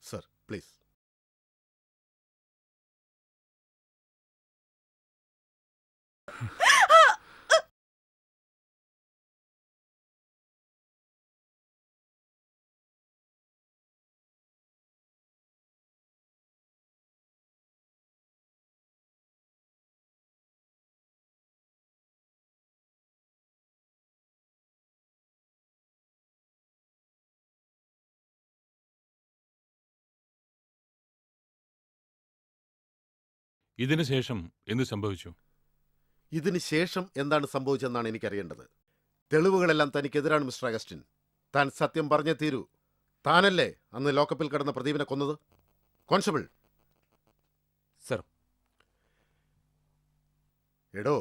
Sir, please. ഇതിനു ശേഷം എന്ത് സംഭവിച്ചു? ഇതിന് ശേഷം എന്താണ് സംഭവിച്ചതെന്നാണ് എനിക്കറിയേണ്ടത്. തെളിവുകളെല്ലാം തനിക്കെതിരാണ് മിസ്റ്റർ അഗസ്റ്റിൻ. താൻ സത്യം പറഞ്ഞേ തീരൂ. താനല്ലേ അന്ന് ലോക്കപ്പിൽ കിടന്ന പ്രദീപിനെ കൊന്നത്? കോൺസ്റ്റബിൾ. സർ. എടോ,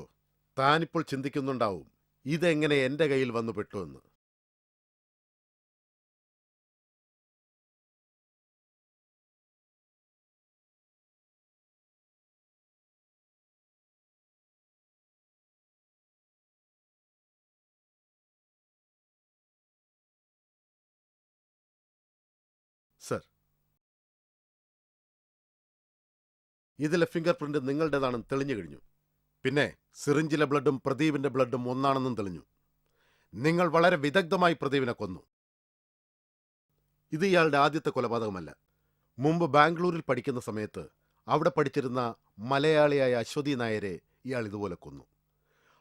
താനിപ്പോൾ ചിന്തിക്കുന്നുണ്ടാവും ഇതെങ്ങനെ എന്റെ കയ്യിൽ വന്നു പെട്ടു എന്ന്. സർ, ഇതിലെ ഫിംഗർ പ്രിന്റ് നിങ്ങളുടേതാണെന്ന് തെളിഞ്ഞു കഴിഞ്ഞു. പിന്നെ സിറിഞ്ചിലെ ബ്ലഡും പ്രദീപിന്റെ ബ്ലഡും ഒന്നാണെന്നും തെളിഞ്ഞു. നിങ്ങൾ വളരെ വിദഗ്ധമായി പ്രദീപിനെ കൊന്നു. ഇത് ഇയാളുടെ ആദ്യത്തെ കൊലപാതകമല്ല. മുമ്പ് ബാംഗ്ലൂരിൽ പഠിക്കുന്ന സമയത്ത് അവിടെ പഠിച്ചിരുന്ന മലയാളിയായ അശ്വതി നായരെ ഇയാൾ ഇതുപോലെ കൊന്നു.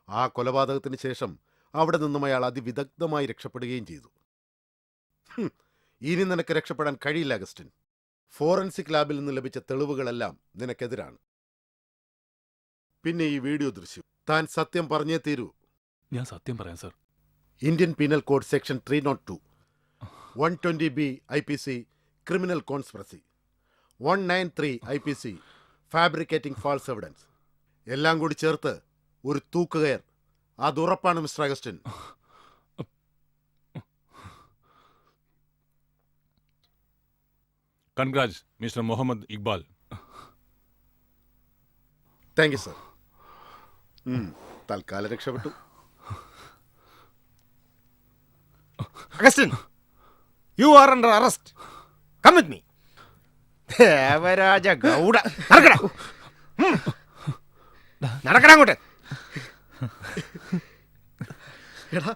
ആ കൊലപാതകത്തിന് ശേഷം അവിടെ നിന്നും അയാൾ അതിവിദഗ്ധമായി രക്ഷപ്പെടുകയും ചെയ്തു. ഇനി നിനക്ക് രക്ഷപ്പെടാൻ കഴിയില്ല അഗസ്റ്റിൻ. ഫോറൻസിക് ലാബിൽ നിന്ന് ലഭിച്ച തെളിവുകളെല്ലാം നിനക്കെതിരാണ്. പിന്നെ ഈ വീഡിയോ ദൃശ്യം. താൻ സത്യം പറഞ്ഞേ തീരൂ. ഞാൻ സത്യം പറയാം sir. Indian penal code section 302, 120B IPC criminal conspiracy, 193 IPC fabricating false evidence എല്ലാം കൂടി ചേർത്ത് ഒരു തൂക്കുകയർ. അതുറപ്പാണ് mister Augustine. Congrats mister Muhammad Iqbal. Thank you sir. തൽക്കാലം രക്ഷപ്പെട്ടു. Augustine, you are under arrest. Come with me. Devaraja Gowda. നടക്കടാ, നടക്കടാ അങ്ങോട്ട്. എടാ